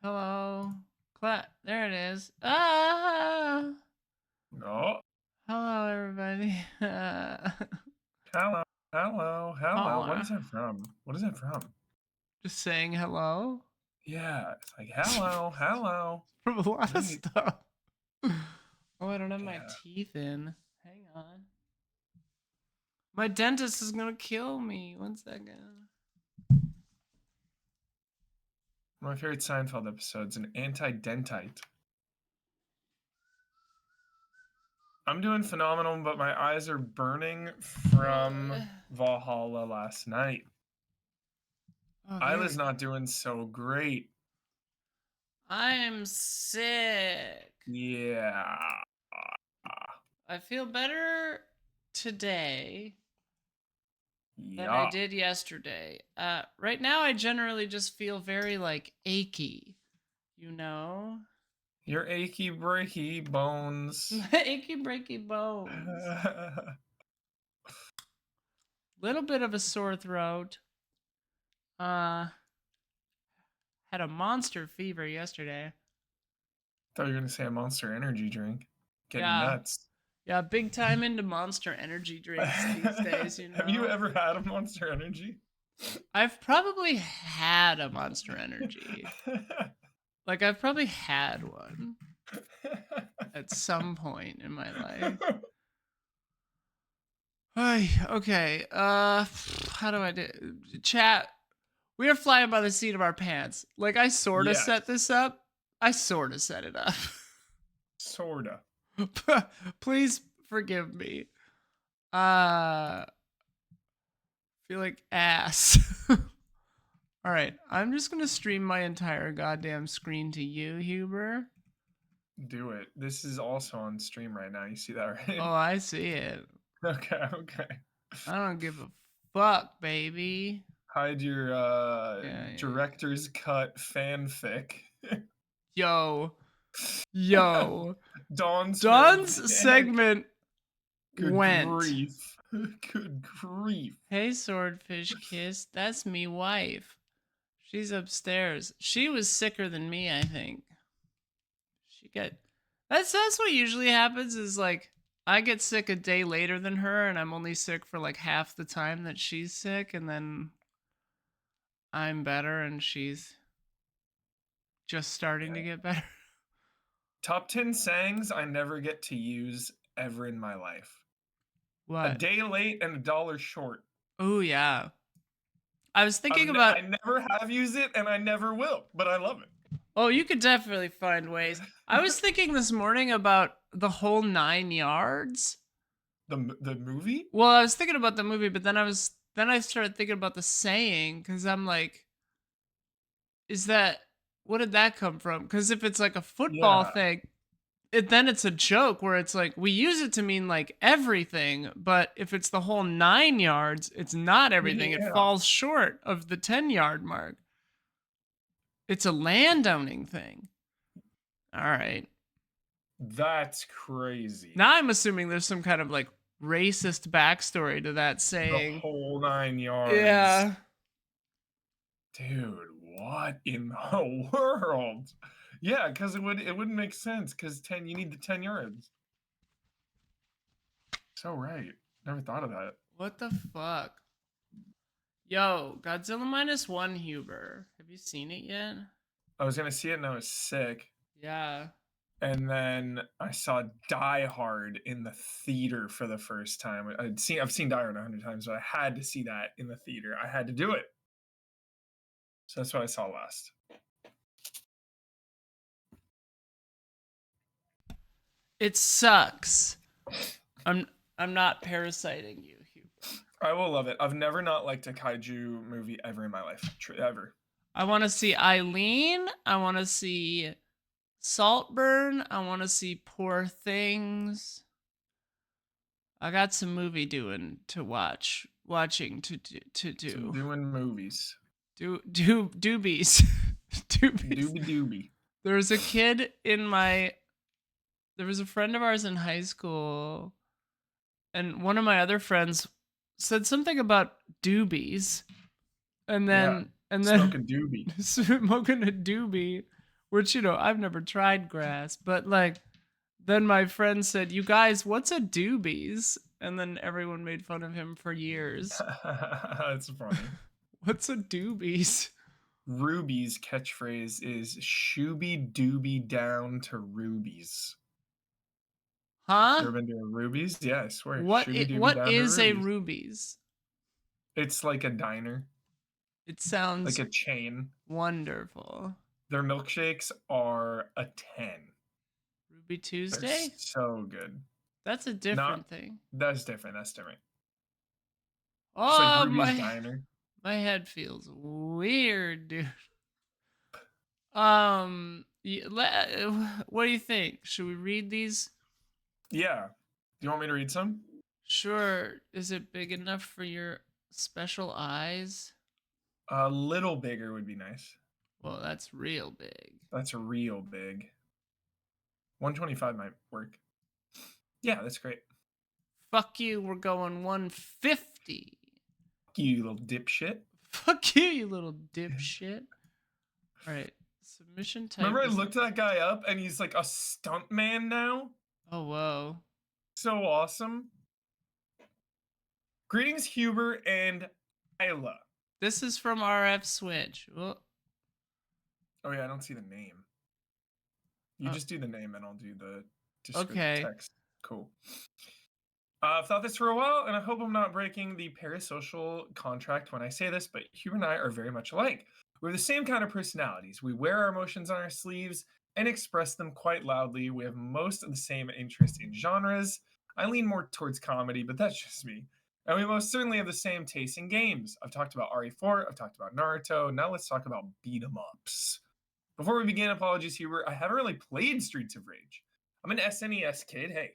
Hello. There it is. Ah. No. Hello, everybody. Hello. Hello. Hello. What Holla. is that from? What is that from? Just saying hello. Yeah. It's like, hello. Hello. From a lot of Right. stuff. Oh, I don't have my Yeah. teeth in. Hang on. My dentist is gonna kill me. 1 second. One of my favorite Seinfeld episodes, an anti-dentite. I'm doing phenomenal, but my eyes are burning from Valhalla last night. Oh, Isla's very. not doing so great. I'm sick. Yeah. I feel better today than I Yeah. did yesterday. Right now, I generally just feel very like achy, you know? Your achy breaky bones. Achy breaky bones. Little bit of a sore throat. Uh, had a monster fever yesterday. Thought you were gonna say a Monster Energy drink. Get you Yeah, nuts. yeah, big time into Monster Energy drinks these days, you Have you know? ever had a Monster Energy? I've probably had a Monster Energy. Like, I've probably had one at some point in my life. Okay. How do I do? Chat. We are flying by the seat of our pants. Like I sort of Yes, set this up. I sort of set it up. sorta. Please forgive me. Uh, feel like ass. All right, I'm just gonna stream my entire goddamn screen to you, Huber. Do it. This is also on stream right now. You see that, right? Oh, I see it. Okay, okay. I don't give a fuck, baby. Hide your Yeah. director's cut fanfic. Yo, yo. Dawn's Don's fanfic. segment Good went. grief. Good grief. Hey, Swordfish Kiss, that's me wife. She's upstairs. She was sicker than me, I think. She got that's what usually happens is like I get sick a day later than her and I'm only sick for like half the time that she's sick and then I'm better and she's just starting Yeah. to get better. Top 10 sayings I never get to use ever in my life. A What? day late and a dollar short. Oh yeah. I was thinking about I never have used it and I never will, but I love it. oh, you could definitely find ways. I was thinking this morning about the whole 9 yards. The movie? Well, I was thinking about the movie, but then I started thinking about the saying because I'm like, is that what did that come from? Because if it's like a football Yeah. thing, then it's a joke where it's like we use it to mean like everything, but if it's the whole 9 yards, it's not everything. It Yeah. falls short of the 10 yard mark. It's a landowning thing. All right. That's crazy. Now I'm assuming there's some kind of like racist backstory to that The saying. whole 9 yards. Yeah. Dude, what in the world? Yeah, because it wouldn't make sense because 10 you need the 10 yards. So right. Never thought of that. What the fuck? Yo, Godzilla -1 Huber. Have you seen it yet? I was gonna see it and I was sick. Yeah. And then I saw Die Hard in the theater for the first time. I've seen Die Hard 100 times, but I had to see that in the theater. I had to do it. So that's what I saw last. It sucks. I'm not parasiting you, Huber. I will love it. I've never not liked a kaiju movie ever in my life. Ever. I want to see Eileen. I want to see Saltburn. I want to see Poor Things. I got some movie doing to watch. Watching to do. Some doing movies. Doobies. Doobies. Doobie doobie. There was a kid in my. There was a friend of ours in high school, and one of my other friends said something about doobies, and then Smoke a doobie. smoking a doobie which I've never tried grass, but like then my friend said, "You guys, what's a doobies?" And then everyone made fun of him for years. That's funny. What's a doobies? Ruby's catchphrase is "Shooby dooby down to Ruby's." You Huh? ever been to a Ruby's? Yeah, I swear. What Shooby dooby what down to is a Ruby's. rubies? It's like a diner, It like sounds a chain. wonderful. Their milkshakes are a 10. Ruby They're Tuesday? so good. That's a Not different thing. That's different. That's different. Just like Oh, Ruby's Diner. my head feels weird, dude. What do you think? Should we read these? Yeah. Do you want me to read some? Sure. Is it big enough for your special eyes? A little bigger would be nice. Well, that's real big. That's real big. 125 might work. Yeah, that's great. Fuck you, we're going 150. You little dipshit. Fuck you, you little dipshit. All right. Submission type. Remember I looked that guy up and he's like a stunt man now? Oh, whoa. So awesome. Greetings, Huber and Isla. This is from RF Switch. Oh yeah, I don't see the name. You just do the name and I'll do the Okay. text. Cool. I've thought this for a while, and I hope I'm not breaking the parasocial contract when I say this, but Hugh and I are very much alike. We're the same kind of personalities. We wear our emotions on our sleeves and express them quite loudly. We have most of the same interest in genres. I lean more towards comedy, but that's just me. And we most certainly have the same taste in games. I've talked about RE4, I've talked about Naruto. Now let's talk about beat 'em ups. Before we begin, apologies, Hubert. I haven't really played Streets of Rage. I'm an SNES kid. Hey,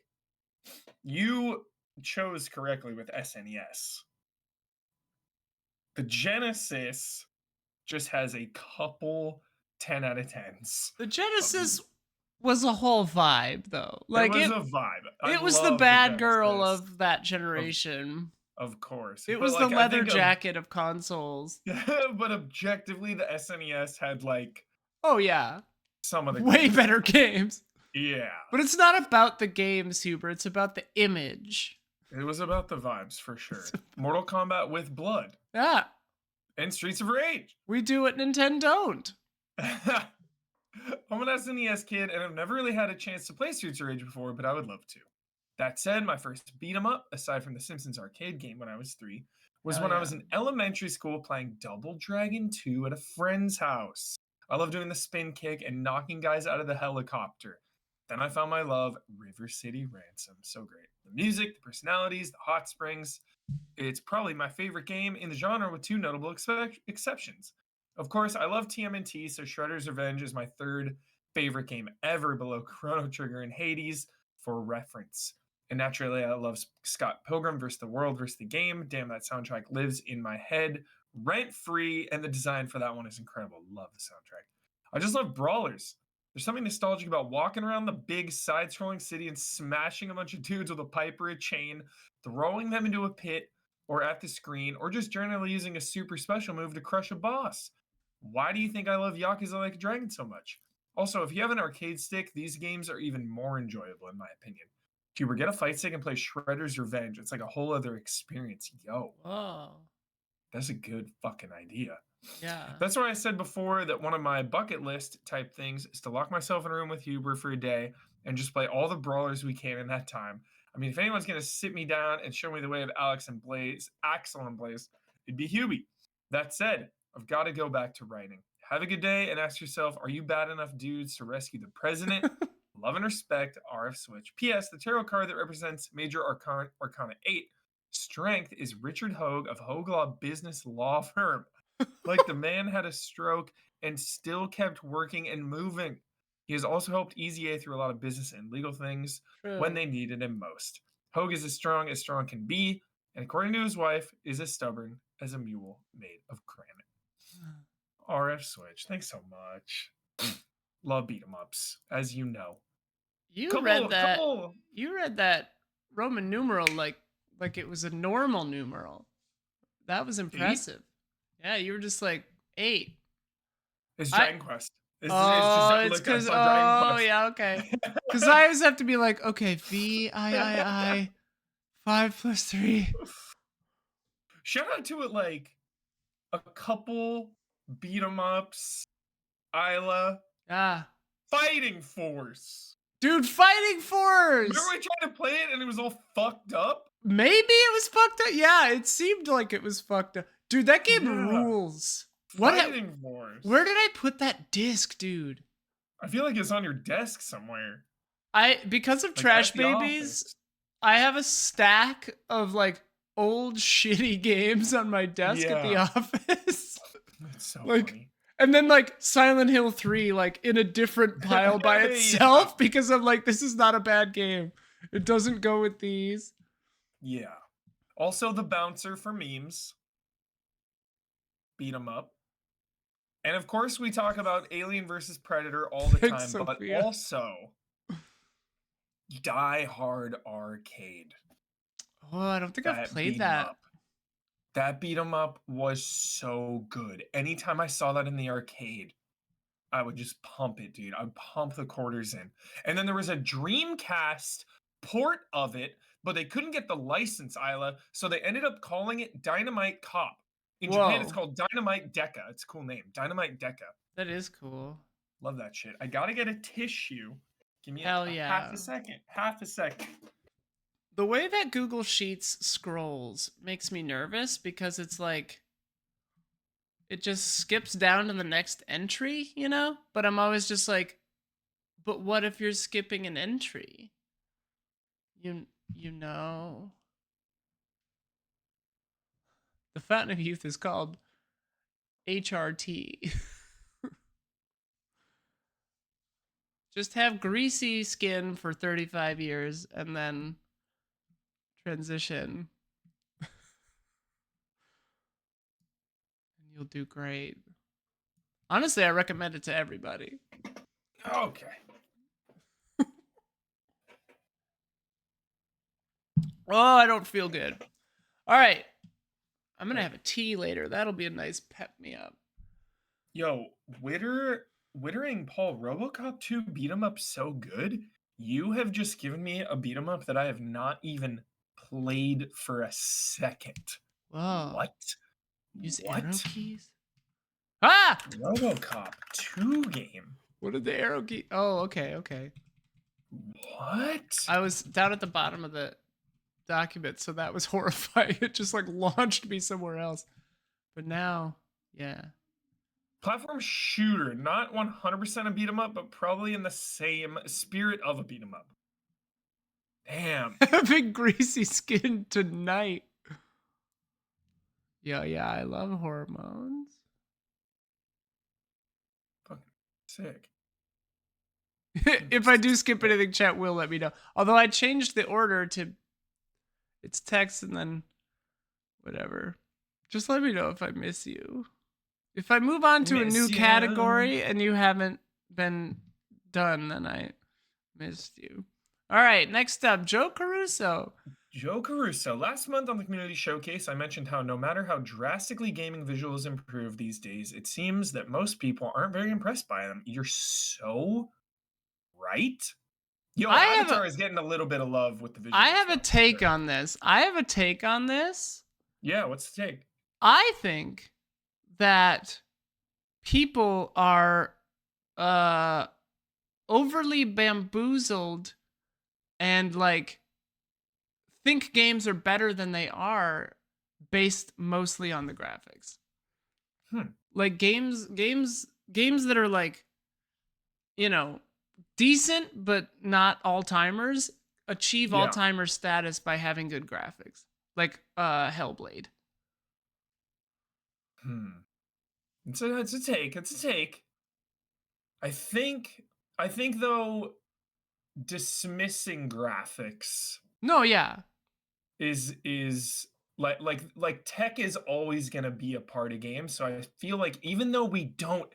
you chose correctly with SNES. The Genesis just has a couple 10 out of 10s. The Genesis was a whole vibe, though. Like it was a vibe. it was the love bad girl Genesis, of that generation. of course. It But was the like, leather jacket of consoles. but objectively, the SNES had like Oh yeah, some of the way games. better games. Yeah, But it's not about the games, Huber. It's about the image. it was about the vibes for sure. Mortal Kombat with blood Yeah, and Streets of Rage. we do what Nintendo don't. I'm an SNES kid, and I've never really had a chance to play Streets of Rage before, but I would love to. That said, my first beat 'em up, aside from the Simpsons arcade game when I was 3, was Hell when I yeah. was in elementary school playing Double Dragon 2 at a friend's house. I love doing the spin kick and knocking guys out of the helicopter. Then I found my love, River City Ransom. So great. The music, the personalities, the hot springs. It's probably my favorite game in the genre with two notable exceptions. Of course, I love TMNT, so Shredder's Revenge is my third favorite game ever below Chrono Trigger and Hades for reference. And naturally, I love Scott Pilgrim vs. the World vs. the Game. Damn, that soundtrack lives in my head rent free, and the design for that one is incredible. Love the soundtrack. I just love brawlers. There's something nostalgic about walking around the big side scrolling city and smashing a bunch of dudes with a pipe or a chain, throwing them into a pit or at the screen, or just generally using a super special move to crush a boss. Why do you think I love Yakuza Like a Dragon so much? Also, if you have an arcade stick, these games are even more enjoyable, in my opinion. Huber, get a fight stick and play Shredder's Revenge. It's like a whole other experience. Yo, Oh, that's a good fucking idea. yeah. That's why I said before that one of my bucket list type things is to lock myself in a room with Huber for a day and just play all the brawlers we can in that time. I mean, if anyone's going to sit me down and show me the way of Axel and Blaze, it'd be Hubie. That said, I've got to go back to writing. Have a good day and ask yourself, are you bad enough dudes to rescue the president? Love and respect, RF Switch. P.S. The tarot card that represents Major Arcana 8, Strength, is Richard Hogue of Hogue Law Business Law Firm. Like the man had a stroke and still kept working and moving. He has also helped Easy A through a lot of business and legal things when they needed him most. Hogue is as strong can be, and according to his wife, is as stubborn as a mule made of granite. RF Switch, thanks so much. Love beat 'em ups, as you know. You read that. You read that Roman numeral like it was a normal numeral. That was impressive. Yeah, you were just like 8. It's Dragon Quest. It's just Oh, it's like I because, saw Dragon oh, Quest. yeah, okay. Because I always have to be like, okay, VII 5 plus 3. Shout out to it, like a couple beat 'em ups, Isla, Ah. Fighting Force. Dude, Fighting Remember Force! we tried to play it and it was all fucked up? Maybe it was fucked up. Yeah, it seemed like it was fucked up. Dude, that game Yeah, rules. Fighting Where Force. did I put that disc, dude? I feel like it's on your desk somewhere, Because of like Trash at the Babies, office. I have a stack of like old shitty games on my desk at the Yeah, office. it's so Like, funny. and then like Silent Hill 3 like in a different pile by Yeah, itself because I'm like, this is not a bad game. It doesn't go with these. yeah. Also, the bouncer for memes, beat 'em up. And of course, we talk about Alien versus Predator all the Thanks, time, but Sophia. also Die Hard Arcade. Oh, I don't think I've That played beat 'em that. up. That beat 'em up was so good. Anytime I saw that in the arcade, I would just pump it, dude. I'd pump the quarters in. And then there was a Dreamcast port of it, but they couldn't get the license, Isla, so they ended up calling it Dynamite Cop. In Japan, it's Whoa, called Dynamite Deca. It's a cool name. Dynamite Deca. that is cool. Love that shit. I gotta get a tissue. Give me Hell a half a yeah. second. Half a second. The way that Google Sheets scrolls makes me nervous because it's like it just skips down to the next entry, you know? But I'm always just like, but what if you're skipping an entry? You you know. The Fountain of Youth is called HRT. Just have greasy skin for 35 years and then transition and you'll do great. Honestly, I recommend it to everybody. Okay. Oh, I don't feel good. All right. I'm going to have a tea later. That'll be a nice pep me up. Yo, Wittering Paul Robocop 2 beat 'em up so good. You have just given me a beat 'em up that I have not even played for a second. Whoa. What? Use arrow What? keys? Ah! RoboCop 2 game. What did the arrow key? Oh, okay, okay. What? I was down at the bottom of the document, so that was horrifying. It just like launched me somewhere else. But now, yeah. Platform shooter, not 100% a beat 'em up, but probably in the same spirit of a beat 'em up. Damn. Having greasy skin tonight. Yeah, I love hormones. Fucking sick. If I do skip anything, chat will let me know. Although I changed the order to it's text and then whatever. Just let me know if I miss you. If I move on to a new Miss you. category and you haven't been done, then I missed you. All right, next up, Joe Caruso. Joe Caruso. Last month on the Community Showcase, I mentioned how no matter how drastically gaming visuals improve these days, it seems that most people aren't very impressed by them. You're so right. Yo, I have a Avatar is getting a little bit of love with the I visuals, have a though. take Sure. on this. I have a take on this. Yeah, what's the take? I think that people are uh overly bamboozled and like think games are better than they are based mostly on the graphics. Hmm. Like games that are like, you know, decent but not all-timers achieve Yeah. all-timer status by having good graphics. Like Hellblade. Hmm. It's a take. It's a take. I think I think though dismissing graphics No, yeah. is like tech is always going to be a part of games, so I feel like even though we don't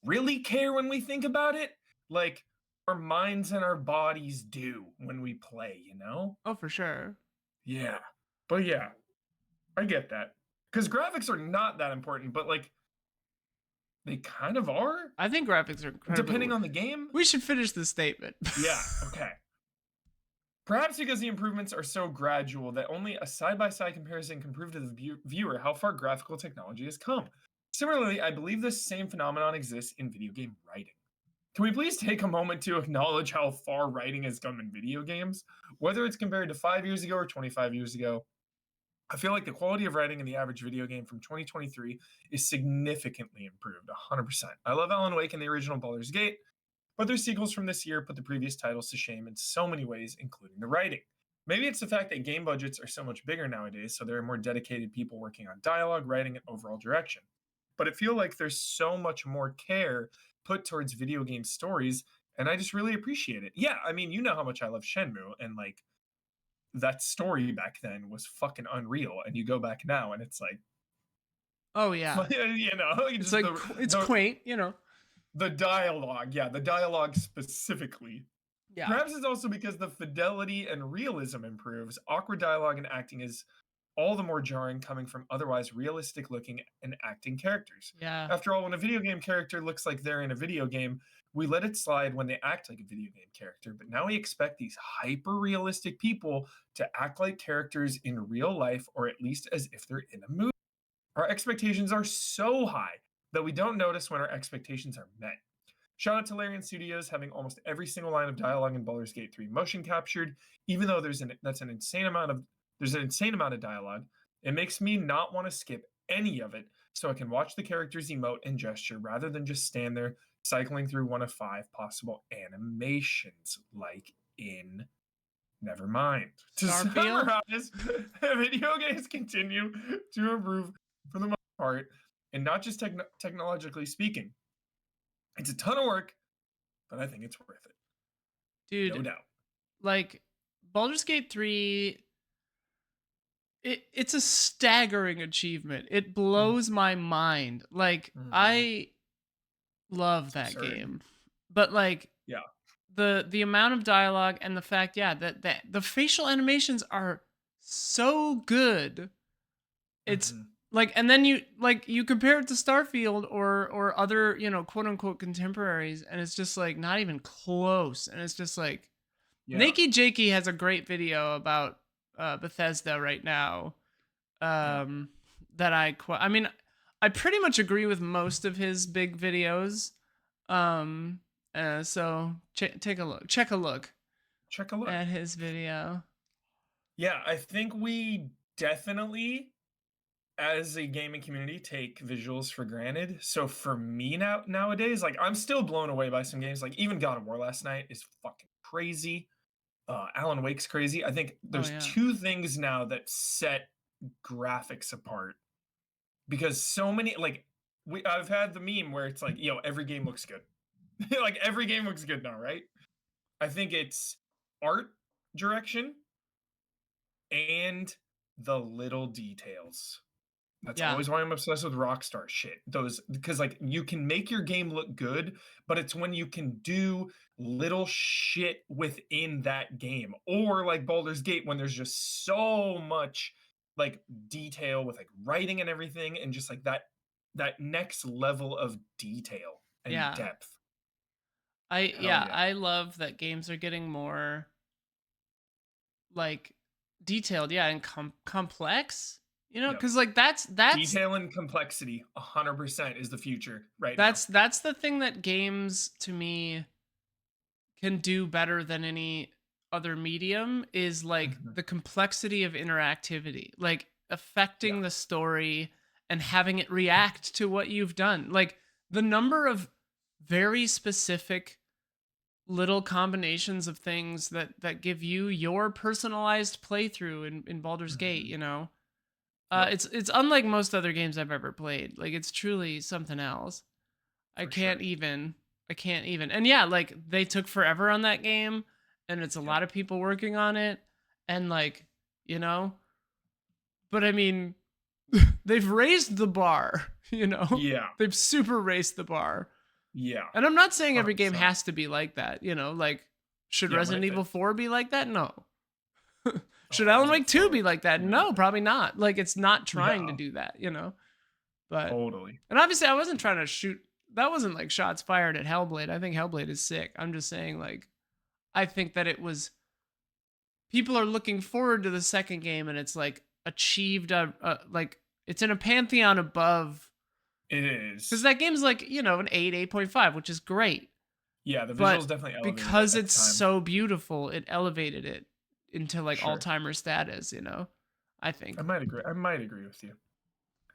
really care when we think about it, like our minds and our bodies do when we play, you know? Oh, for sure. Yeah. But yeah, I get that. Cuz graphics are not that important, but like They kind of are, I think graphics are incredibly. depending on the game. We should finish this statement. Yeah, okay. Perhaps because the improvements are so gradual that only a side by side comparison can prove to the viewer how far graphical technology has come. Similarly, I believe this same phenomenon exists in video game writing. Can we please take a moment to acknowledge how far writing has come in video games? Whether it's compared to 5 years ago or 25 years ago, I feel like the quality of writing in the average video game from 2023 is significantly improved, 100%. I love Alan Wake and the original Baldur's Gate, but their sequels from this year put the previous titles to shame in so many ways, including the writing. Maybe it's the fact that game budgets are so much bigger nowadays, so there are more dedicated people working on dialogue, writing, and overall direction. But I feel like there's so much more care put towards video game stories, and I just really appreciate it. Yeah, I mean, you know how much I love Shenmue, and like that story back then was fucking unreal. And you go back now, and it's like, Oh yeah, it's just like it's quaint, you know. the dialogue. Yeah, the dialogue specifically. Yeah, Perhaps it's also because the fidelity and realism improves. Awkward dialogue and acting is all the more jarring coming from otherwise realistic looking and acting characters. yeah, After all, when a video game character looks like they're in a video game, we let it slide when they act like a video game character. But now we expect these hyper realistic people to act like characters in real life, or at least as if they're in a movie. Our expectations are so high that we don't notice when our expectations are met. Shout out to Larian Studios having almost every single line of dialogue in Baldur's Gate 3 motion captured, even though that's an insane amount of there's an insane amount of dialogue. It makes me not want to skip any of it so I can watch the characters emote and gesture rather than just stand there cycling through one of 5 animations like in Nevermind. To Starfield. summarize, video games continue to improve for the most part, and not just technologically speaking. It's a ton of work, but I think it's worth it. No Dude, doubt. like Baldur's Gate 3, it's a staggering achievement. It blows my mind. Like Mhm. I love that Absurd. game. But like Yeah. the amount of dialogue and the fact, yeah, that the facial animations are so good. It's Mhm. like, and then you compare it to Starfield or other, quote unquote contemporaries, and it's just like not even close. And it's just like Yeah. Nakey Jakey has a great video about Bethesda right now. Yeah. Um, that I mean, I pretty much agree with most of his big videos. Um, so take a look, check a look Check a look. at his video. Yeah, I think we definitely, as a gaming community, take visuals for granted. So for me nowadays, like I'm still blown away by some games. Like even God of War last night is fucking crazy. Alan Wake's crazy. I think Oh there's yeah, two things now that set graphics apart because so many like I've had the meme where it's like, every game looks good. Like every game looks good now, right? I think it's art direction and the little details. That's yeah, always why I'm obsessed with Rockstar shit. Those because like you can make your game look good, but it's when you can do little shit within that game. Or like Baldur's Gate when there's just so much like detail with like writing and everything and just like that next level of detail and yeah. depth. I Hell yeah, yeah. I love that games are getting more like detailed, yeah, and complex. Yep. Because like that's Detail and complexity 100% is the future right now. that's the thing that games to me can do better than any other medium is like Mhm. the complexity of interactivity, like Yeah. affecting the story and having it react to what you've done. Like the number of very specific little combinations of things that give you your personalized playthrough in Baldur's Gate, Mhm. Yep. it's unlike most other games I've ever played. Like it's truly something else. I For can't sure. even. I can't even. And yeah, like they took forever on that game and it's a Yep. lot of people working on it and like, you know, but I mean, they've raised the bar, you know. Yeah. They've super raised the bar. Yeah. And I'm not saying every game 100%. has to be like that, like should Yeah, but Resident Evil 4 be like that? No. Should oh, Alan Resident Wake 2 4 be like that? No, man. probably not. Like it's not trying to Yeah, do that. But totally. and obviously I wasn't trying to shoot that wasn't like shots fired at Hellblade. I think Hellblade is sick. I'm just saying, like, I think that it was people are looking forward to the second game, and it's like achieved a like it's in a pantheon above It because is. that game's like an 8.5, which is great. Yeah, the But visuals definitely elevated it because at the it's time. so beautiful, it elevated it into like all Sure. timer status. I I think. might agree. I might agree with you.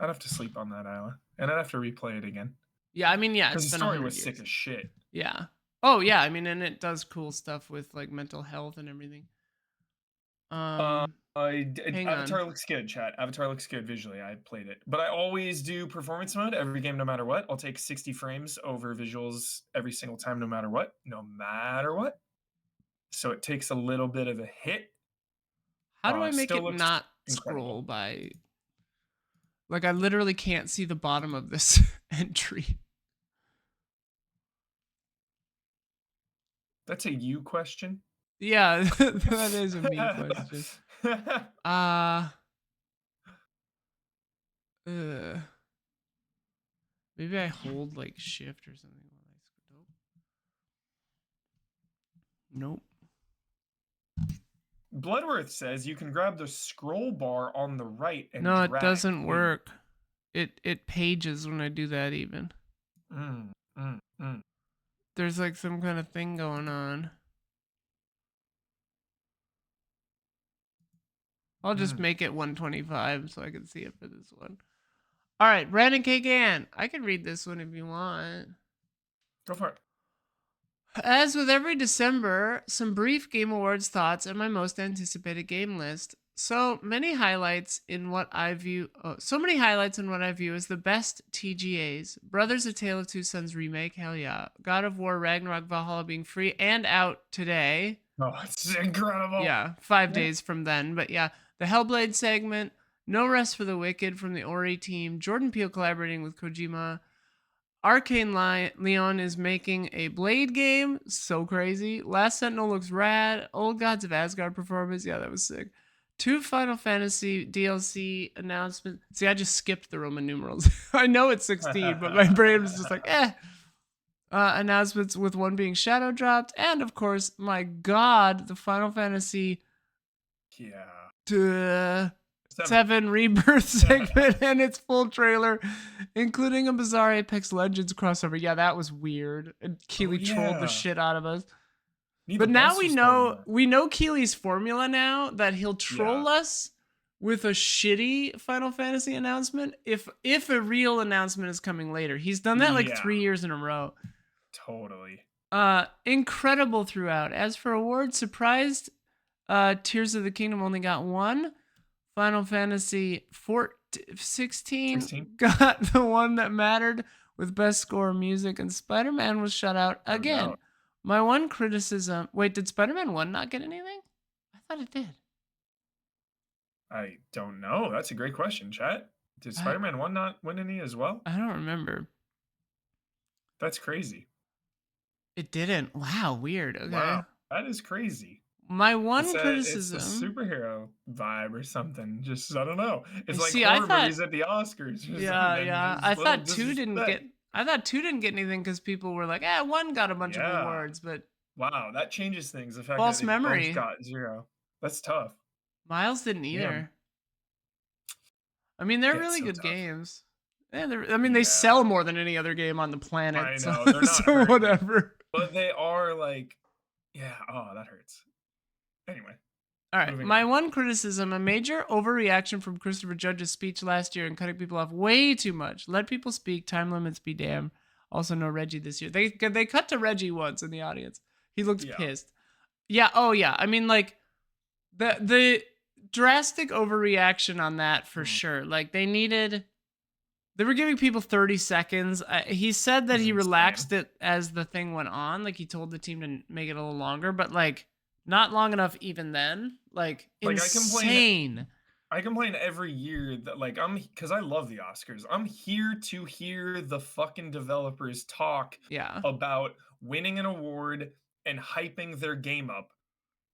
I'd have to sleep on that Isla, and I'd have to replay it again Yeah, I mean, yeah, because it's the been a story hundred was sick years. as shit. Yeah. Oh yeah, I mean, and it does cool stuff with like mental health and everything. Uh, Um, hang on. Avatar looks good, chat. Avatar looks good visually. I played it, but I always do performance mode every game, no matter what. I'll take 60 frames over visuals every single time, no matter what, no matter what. So it takes a little bit of a hit. How do I make Still it looks not incredible. scroll by like I literally can't see the bottom of this entry. That's a you question. Yeah, that is a me question. Uh, uh maybe I hold like shift or something while I scroll. Nope. Bloodworth says you can grab the scroll bar on the right and No, it drag. doesn't Wait. work. It pages when I do that even. Mm, mm, mm, There's like some kind of thing going on. I'll just mm. make it 125 so I can see it for this one. All right, Brandon K. Gann. I can read this one if you want. Go for it. As with every December, some brief Game Awards thoughts and my most anticipated game list. So many highlights in what I view as the best TGAs. Brothers: A Tale of Two Sons remake, hell yeah. God of War Ragnarok Valhalla being free and out today. Oh, it's incredible. Yeah, 5 days from then. But yeah, the Hellblade segment, No Rest for the Wicked from the Ori team, Jordan Peele collaborating with Kojima, Arcane Leon is making a Blade game. So crazy. Last Sentinel looks rad. Old Gods of Asgard performance. Yeah, that was sick. 2 Final Fantasy DLC announcements. See, I just skipped the Roman numerals. I know it's 16, but my brain was just like, eh. Announcements with one being shadow dropped. And of course, my God, the Final Fantasy Yeah. 7. 7 Rebirth segment and its full trailer, including a bizarre Apex Legends crossover. Yeah, that was weird. And Oh Keeley trolled the yeah. shit out of us. Need the But now monster we story know more. we know Keeley's formula now that he'll Yeah. troll us with a shitty Final Fantasy announcement if a real announcement is coming later. He's done that like Yeah. 3 years in a row. Totally. Incredible throughout. As for awards, surprised Tears of the Kingdom only got one. Final Fantasy 16 16. got the one that mattered with best score music, and Spider-Man was shut out No again. doubt. My one criticism. Wait, did Spider-Man 1 not get anything? I thought it did. I don't know. That's a great question, chat. Did I Spider-Man 1 not win any as well? I don't remember. That's crazy. It didn't. Wow, weird. Okay. Wow. That is crazy. My It's one the criticism. superhero vibe or something. Just I don't know. It's like See, I horror thought movies at the Oscars or yeah, something. yeah. Just little disrespect. I thought 2 didn't get anything cuz people were like, "1 got a bunch of Yeah. awards, but Wow, that changes things. The fact that false they both memory. got 0. That's tough. Miles didn't Damn. either." I mean, they're Yeah, it's really so good tough. games. Yeah, I mean, they Yeah. sell more than any other game on the planet, I so, know. They're not so hurting. whatever. But they are like yeah, oh, that hurts. Anyway, All right, moving my on. one criticism: a major overreaction from Christopher Judge's speech last year and cutting people off way too much. Let people speak. Time limits be damned. Also, no Reggie this year. They cut to Reggie once in the audience. He looked Yeah. pissed. Yeah. Oh yeah. I mean, like the drastic overreaction on that for Mm, sure. Like they were giving people 30 seconds. He said that this is he insane. relaxed it as the thing went on. Like he told the team to make it a little longer, but like not long enough even then. Like Like insane. I complain every year that like because I love the Oscars. I'm here to hear the fucking developers talk Yeah. about winning an award and hyping their game up.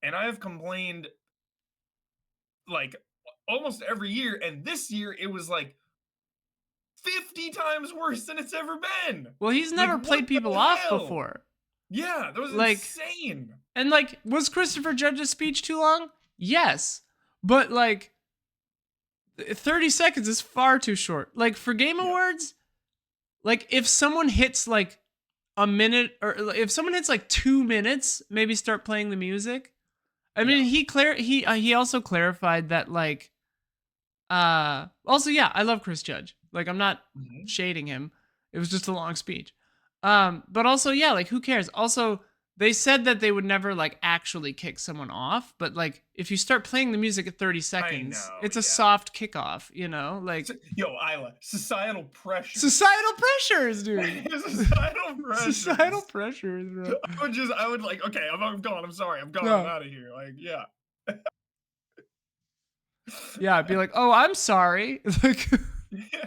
And I have complained like almost every year and this year it was like 50 times worse than it's ever been. Well, he's Like, never what played people the off hell? before. Yeah, that was Like, insane. and like, was Christopher Judge's speech too long? Yes. But like 30 seconds is far too short. Like for Game Yeah. Awards, like if someone hits like a minute or if someone hits like 2 minutes, maybe start playing the music. I mean, Yeah. he also clarified that like also yeah, I love Chris Judge. Like I'm not Mhm. shading him. It was just a long speech. But also yeah, like who cares? Also they said that they would never like actually kick someone off, but like if you start playing the music at 30 I seconds, know, it's a yeah. soft kickoff, you know? Like Yo, Isla, societal pressures. societal pressures, dude. Societal Societal pressures. pressures, bro. I would like, okay, I'm gone. I'm sorry. I'm gone. I'm No. out of here. Like, yeah. Yeah, I'd be like, "Oh, I'm sorry." Like Yeah.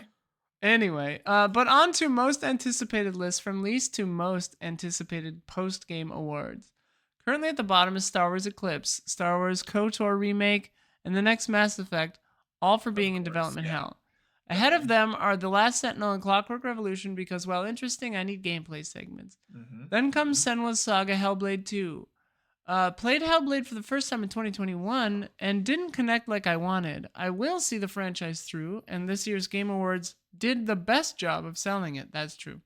anyway, but on to most anticipated list from least to most anticipated post game awards. Currently at the bottom is Star Wars Eclipse, Star Wars KOTOR remake, and the next Mass Effect, all for Of being in course. development Yeah. hell. Ahead of Definitely. them are The Last Sentinel and Clockwork Revolution because while interesting, I need gameplay segments. Hmm. Then comes Hmm. Senua's Saga Hellblade 2. Played Hellblade for the first time in 2021 and didn't connect like I wanted. I will see the franchise through, and this year's Game Awards did the best job of selling it. That's true.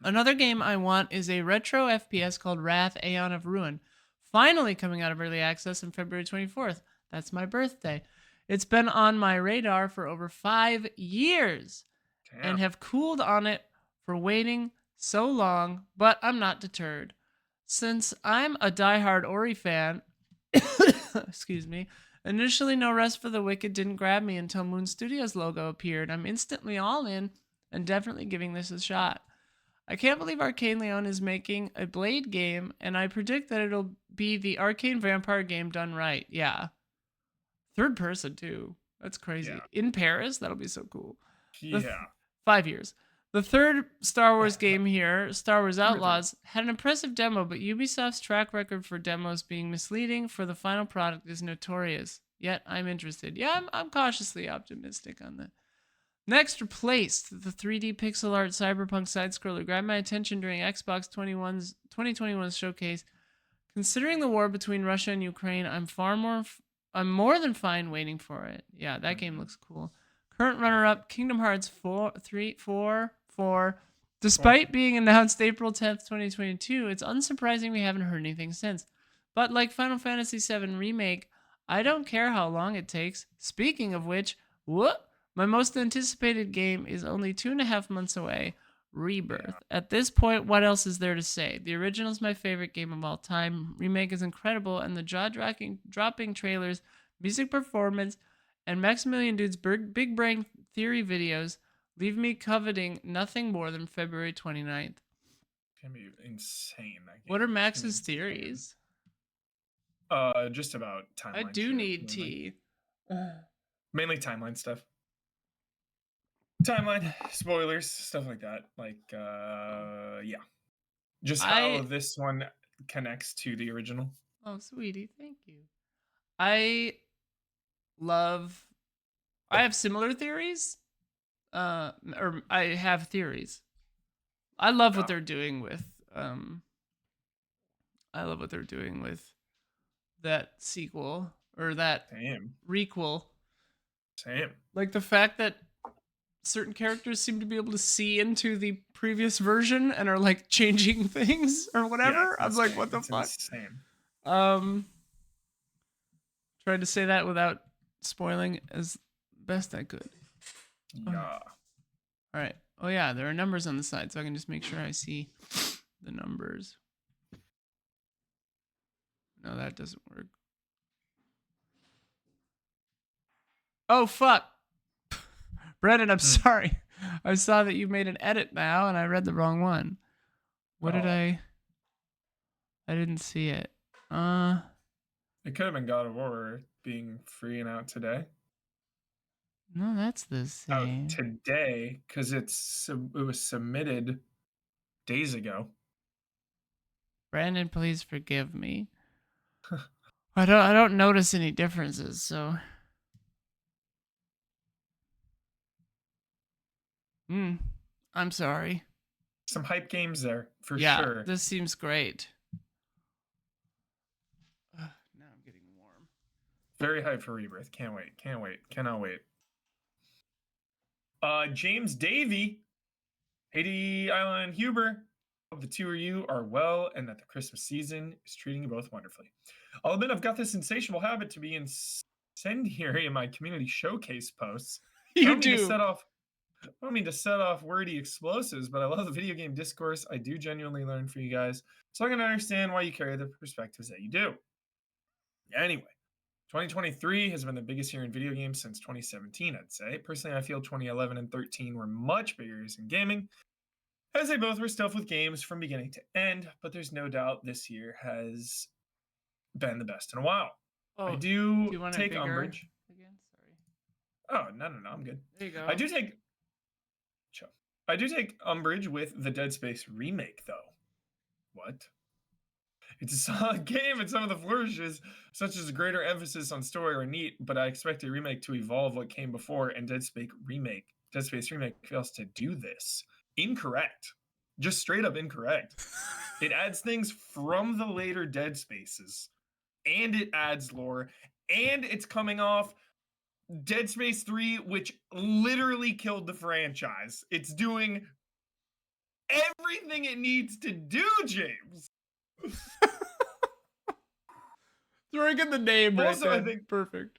Another game I want is a retro FPS called Wrath Aeon of Ruin, finally coming out of early access on February 24th. That's my birthday. It's been on my radar for over 5 years and Damn. have cooled on it for waiting so long, but I'm not deterred. Since I'm a diehard Ori fan, excuse me, initially No Rest for the Wicked didn't grab me until Moon Studios logo appeared. I'm instantly all in and definitely giving this a shot. I can't believe Arcane Leon is making a Blade game, and I predict that it'll be the Arcane Vampire game done right. Yeah. Third person, too. That's Yeah. crazy. In Paris? That'll be so cool. The th- Yeah. 5 years. The third Star Wars game here, Star Wars Number three. Outlaws, had an impressive demo, but Ubisoft's track record for demos being misleading for the final product is notorious. Yet I'm interested. Yeah, I'm cautiously optimistic on that. Next, replaced the 3D pixel art cyberpunk side scroller grabbed my attention during Xbox 2021's showcase. Considering the war between Russia and Ukraine, I'm more than fine waiting for it. Yeah, that game Hmm. looks cool. Current runner-up Kingdom Hearts 4 3 4 4. Four. Despite being announced April 10th, 2022, it's unsurprising we haven't heard anything since. But like Final Fantasy VII Remake, I don't care how long it takes. Speaking of which, what? My most anticipated game is only 2.5 months away. Yeah. Rebirth. At this point, what else is there to say? The original is my favorite game of all time. Remake is incredible, and the jaw-dropping trailers, music performance, and Maximilian Dude's big brain theory videos leave me coveting nothing more than February 29th. It's gonna be insane, that What are game. It's gonna be Max's insane. theories? Just about I timeline do shit, need mainly. tea. Mainly timeline stuff. Timeline, spoilers, stuff like that. Like, yeah. Just how I this one connects to the original. oh sweetie, thank you. I love I have similar theories. Or I have theories. I love what Yeah. they're doing with I love what they're doing with that sequel or that Same. requel. Same. Like the fact that certain characters seem to be able to see into the previous version and are like changing things or Yeah, whatever. it's I'm like, what insane. the It's fuck? insane. Um Tried to say that without spoiling as best I could. All Yeah. right. Oh yeah, there are numbers on the side, so I can just make sure I see the numbers. No, that doesn't work. Oh fuck. Brennan, I'm Hmm. sorry. I saw that you made an edit now and I read the wrong one. What did Oh, I didn't see it. it could have been God of War being free and out today. No, that's the Out same. today because it was submitted days ago. Brandon, please forgive me. I don't notice any differences, so Mm, I'm sorry. Some hype games there for Yeah, sure. this seems great. Now I'm getting warm. Very hyped for Rebirth. Can't wait. Can't wait. Cannot wait. James Davey, Haiti, Isla and Huber. Hope the two of you are well and that the Christmas season is treating you both wonderfully. I'll admit I've got this insatiable habit to be incendiary in my community showcase posts. I You don't mean to do. set off I don't mean to set off wordy explosives, but I love the video game discourse. I do genuinely learn from you guys, so I can understand why you carry the perspectives that you do. Anyway, 2023 has been the biggest year in video games since 2017, I'd say. Personally, I feel 2011 and 13 were much bigger years in gaming, as they both were stuffed with games from beginning to end, but there's no doubt this year has been the best in a while. I Oh, do do you want it take bigger umbrage. again? Sorry. Oh, no, I'm good. There you I go. do take Chill. I do take umbrage with the Dead Space remake, though. What? It's a solid game, and some of the flourishes, such as a greater emphasis on story, are neat. But I expect a remake to evolve what came before, and Dead Space remake fails to do this. Incorrect. Just straight up incorrect. It adds things from the later Dead Spaces, and it adds lore, and it's coming off Dead Space 3, which literally killed the franchise. It's doing everything it needs to do, James. Throwing in the name right Also, I then. think Perfect.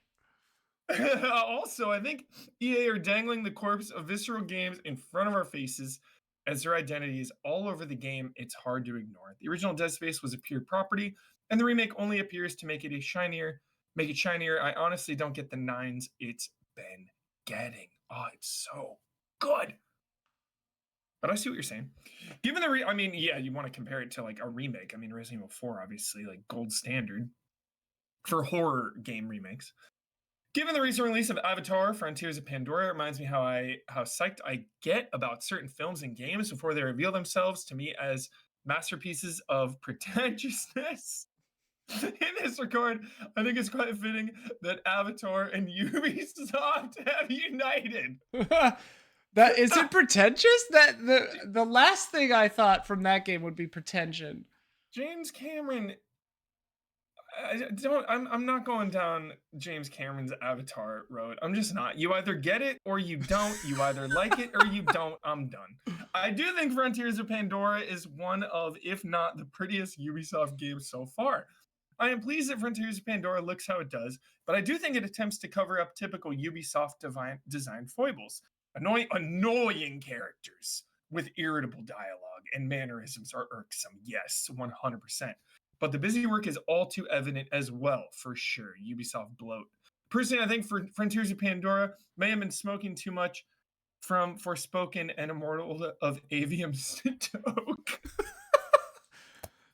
I think EA are dangling the corpse of Visceral Games in front of our faces as their identity is all over the game. It's hard to ignore. The original Dead Space was a pure property, and the remake only appears to make it shinier. I honestly don't get the nines it's been getting. Oh, it's so good. But I see what you're saying. Given I mean, yeah, you want to compare it to like a remake. I mean, Resident Evil 4, obviously, like gold standard for horror game remakes. Given the recent release of Avatar: Frontiers of Pandora, it reminds me how psyched I get about certain films and games before they reveal themselves to me as masterpieces of pretentiousness. In this regard, I think it's quite fitting that Avatar and Ubisoft have united. That is it pretentious? That the last thing I thought from that game would be pretension. James Cameron I don't. I'm not going down James Cameron's Avatar road. I'm just not. You either get it or you don't. You either like it or you don't. I'm done. I do think Frontiers of Pandora is one of, if not the prettiest Ubisoft games so far. I am pleased that Frontiers of Pandora looks how it does, but I do think it attempts to cover up typical Ubisoft design foibles. Annoying characters with irritable dialogue and mannerisms are irksome. Yes, 100%. But the busy work is all too evident as well, for sure. Ubisoft bloat. Personally, I think for Frontiers of Pandora may have been smoking too much from Forspoken and Immortal of Avium Stoke.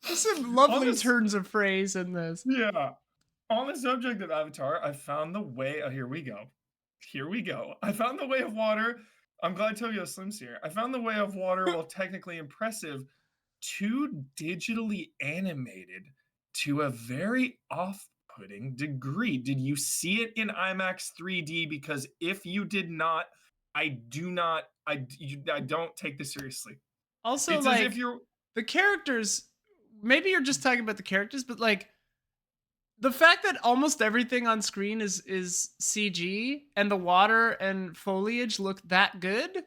There's some On lovely this, turns of phrase in this. yeah. On the subject of Avatar, I found the way. Oh, here we go. Here we go. I found the way of water. I'm glad Tokyo Slim's here. I found the way of water, while technically impressive, too digitally animated to a very off-putting degree. Did you see it in IMAX 3D? Because if you did not, I don't take this seriously. Also, It's as like if you're the characters. Maybe you're just talking about the characters, but like the fact that almost everything on screen is CG and the water and foliage look that good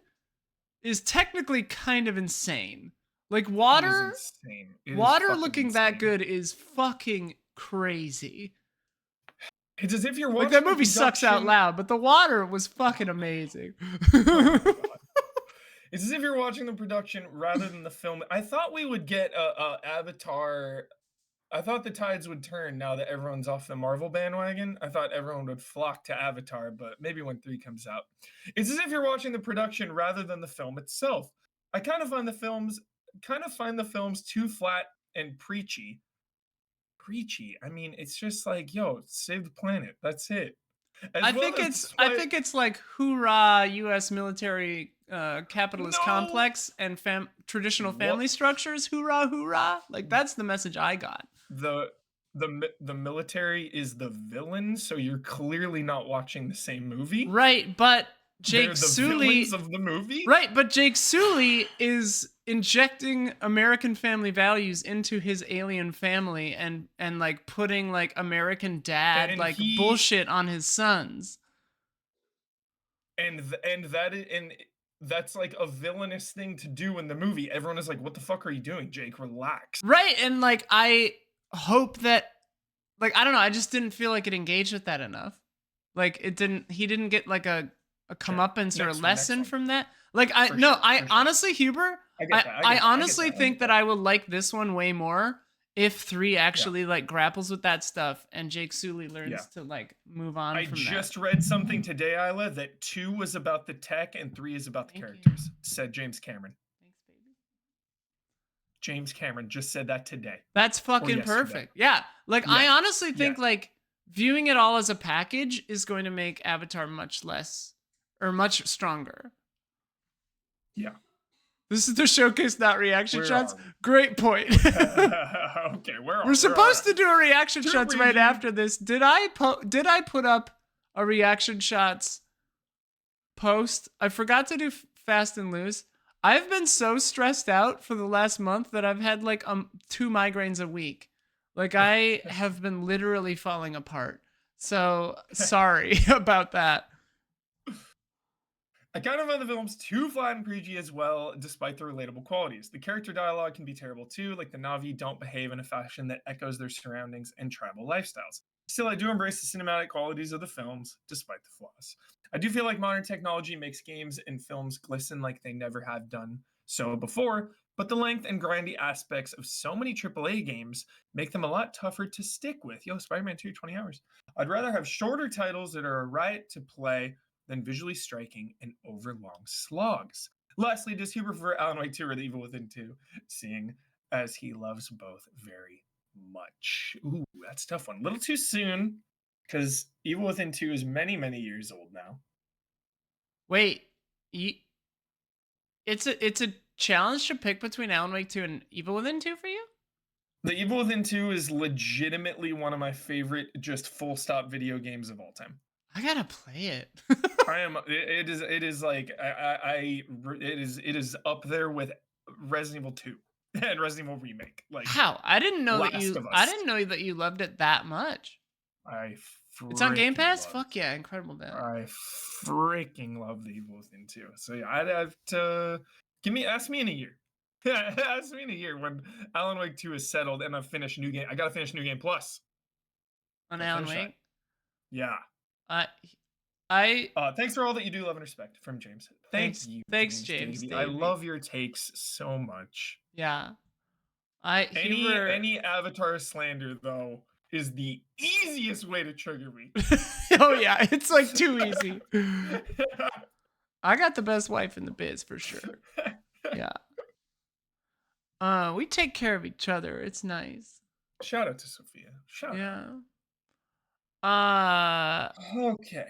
is technically kind of insane. Like it is water insane. It is water fucking looking that insane. good is fucking crazy. It's as if you're Like that watching the movie sucks out production. loud, but the water was fucking amazing. Oh my god. It's as if you're watching the production rather than the film. I thought we would get a Avatar. I thought the tides would turn now that everyone's off the Marvel bandwagon. I thought everyone would flock to Avatar, but maybe when 3 comes out. It's as if you're watching the production rather than the film itself. I kind of find the films too flat and preachy. Preachy. I mean, it's just like, yo, save the planet. That's it. As well as I despite think it's like hoorah US military capitalist no complex and traditional what family structures. Hoorah, hoorah. Like that's the message I got. the the military is the villain, so you're clearly not watching the same movie. Right, but Jake They're the villains Sully, of the movie? right? But Jake Sully is injecting American family values into his alien family, and like putting like American dad And like he bullshit on his sons. and that is, and that's like a villainous thing to do in the movie. Everyone is like, "What the fuck are you doing, Jake? Relax." Right. And like I hope that, like, I don't know, I just didn't feel like it engaged with that enough. Like it didn't he didn't get like a Sure. comeuppance or a Next one, next lesson one. from that. Like I For no, sure, I for sure. honestly, Huber, I get I that, I I get that, I get honestly that, I get think that that. I will like this one way more if 3 Yeah, actually like grapples with that stuff and Jake Sully yeah. learns to like move on I from that. just read something today, Isla, that 2 was about the tech and 3 is about the Thank you. characters, said James Cameron. Thanks, baby. James Cameron just said that today That's or fucking yesterday. perfect. Yeah. Like I Yeah, honestly yeah, think like viewing it all as a package is going to make Avatar much less or much stronger. yeah. This is the showcase, not reaction Where shots. are we? Great point. Okay, We're where are supposed to do a reaction to shots right review. after this. Did I put up a reaction shots post? I forgot to do fast and loose. I've been so stressed out for the last month that I've had like 2 migraines a week. Like I have been literally falling apart. So sorry about that. I kind of find the films too flat and preachy as well, despite the relatable qualities. The character dialogue can be terrible too, like the Na'vi don't behave in a fashion that echoes their surroundings and tribal lifestyles. Still, I do embrace the cinematic qualities of the films, despite the flaws. I do feel like modern technology makes games and films glisten like they never have done so before, but the length and grindy aspects of so many AAA games make them a lot tougher to stick with. Yo, Spider Man 2, 20 hours. I'd rather have shorter titles that are a riot to play than visually striking and overlong slogs. Lastly, does Huber prefer Alan Wake 2 or The Evil Within 2, seeing as he loves both very much? Ooh, that's a tough one. A little too soon, because Evil Within 2 is many, many years old now. Wait, it's a challenge to pick between Alan Wake 2 and Evil Within 2 for you? The Evil Within 2 is legitimately one of my favorite, just full stop video games of all time. I gotta play it. I am. It is like it is up there with Resident Evil 2 and Resident Evil Remake. Like How? I didn't know that Last you. of I Us. didn't know that you loved it that much. I It's on Game freaking Pass. love. Fuck yeah, incredible, Dan. I freaking love the Evil Within 2. So yeah, I'd have to ask me in a year. Yeah, ask me in a year when Alan Wake 2 is settled and I've finished New Game. I gotta finish New Game Plus. On Gotta Alan finish that. Wake. Yeah. I I Thanks for all that you do, love and respect from James. Thank thanks you, thanks James Davey. I Davey. love your takes so much. Yeah. I Huber. Any Avatar slander though is the easiest way to trigger me. Oh yeah, it's like too easy. I got the best wife in the biz for sure. Yeah. We take care of each other. It's nice. Shout out to Sophia. Shout Yeah. Uh, out. Okay.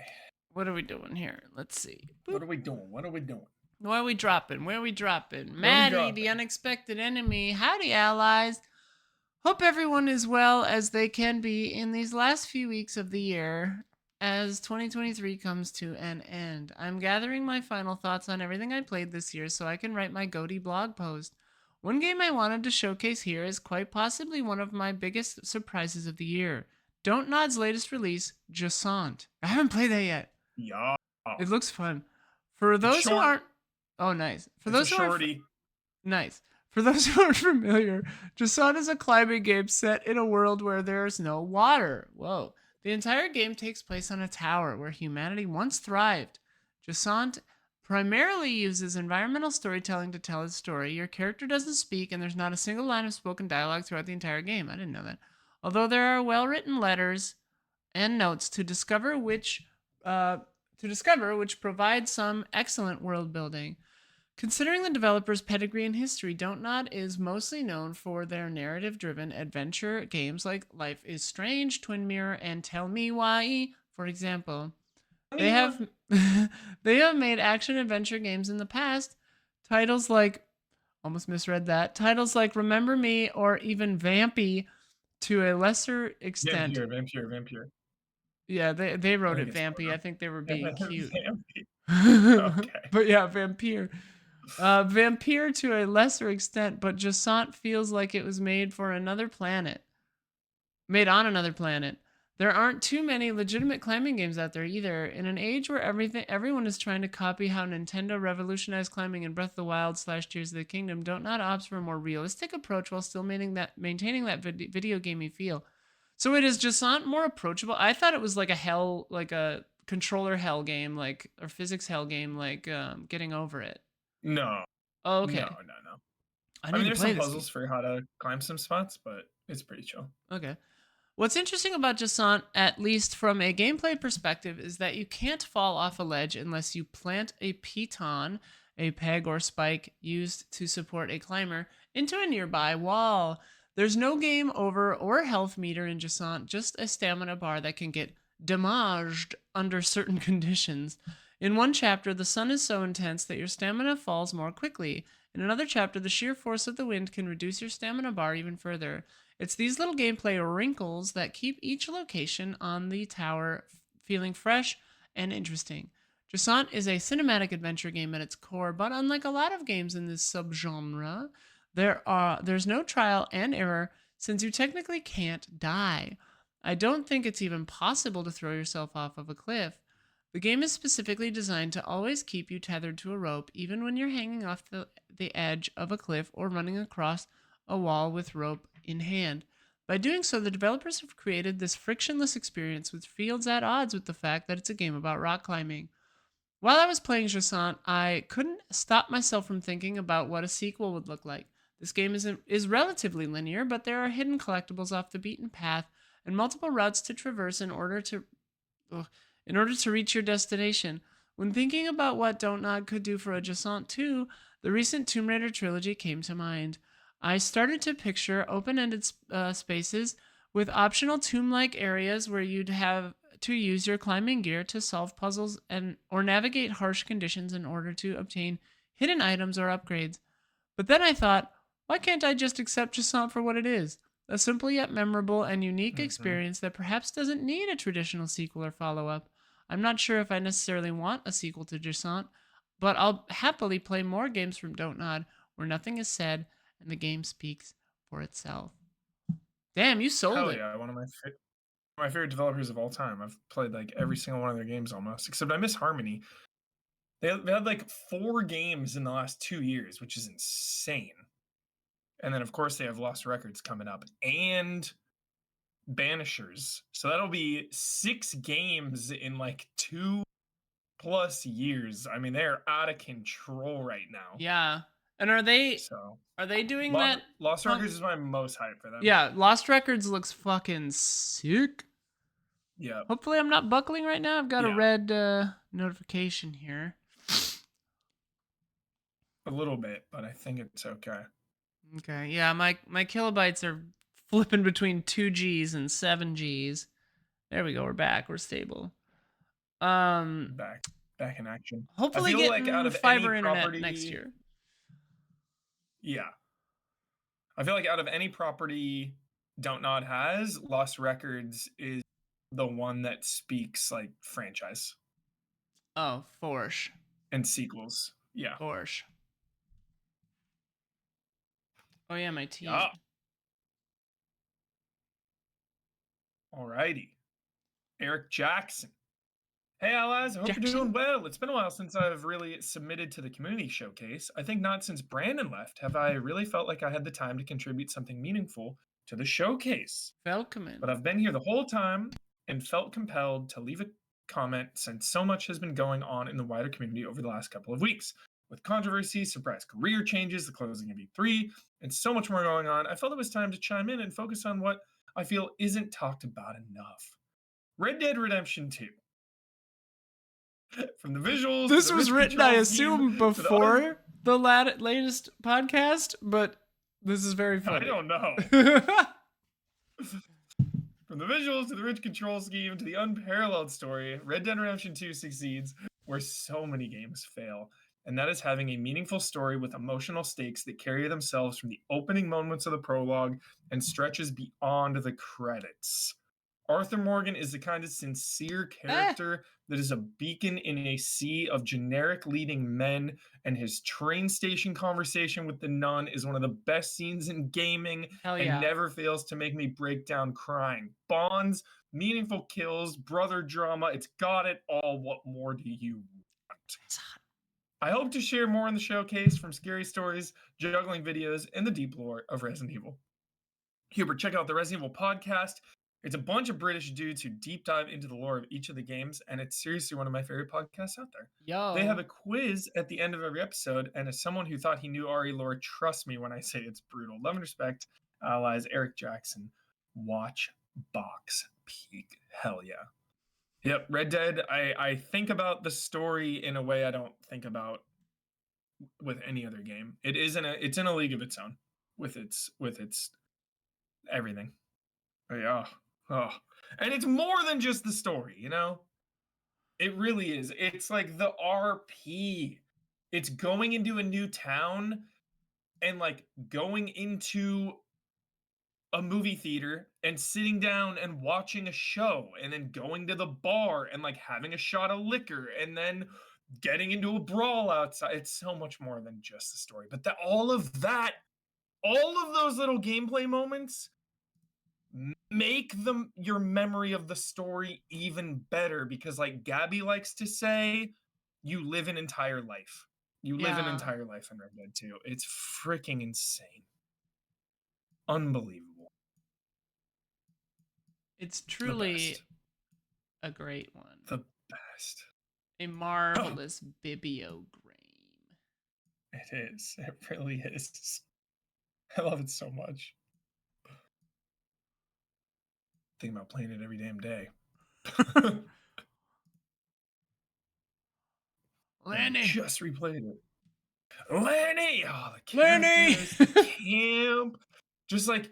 what are we doing here? Let's see. Boop. What are we doing? What are we doing? Where are we dropping? Where are we dropping? Where are we Maddie, the dropping? unexpected enemy. Howdy, allies. Hope everyone is well as they can be in these last few weeks of the year as 2023 comes to an end. I'm gathering my final thoughts on everything I played this year so I can write my Goaty blog post. One game I wanted to showcase here is quite possibly one of my biggest surprises of the year. Don't Nod's latest release, Jasant. I haven't played that yet. Yeah. It looks fun. For It's those who short. aren't, oh nice. For It's a those who aren't, shorty. nice. For those who aren't familiar, Jasant is a climbing game set in a world where there is no water. Whoa. The entire game takes place on a tower where humanity once thrived. Jasant primarily uses environmental storytelling to tell its story. Your character doesn't speak, and there's not a single line of spoken dialogue throughout the entire game. I didn't know that. Although there are well-written letters and notes to discover which provide some excellent world building. Considering the developer's pedigree and history, Don't Nod is mostly known for their narrative-driven adventure games like Life is Strange, Twin Mirror, and Tell Me Why, for example. They have they have made action adventure games in the past. Titles like almost misread that. Titles like Remember Me or even Vampy to a lesser extent. Vampire. Yeah, they I wrote think it it's Vampy. I think they were being cute. Vampy. Okay. But yeah, vampire. Vampire to a lesser extent, but Jasant feels like it was made for another planet. Made on another planet. There aren't too many legitimate climbing games out there either. In an age where everyone is trying to copy how Nintendo revolutionized climbing in Breath of the Wild / Tears of the Kingdom, Don't Not opts for a more realistic approach while still maintaining that video gamey feel. So it is just not more approachable. I thought it was like like a controller hell game, like or physics hell game, like Getting Over It. No. Oh, No, okay. no, no. I I need mean, to there's play some this game. puzzles for how to climb some spots, but it's pretty chill. Okay. What's interesting about Jasant, at least from a gameplay perspective, is that you can't fall off a ledge unless you plant a piton, a peg or spike used to support a climber, into a nearby wall. There's no game over or health meter in Jasant, just a stamina bar that can get damaged under certain conditions. In one chapter, the sun is so intense that your stamina falls more quickly. In another chapter, the sheer force of the wind can reduce your stamina bar even further. It's these little gameplay wrinkles that keep each location on the tower feeling fresh and interesting. Dressant is a cinematic adventure game at its core, but unlike a lot of games in this subgenre, there's no trial and error since you technically can't die. I don't think it's even possible to throw yourself off of a cliff. The game is specifically designed to always keep you tethered to a rope, even when you're hanging off the edge of a cliff or running across a wall with rope in hand. By doing so, the developers have created this frictionless experience which feels at odds with the fact that it's a game about rock climbing. While I was playing Jasant, I couldn't stop myself from thinking about what a sequel would look like. This game is relatively linear, but there are hidden collectibles off the beaten path and multiple routes to traverse ugh, in order to reach your destination. When thinking about what Don't Nod could do for a Jasant 2, the recent Tomb Raider trilogy came to mind. I started to picture open ended spaces with optional tomb like areas where you'd have to use your climbing gear to solve puzzles and or navigate harsh conditions in order to obtain hidden items or upgrades. But then I thought, why can't I just accept Jasant for what it is? A simple yet memorable and unique Hmm. experience that perhaps doesn't need a traditional sequel or follow up. I'm not sure if I necessarily want a sequel to Jasant, but I'll happily play more games from Don't Nod where nothing is said and the game speaks for itself. Damn, you sold Hell it. yeah, one of my favorite developers of all time. I've played like every single one of their games almost, except I miss Harmony. They had like 4 games in the last 2 years, which is insane. And then of course they have Lost Records coming up and Banishers. So that'll be 6 games in like 2+ years. I mean, they're out of control right now. Yeah. And are they doing Lost, that Lost punk? Records is my most hype for them. Yeah, Lost Records looks fucking sick. Yeah, Hopefully, I'm not buckling right now. I've got a yeah, red notification here. a little bit, but I think it's okay. Okay, yeah, my kilobytes are flipping between 2 Gs and 7 Gs. There we go. We're back. We're stable. Um, Back, back in action. I hopefully feel like out getting of any fiber internet next property, year. yeah, I feel like out of any property Don't Nod has, Lost Records is the one that speaks like franchise Oh, Forsh, and sequels. Yeah. Forsh. Oh yeah, my Yeah. team. Alrighty. Eric Jackson. Hey, allies. I hope you're doing Jackson. well. It's been a while since I've really submitted to the community showcase. I think not since Brandon left have I really felt like I had the time to contribute something meaningful to the showcase. But Velkomen. I've been here the whole time and felt compelled to leave a comment since so much has been going on in the wider community over the last couple of weeks. With controversy, surprise career changes, the closing of E3, and so much more going on, I felt it was time to chime in and focus on what I feel isn't talked about enough. Red Dead Redemption 2. From the visuals to This the was rich written, I control scheme assume, to the un before the latest podcast, but this is very I funny. don't know. From the visuals to the rich control scheme to the unparalleled story, Red Dead Redemption 2 succeeds where so many games fail, and that is having a meaningful story with emotional stakes that carry themselves from the opening moments of the prologue and stretches beyond the credits. Arthur Morgan is the kind of sincere Eh, character that is a beacon in a sea of generic leading men, and his train station conversation with the nun is one of the best scenes in gaming hell and yeah. never fails to make me break down crying. Bonds, meaningful kills, brother drama, it's got it all. What more do you want? It's hot. I hope to share more in the showcase from scary stories, juggling videos, and the deep lore of Resident Evil. Huber, check out the Resident Evil podcast. It's a bunch of British dudes who deep dive into the lore of each of the games, and it's seriously one of my favorite podcasts out there. They have Yo. a quiz at the end of every episode, and as someone who thought he knew RE lore, trust me when I say it's brutal. Love and respect, allies, Eric Jackson. Watch Box Peak. Hell yeah. Yep, Red Dead. I think about the story in a way I don't think about with any other game. It's in a league of its own with its everything. Yeah. Oh. And it's more than just the story, you know? It really is. It's like the RP. It's going into a new town and like going into a movie theater and sitting down and watching a show and then going to the bar and like having a shot of liquor and then getting into a brawl outside. It's so much more than just the story. But all of that, all of those little gameplay moments make them your memory of the story even better because like Gabby likes to say, you live an entire life. You live an Yeah. entire life in Red Dead 2. It's freaking insane. Unbelievable. It's The truly best. a great one. The best. A marvelous bibliogram. It is. It really is. I love it so much. Thinking about playing it every damn day. Lenny. Just replayed it. Lenny! Oh, the Lenny! characters, the camp. Just like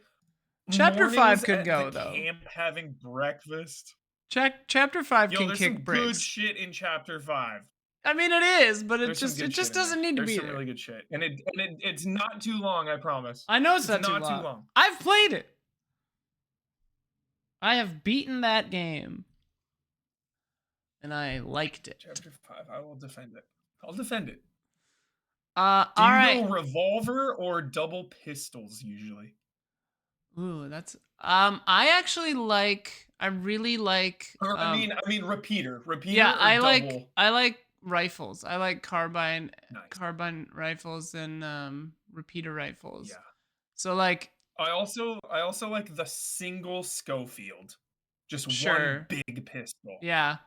Chapter 5 mornings could at the go, though. camp having breakfast. Chapter 5 Yo, can there's kick some good bricks. shit in chapter 5. I mean, it is, but There's some it good just shit in there. doesn't need to There's be some there. really good shit. And it's not too long, I promise. I know it's It's not not too long. I've played it. I have beaten that game. And I liked it. Chapter 5, I will defend it. I'll defend it. Do all you right. go revolver or double pistols usually? Ooh, that's I really like Or I mean repeater. Repeater yeah, or double? I like rifles. I like Nice. carbine rifles and repeater rifles. Yeah. So like I also like the single Schofield. Just one sure. big pistol. Yeah.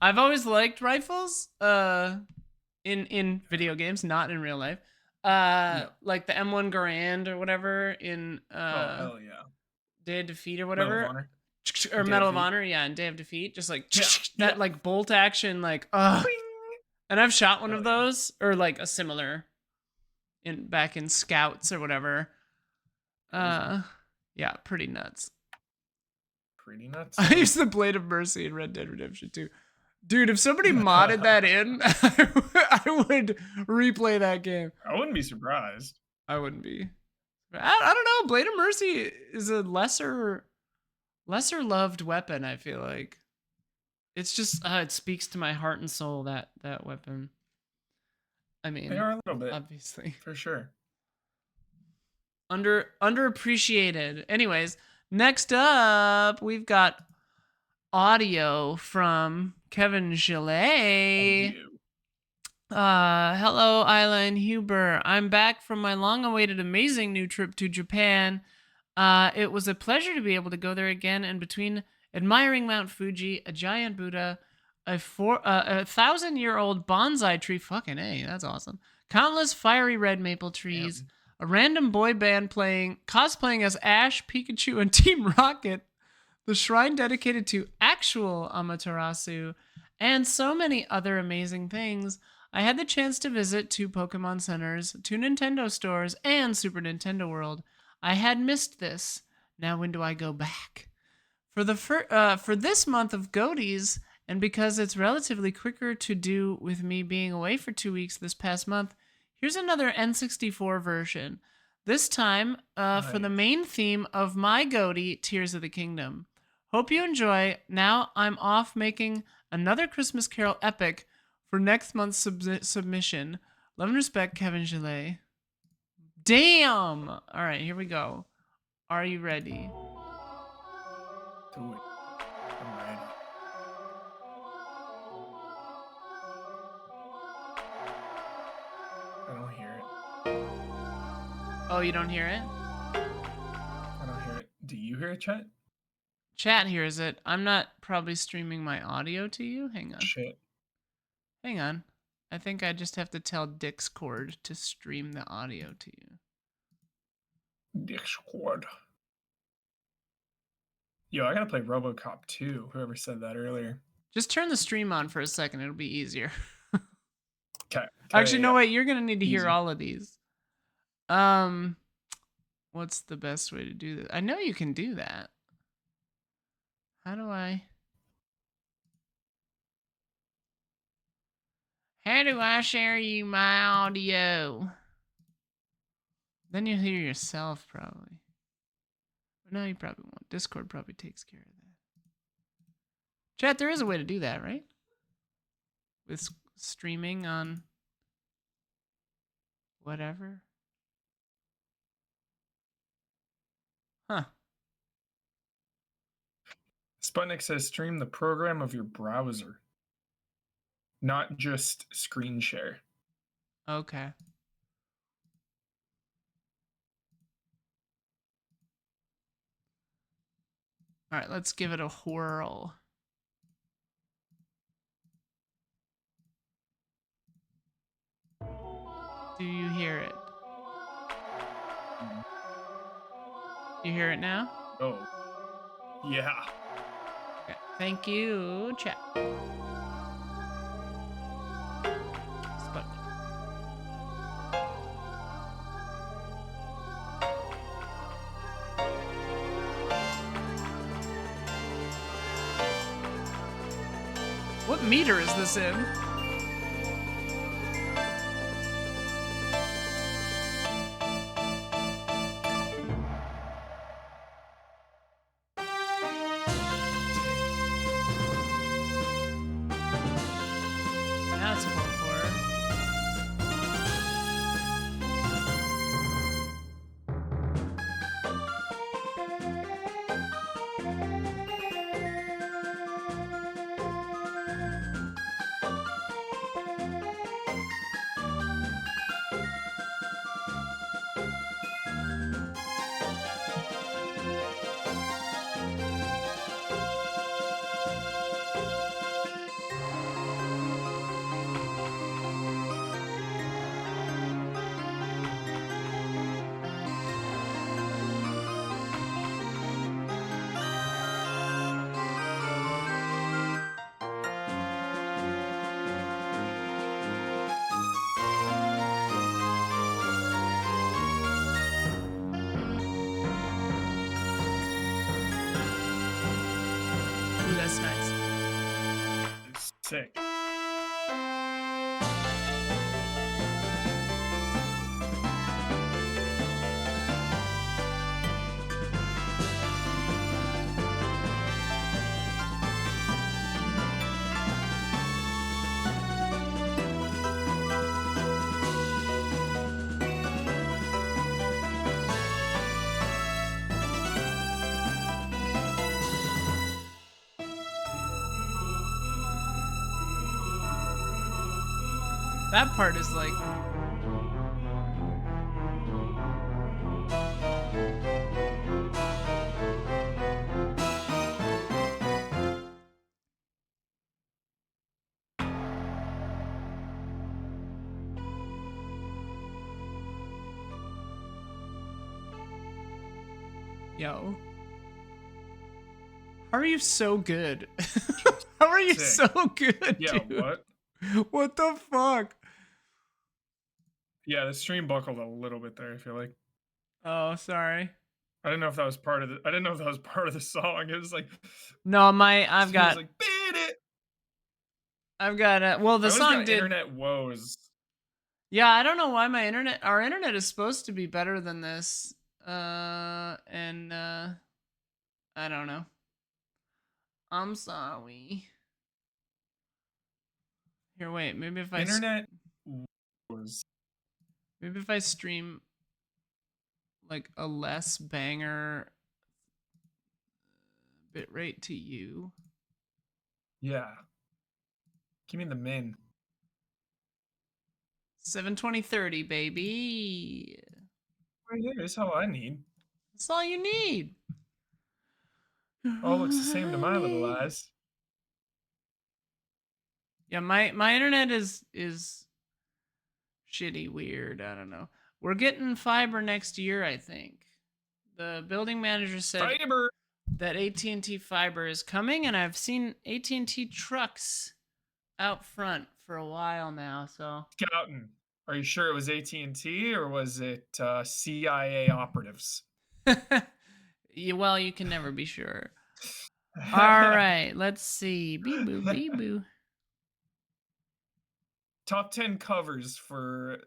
I've always liked rifles in video games, not in real life. Like the M1 Garand or whatever in Oh hell yeah. Day of Defeat or Medal of whatever. Honor. Or Day Medal of of Defeat. Honor, yeah, and Day of Defeat, just like Yeah. that Yeah. like bolt action, like and I've shot one Hell of yeah. those, or like a similar back in Scouts or whatever. Crazy. Yeah, pretty nuts. Pretty nuts. I used the Blade of Mercy in Red Dead Redemption 2. Dude, if somebody modded that in, I would replay that game. I wouldn't be surprised. I wouldn't be. I don't know. Blade of Mercy is a lesser loved weapon. I feel like it's just it speaks to my heart and soul, that weapon. I mean, They are a little bit, obviously for sure. underappreciated. Anyways, next up we've got audio from Kevin Gillet. Hello, Isla and Huber. I'm back from my long-awaited amazing new trip to Japan. It was a pleasure to be able to go there again, and between admiring Mount Fuji, a giant Buddha, a 1,000-year-old bonsai tree, fucking A, that's awesome, countless fiery red maple trees, a random boy band cosplaying as Ash, Pikachu, and Team Rocket, the shrine dedicated to actual Amaterasu, and so many other amazing things, I had the chance to visit 2 Pokemon centers, 2 Nintendo stores, and Super Nintendo World. I had missed this. Now when do I go back? For this month of Goaties, and because it's relatively quicker to do with me being away for 2 weeks this past month, here's another N64 version. This time for the main theme of my Goatie, Tears of the Kingdom. Hope you enjoy. Now I'm off making another Christmas Carol epic for next month's submission. Love and respect, Kevin Gillet. Damn! All right, here we go. Are you ready? Do it. I'm ready. I don't hear it. Oh, you don't hear it? I don't hear it. Do you hear it, chat? Chat hears it. I'm not probably streaming my audio to you. Hang on. Shit. Hang on. I think I just have to tell Discord to stream the audio to you. Discord. Yo, I gotta play RoboCop 2. Whoever said that earlier. Just turn the stream on for a second. It'll be easier. Okay. Actually, no, wait. You're going to need to hear Easy. all of these. What's the best way to do this? I know you can do that. How do I share you my audio? Then you'll hear yourself probably. But no, you probably won't. Discord probably takes care of that. Chat, there is a way to do that, right? With streaming on whatever. Huh. Sputnik says stream the program of your browser, not just screen share. Okay. All right, let's give it a whirl. Do you hear it? You hear it now? Oh. Yeah. Okay. Thank you, chat. Sputnik. What meter is this in? That's horror. Ooh, that's nice. It's sick. That part is like. Yo. How are you so good? How are you Sick. so good, Yeah, dude? what? What the fuck? Yeah, the stream buckled a little bit there, I feel like. Oh, sorry. I didn't know if that was part of the I didn't know if that was part of the song. It was like No, I've it got was like beat it. well, the I always song got did. internet woes. Yeah, I don't know why our internet is supposed to be better than this. I don't know. I'm sorry. Here, wait. Internet was Maybe if I stream like a less banger bitrate to you. yeah. Give me the min. 720/30, baby. Right here is all I need. That's all you need. All looks the same to my little eyes. Yeah, my internet is shitty weird. I don't know. We're getting fiber next year, I think. The building manager said Fiber that AT&T fiber is coming, and I've seen AT&T trucks out front for a while now. So, scouting. Are you sure it was AT&T or was it CIA operatives? well, you can never be sure. All right, let's see. Bee boo, bee boo. Top 10 covers for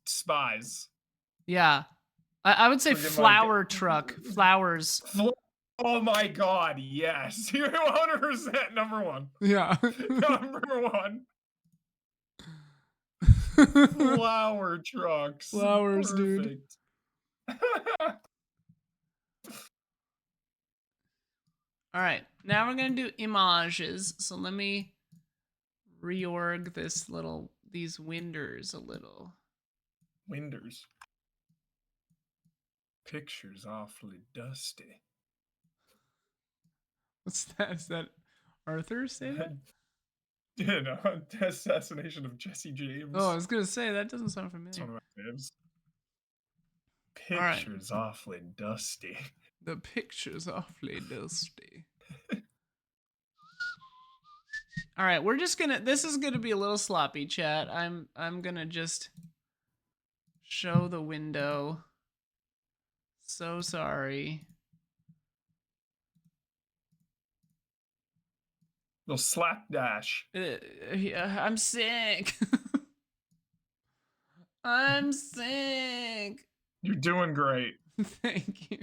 spies. Yeah, I would say Friggin' like flower truck, flowers. oh my god, yes. You're 100% number one. Yeah. Number one. Flower trucks. Flowers, dude. Perfect. All right, now we're gonna do images. So let me reorg these winders a little. Winders. Picture's awfully dusty. What's that? Is that Arthur say that? Yeah, no, assassination of Jesse James. Oh, I was gonna say that doesn't sound It's familiar. one of my faves. All right, Picture's awfully dusty. the picture's awfully dusty. All right, we're just gonna. This is gonna be a little sloppy, chat. I'm gonna just show the window. So sorry. Little slapdash. Yeah, I'm sick. I'm sick. You're doing great. Thank you.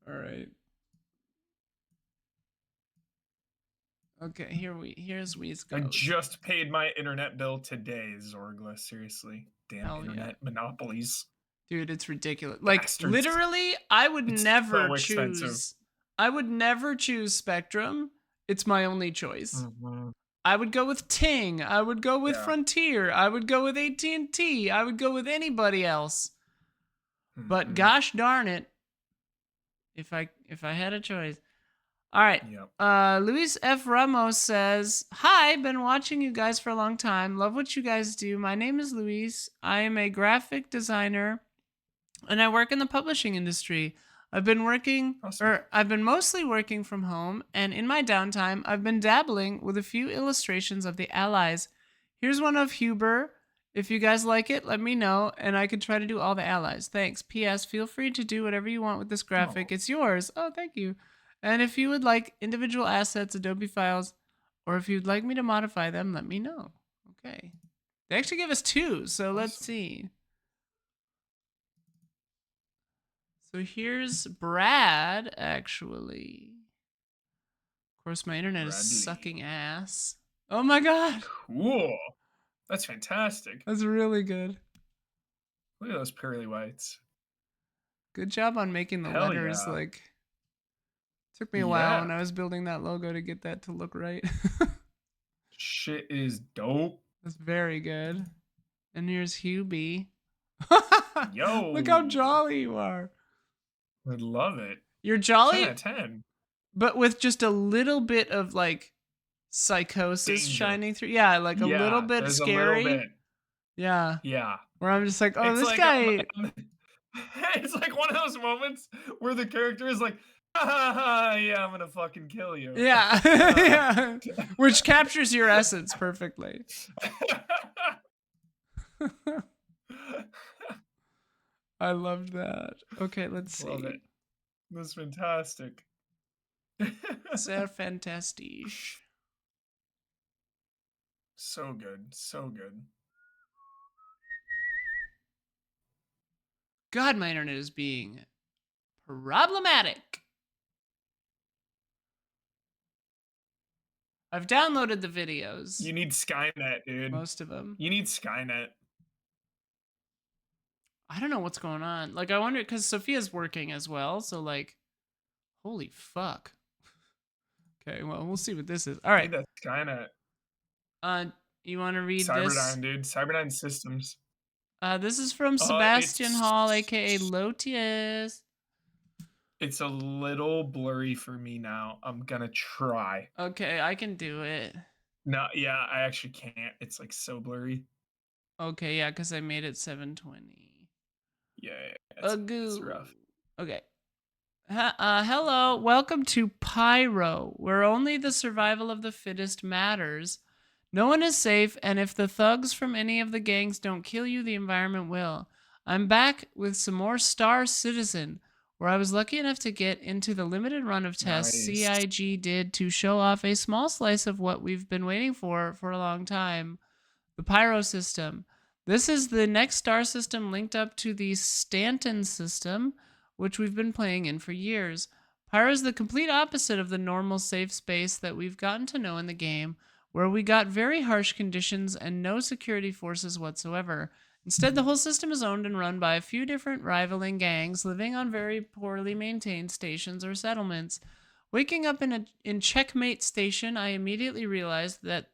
All right. Okay, here's Wheeze I goes. just paid my internet bill today, Zorgla. Seriously. Damn Hell internet yeah. monopolies. Dude, it's ridiculous. Like Bastards. literally, I would It's never so expensive. choose I would never choose Spectrum. It's my only choice. I would go with Ting. I would go with Frontier. I would go with AT&T. I would go with anybody else. But gosh darn it, if I had a choice. All right. Yep. Luis F. Ramos says, "Hi, been watching you guys for a long time. Love what you guys do. My name is Luis. I am a graphic designer and I work in the publishing industry. I've been mostly working from home, and in my downtime, I've been dabbling with a few illustrations of the Allies. Here's one of Huber. If you guys like it, let me know, and I could try to do all the Allies. Thanks. P.S. Feel free to do whatever you want with this graphic. It's yours. Oh, thank you. And if you would like individual assets, Adobe files, or if you'd like me to modify them, let me know." Okay. They actually gave us two, so let's see. So here's Brad, actually. Of course, my internet is sucking ass. Oh my god. Cool. That's fantastic. That's really good. Look at those pearly whites. Good job on making the letters. Yeah. Like, took me a while when I was building that logo to get that to look right. Shit is dope. That's very good. And here's Hubie. Yo. Look how jolly you are. I love it. You're jolly. 10 out of 10. But with just a little bit of like psychosis shining through. Yeah, like a little bit scary. A little bit. Yeah. Yeah. Where I'm just like, oh, it's this like, guy. It's like one of those moments where the character is like, yeah, I'm gonna fucking kill you. Yeah. Yeah. Which captures your essence perfectly. I loved that. Okay, let's see. Love it. That's fantastic. Sehr fantastisch. So good. So good. God, my internet is being problematic. I've downloaded the videos, You need Skynet, dude. most of them. You need Skynet. I don't know what's going on. Like, I wonder because Sophia's working as well. So, like, holy fuck. Okay, well, we'll see what this is. All right. Need that Skynet. Uh, you want to read this? Cyberdyne, dude. Cyberdyne Systems. This is from Uh, Sebastian it's Hall, aka Lotius. it's a little blurry for me now. I'm gonna try. Okay, I can do it. No, yeah, I actually can't. It's like so blurry. Okay, yeah, because I made it 720. Yeah, it's Goo. rough. Okay. Hello, welcome to Pyro, where only the survival of the fittest matters. No one is safe, and if the thugs from any of the gangs don't kill you, the environment will. I'm back with some more Star Citizen, where I was lucky enough to get into the limited run of tests Nice. CIG did to show off a small slice of what we've been waiting for a long time. The Pyro system. This is the next star system linked up to the Stanton system, which we've been playing in for years. Pyro is the complete opposite of the normal safe space that we've gotten to know in the game, where we got very harsh conditions and no security forces whatsoever. Instead, the whole system is owned and run by a few different rivaling gangs living on very poorly maintained stations or settlements. Waking up in Checkmate Station, I immediately realized that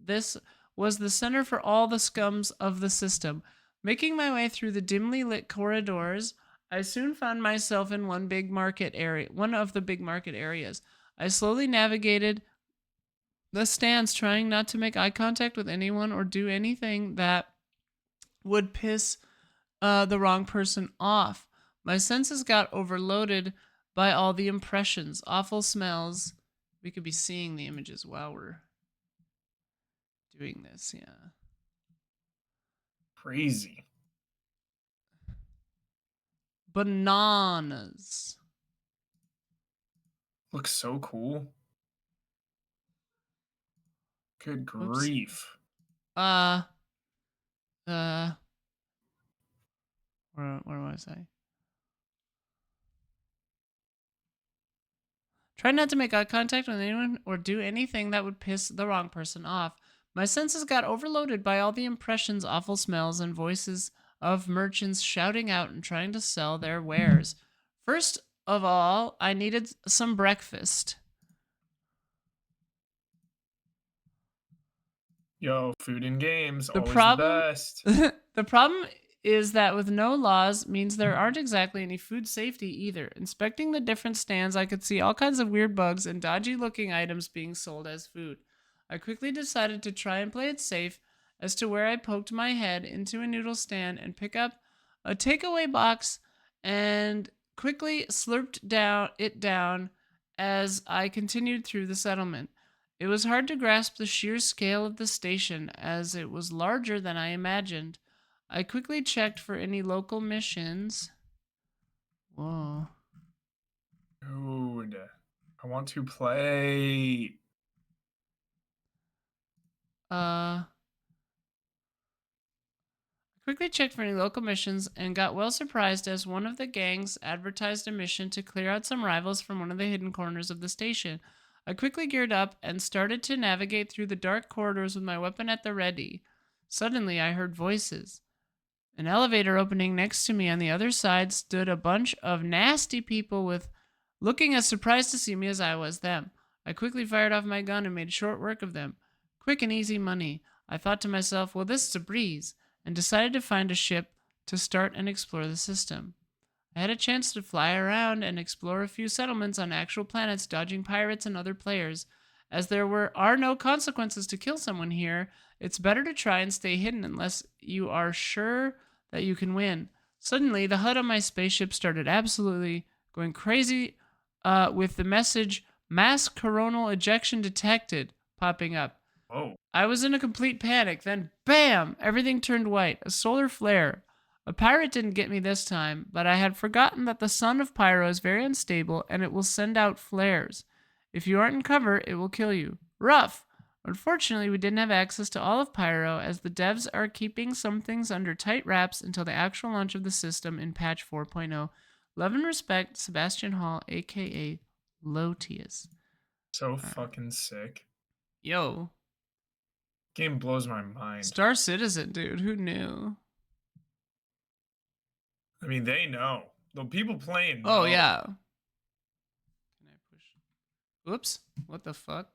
this was the center for all the scums of the system. Making my way through the dimly lit corridors, I soon found myself in one of the big market areas. I slowly navigated the stands, trying not to make eye contact with anyone or do anything that would piss the wrong person off. My senses got overloaded by all the impressions, awful smells. We could be seeing the images while we're doing this, yeah. Crazy. Bananas. Looks so cool. Good Oops. grief. Uh, where was I? Try not to make eye contact with anyone or do anything that would piss the wrong person off. My senses got overloaded by all the impressions, awful smells, and voices of merchants shouting out and trying to sell their wares. First of all, I needed some breakfast. Yo, food and games, The always the problem best. the problem is that with no laws means there aren't exactly any food safety either. Inspecting the different stands, I could see all kinds of weird bugs and dodgy looking items being sold as food. I quickly decided to try and play it safe as to where I poked my head into a noodle stand and pick up a takeaway box and quickly slurped down as I continued through the settlement. It was hard to grasp the sheer scale of the station as it was larger than I imagined. I quickly checked for any local missions. Whoa. Dude, I want to play. Quickly checked for any local missions and got well surprised as one of the gangs advertised a mission to clear out some rivals from one of the hidden corners of the station. I quickly geared up and started to navigate through the dark corridors with my weapon at the ready. Suddenly, I heard voices. An elevator opening next to me on the other side stood a bunch of nasty people with looking as surprised to see me as I was them. I quickly fired off my gun and made short work of them. Quick and easy money. I thought to myself, well, this is a breeze, and decided to find a ship to start and explore the system. I had a chance to fly around and explore a few settlements on actual planets, dodging pirates and other players. As are no consequences to kill someone here, it's better to try and stay hidden unless you are sure that you can win. Suddenly, the HUD on my spaceship started absolutely going crazy with the message "mass coronal ejection detected" popping up. Whoa. I was in a complete panic. Then, bam! Everything turned white. A solar flare. A pirate didn't get me this time, but I had forgotten that the sun of Pyro is very unstable and it will send out flares. If you aren't in cover, it will kill you. Rough! Unfortunately, we didn't have access to all of Pyro, as the devs are keeping some things under tight wraps until the actual launch of the system in patch 4.0. Love and respect, Sebastian Hall, aka Lotius. so All right. fucking sick. Yo, Game blows my mind. Star Citizen, dude. Who knew? I mean, they know. The people playing Oh know. yeah. Can I push? Whoops. What the fuck?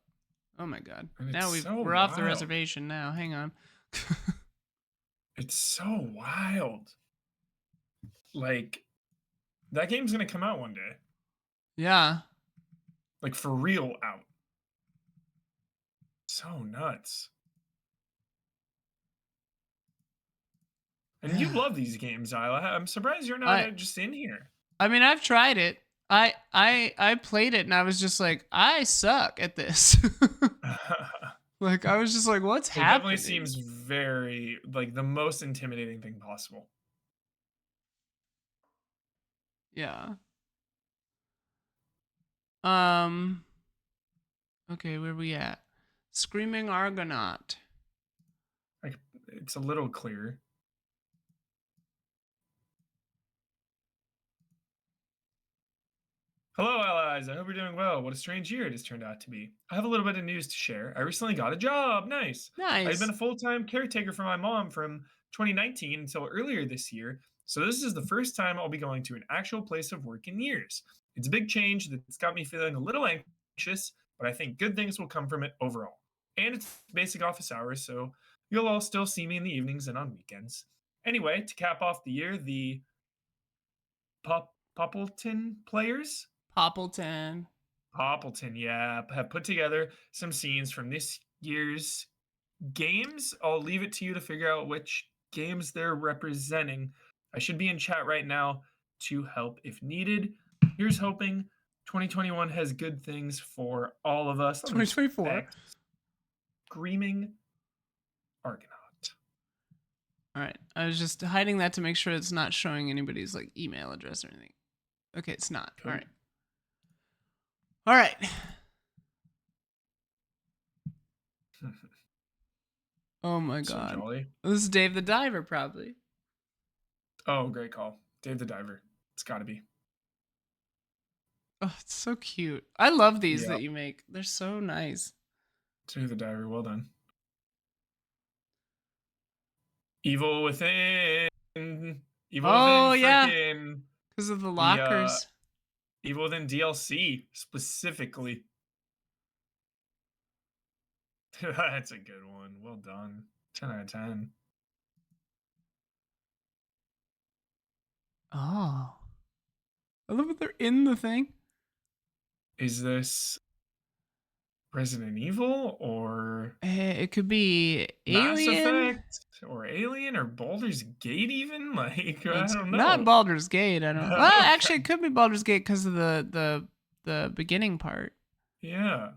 Oh my god. And it's Now so we're off the wild. reservation now. Hang on. It's so wild. Like, that game's gonna come out one day. Yeah. Like, for real out. So nuts. And you love these games, Isla. I'm surprised you're not I just in here. I mean, I've tried it. I played it and I was just like, I suck at this. Like I was just like, what's It definitely happening? seems very like the most intimidating thing possible. Yeah. Um okay, where we at? Screaming Argonaut. Like, it's a little clear. Hello, allies. I hope you're doing well. What a strange year it has turned out to be. I have a little bit of news to share. I recently got a job. Nice. I had been Nice. a full time caretaker for my mom from 2019 until earlier this year. So, this is the first time I'll be going to an actual place of work in years. It's a big change that's got me feeling a little anxious, but I think good things will come from it overall. And it's basic office hours, so you'll all still see me in the evenings and on weekends. Anyway, to cap off the year, the Poppleton players Poppleton. Poppleton, yeah, have put together some scenes from this year's games. I'll leave it to you to figure out which games they're representing. I should be in chat right now to help if needed. Here's hoping 2021 has good things for all of us. Let me just 2024. back to Screaming Argonaut. All right. I was just hiding that to make sure it's not showing anybody's like email address or anything. Okay, it's not. All Cool. right. All right. Oh my So god. jolly. This is Dave the Diver, probably. Oh, great call. Dave the Diver. It's got to be. Oh, it's so cute. I love these Yeah, that you make. They're so nice. Dave the Diver. Well done. Evil Within. Evil Within Oh yeah, freaking because of the the lockers. Evil Within DLC specifically. That's a good one. Well done. 10 out of 10. Oh, I love that they're in the thing. Is this Resident Evil or It could be Mass Alien. Effect or Alien or Baldur's Gate even? Like, I It's don't not know. Baldur's Gate. I don't. Well, Okay. actually, it could be Baldur's Gate because of the beginning part. Yeah.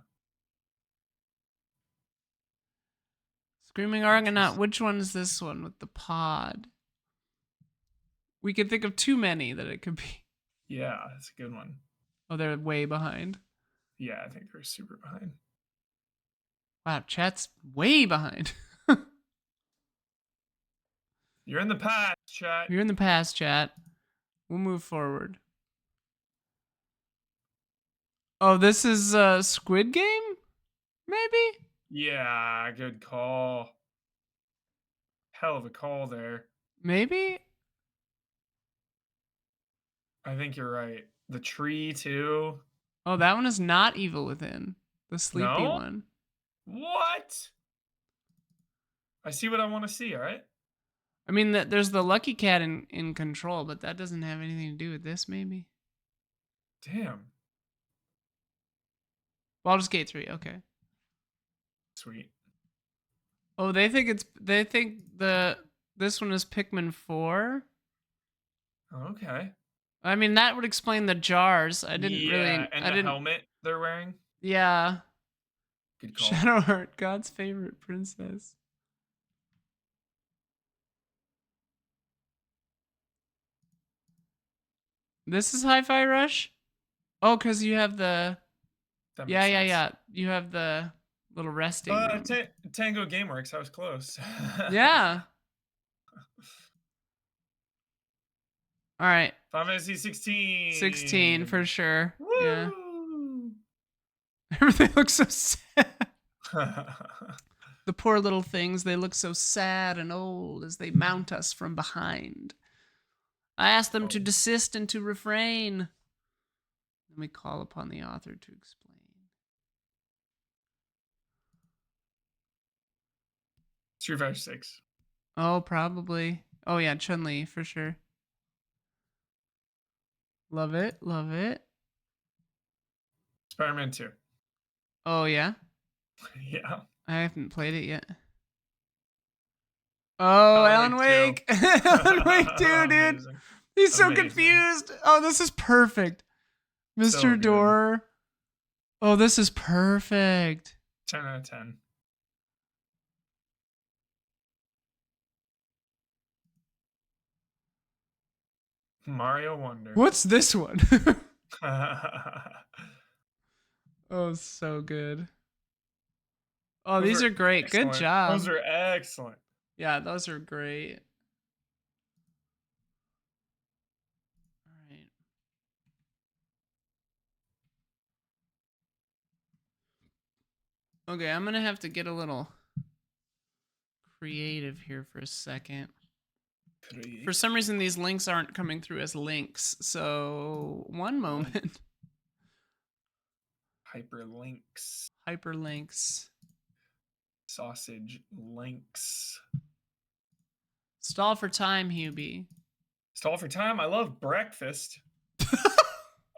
Screaming Argonaut. Interesting. Which one is this one with the pod? We could think of too many that it could be. Yeah, that's a good one. Oh, they're way behind. Yeah, I think they're super behind. Wow, chat's way behind. You're in the past, chat. You're in the past, chat. We'll move forward. Oh, this is Squid Game? Maybe? Yeah, good call. Hell of a call there. Maybe? I think you're right. The tree too. Oh, that one is not Evil Within. The sleepy No? one. What? I see what I want to see, all right? I mean, there's the Lucky Cat in Control, but that doesn't have anything to do with this, maybe? Damn. Baldur's Gate 3, okay. Sweet. Oh, they think this one is Pikmin 4? Okay. I mean, that would explain the jars. Yeah, and I the didn't, helmet they're wearing. yeah. Good call. Shadowheart, God's favorite princess. This is Hi-Fi Rush? Oh, because you have the... That Yeah, makes yeah, sense. yeah. You have the little resting room. Tango Gameworks. I was close. Yeah. All right. Final Fantasy 16 for 16. sure. Yeah. Woo! Everything looks so sad. The poor little things, they look so sad and old as they mount us from behind. I ask them to Oh. desist and to refrain. Then we call upon the author to explain. 356. Oh, probably. Oh, yeah, Chun-Li, for sure. Love it, love it. Spider-Man 2. Oh, yeah? Yeah. I haven't played it yet. Oh, Alan Alan Wake 2. Wake. Alan Wake 2, dude. Amazing. He's so Amazing. confused. Oh, this is perfect. So Mr. good. Door. Oh, this is perfect. 10 out of 10. Mario Wonder. What's this one? Oh, so good. Oh, these are great. Good excellent. job. Those are excellent. Yeah, those are great. All right. Okay, I'm going to have to get a little creative here for a second. For some reason, these links aren't coming through as links. So, one moment. Hyperlinks. Hyperlinks. Sausage links. Stall for time, Hubie. Stall for time. I love breakfast.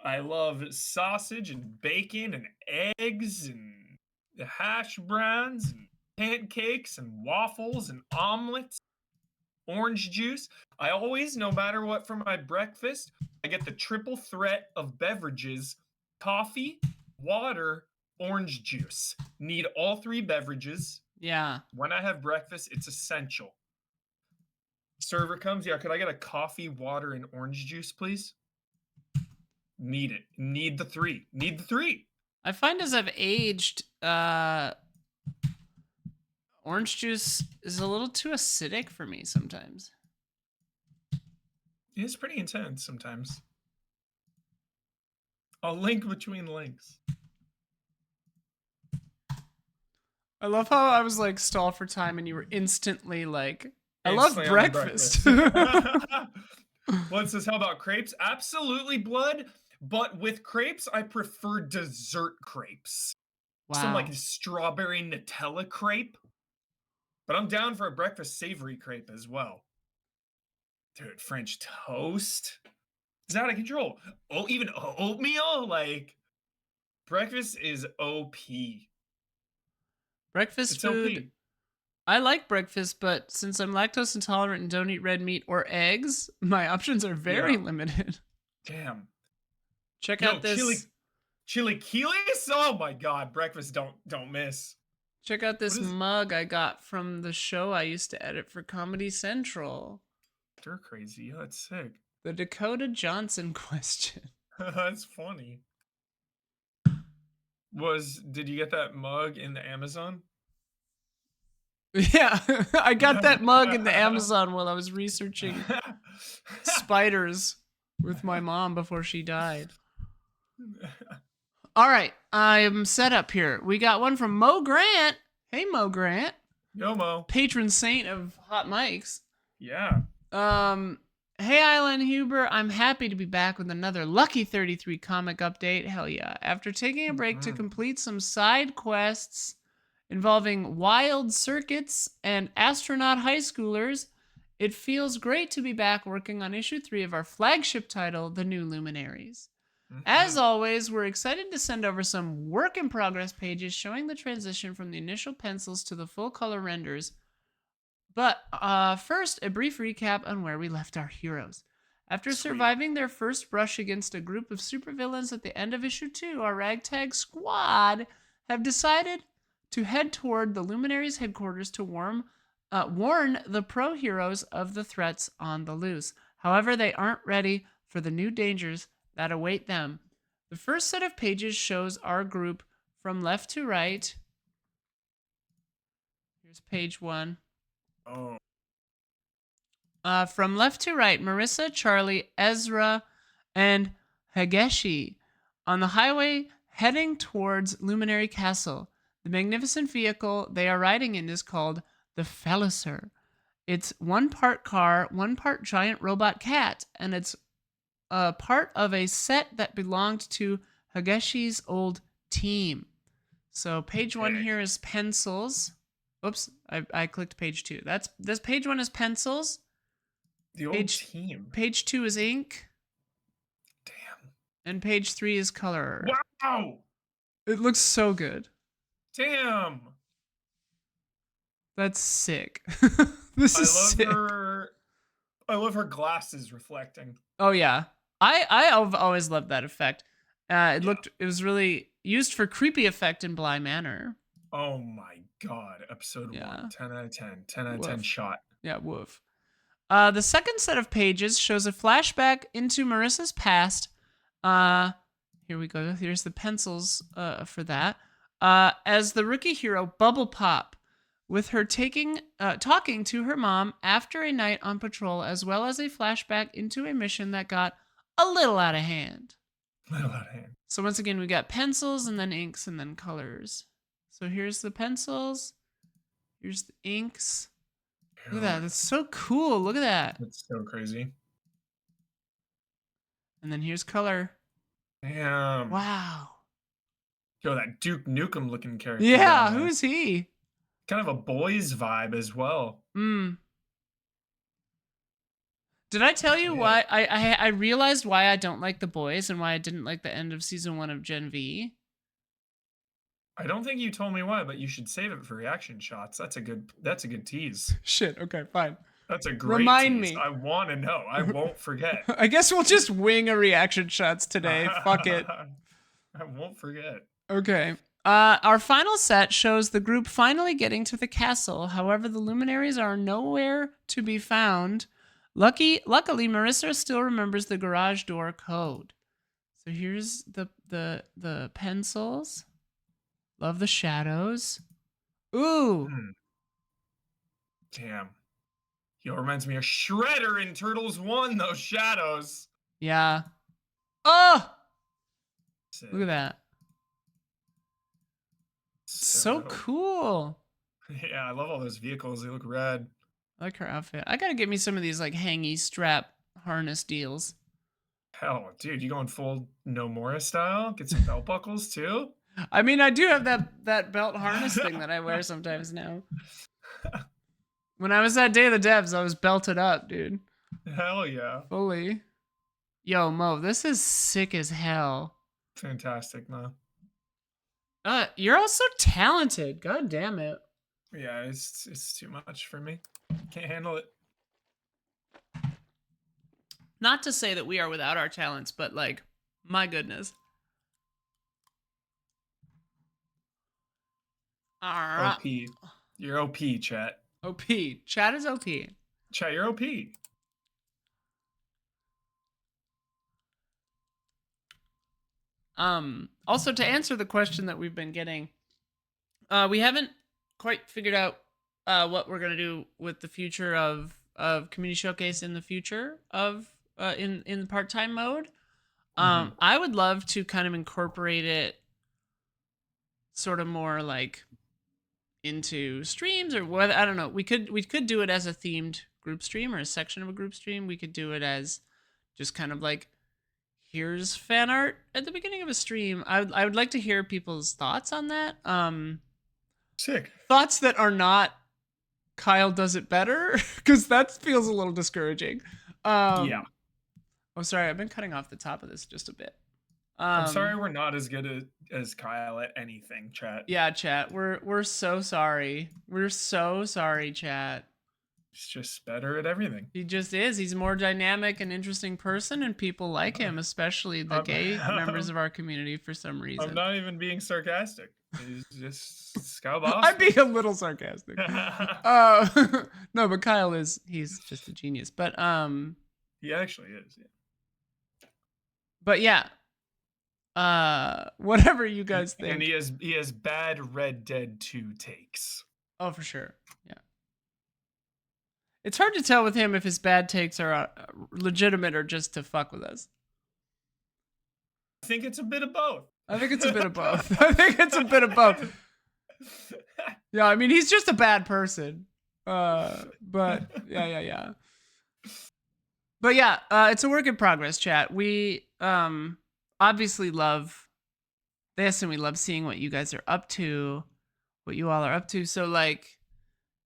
I love sausage and bacon and eggs and hash browns and pancakes and waffles and omelets, orange juice. I always, no matter what, for my breakfast, I get the triple threat of beverages: coffee, water, orange juice. Need all three beverages. Yeah. When I have breakfast, it's essential. Server comes. Yeah, could I get a coffee, water, and orange juice, please? Need it. Need the three. Need the three. I find as I've aged, orange juice is a little too acidic for me sometimes. It's pretty intense sometimes. I'll link between links. I love how I was like stall for time and you were instantly like, I love Instantly on the breakfast. What's this? How about crepes? Absolutely, blood. But with crepes, I prefer dessert crepes. Wow. Some like strawberry Nutella crepe. But I'm down for a breakfast savory crepe as well. Dude, French toast. It's out of control. Oh, even oatmeal? Like, breakfast is OP. Breakfast It's food. OP. I like breakfast, but since I'm lactose intolerant and don't eat red meat or eggs, my options are very limited. Damn. Check out this chili quiles. Oh my god, breakfast don't miss. Check out this mug I got from the show I used to edit for Comedy Central. They're crazy. That's sick. The Dakota Johnson question. That's funny. Did you get that mug in the Amazon? Yeah, I got that mug in the Amazon while I was researching spiders with my mom before she died. All right, I'm set up here. We got one from Mo Grant. Hey, Mo Grant. Yo, Mo. Patron saint of hot mics. Yeah. Hey, Isla and Huber. I'm happy to be back with another Lucky 33 comic update. Hell yeah. After taking a break to complete some side quests involving wild circuits and astronaut high schoolers, it feels great to be back working on issue 3 of our flagship title, The New Luminaries. As always, we're excited to send over some work in progress pages showing the transition from the initial pencils to the full color renders. But first, a brief recap on where we left our heroes. After surviving their first brush against a group of supervillains at the end of issue 2, our ragtag squad have decided to head toward the Luminaries' headquarters to warn the pro heroes of the threats on the loose. However, they aren't ready for the new dangers that await them. The first set of pages shows our group from left to right. Here's page 1. Oh. From left to right, Marissa, Charlie, Ezra, and Hageshi on the highway heading towards Luminary Castle. The magnificent vehicle they are riding in is called the Fellicer. It's one part car, one part giant robot cat, and it's a part of a set that belonged to Hageshi's old team. So page one Sick. here is pencils. Oops, I clicked page two. That's this page one is pencils. The old Page team. page two is ink, Damn. and page three is color. Wow. It looks so good. Damn. That's sick. This I is love sick. her. I love her glasses reflecting. Oh yeah, I've always loved that effect. Yeah. It was really used for creepy effect in Bly Manor. Oh my god. Episode Yeah. 1. 10 out of 10. 10 out of 10 Woof. shot. Yeah, woof. The second set of pages shows a flashback into Marissa's past. Here we go. Here's the pencils for that. As the rookie hero Bubble Pop, with her talking to her mom after a night on patrol, as well as a flashback into a mission that got a little out of hand. Little out of hand. So once again, we got pencils and then inks and then colors. So here's the pencils. Here's the inks. Look at that. That's so cool. Look at that. That's so crazy. And then here's color. Damn. Wow. Yo, that Duke Nukem looking character. Yeah, down there. who's he? Kind of a boys vibe as well. Did I tell you Yeah. why I realized why I don't like The Boys and why I didn't like the end of season 1 of Gen V? I don't think you told me why, but you should save it for reaction shots. That's a good tease. Shit, okay, fine. That's a great Remind tease. me. I want to know. I won't forget. I guess we'll just wing a reaction shots today. Fuck it. I won't forget. Okay. Our final set shows the group finally getting to the castle. However, the luminaries are nowhere to be found. Luckily, Marissa still remembers the garage door code. So here's the pencils. Love the shadows. Ooh. Damn. Yo, reminds me of Shredder in Turtles 1, those shadows. Yeah. Oh! Sick. Look at that. So dope. cool. Yeah, I love all those vehicles. They look rad. I like her outfit. I gotta get me some of these like hangy strap harness deals. Hell, dude, you going full Nomura style? Get some belt buckles too? I mean, I do have that belt harness thing that I wear sometimes now. When I was at Day of the Devs, I was belted up, dude. Hell yeah. Fully. Yo, Mo, this is sick as hell. Fantastic, man. You're also talented. God damn it. Yeah, it's too much for me. Can't handle it. Not to say that we are without our talents, but like, my goodness. Alright. OP. You're OP, chat. OP. Chat is OP. Chat, you're OP. Also, to answer the question that we've been getting, we haven't quite figured out what we're gonna do with the future of Community Showcase in the future of in part-time mode. I would love to kind of incorporate it sort of more like into streams or whether I don't know. We could do it as a themed group stream or a section of a group stream. We could do it as just kind of like, here's fan art at the beginning of a stream. I would like to hear people's thoughts on that. Sick. Thoughts that are not Kyle does it better, because that feels a little discouraging. Yeah. Oh, sorry, I've been cutting off the top of this just a bit. I'm sorry we're not as good as Kyle at anything, chat. Yeah, chat. We're so sorry. We're so sorry, chat. He's just better at everything. He just is. He's a more dynamic and interesting person, and people like him, especially the gay members of our community for some reason. I'm not even being sarcastic. He's just Scout I'm being a little sarcastic. No, but Kyle he's just a genius. But he actually is. Yeah. But yeah. Whatever you guys think. And he has bad Red Dead 2 takes. Oh, for sure. Yeah. It's hard to tell with him if his bad takes are legitimate or just to fuck with us. I think it's a bit of both. I think it's a bit of both. I think it's a bit of both. Yeah, I mean, he's just a bad person. But yeah. But yeah, it's a work in progress, chat. We obviously love this and we love seeing what you guys are up to, what you all are up to. So like,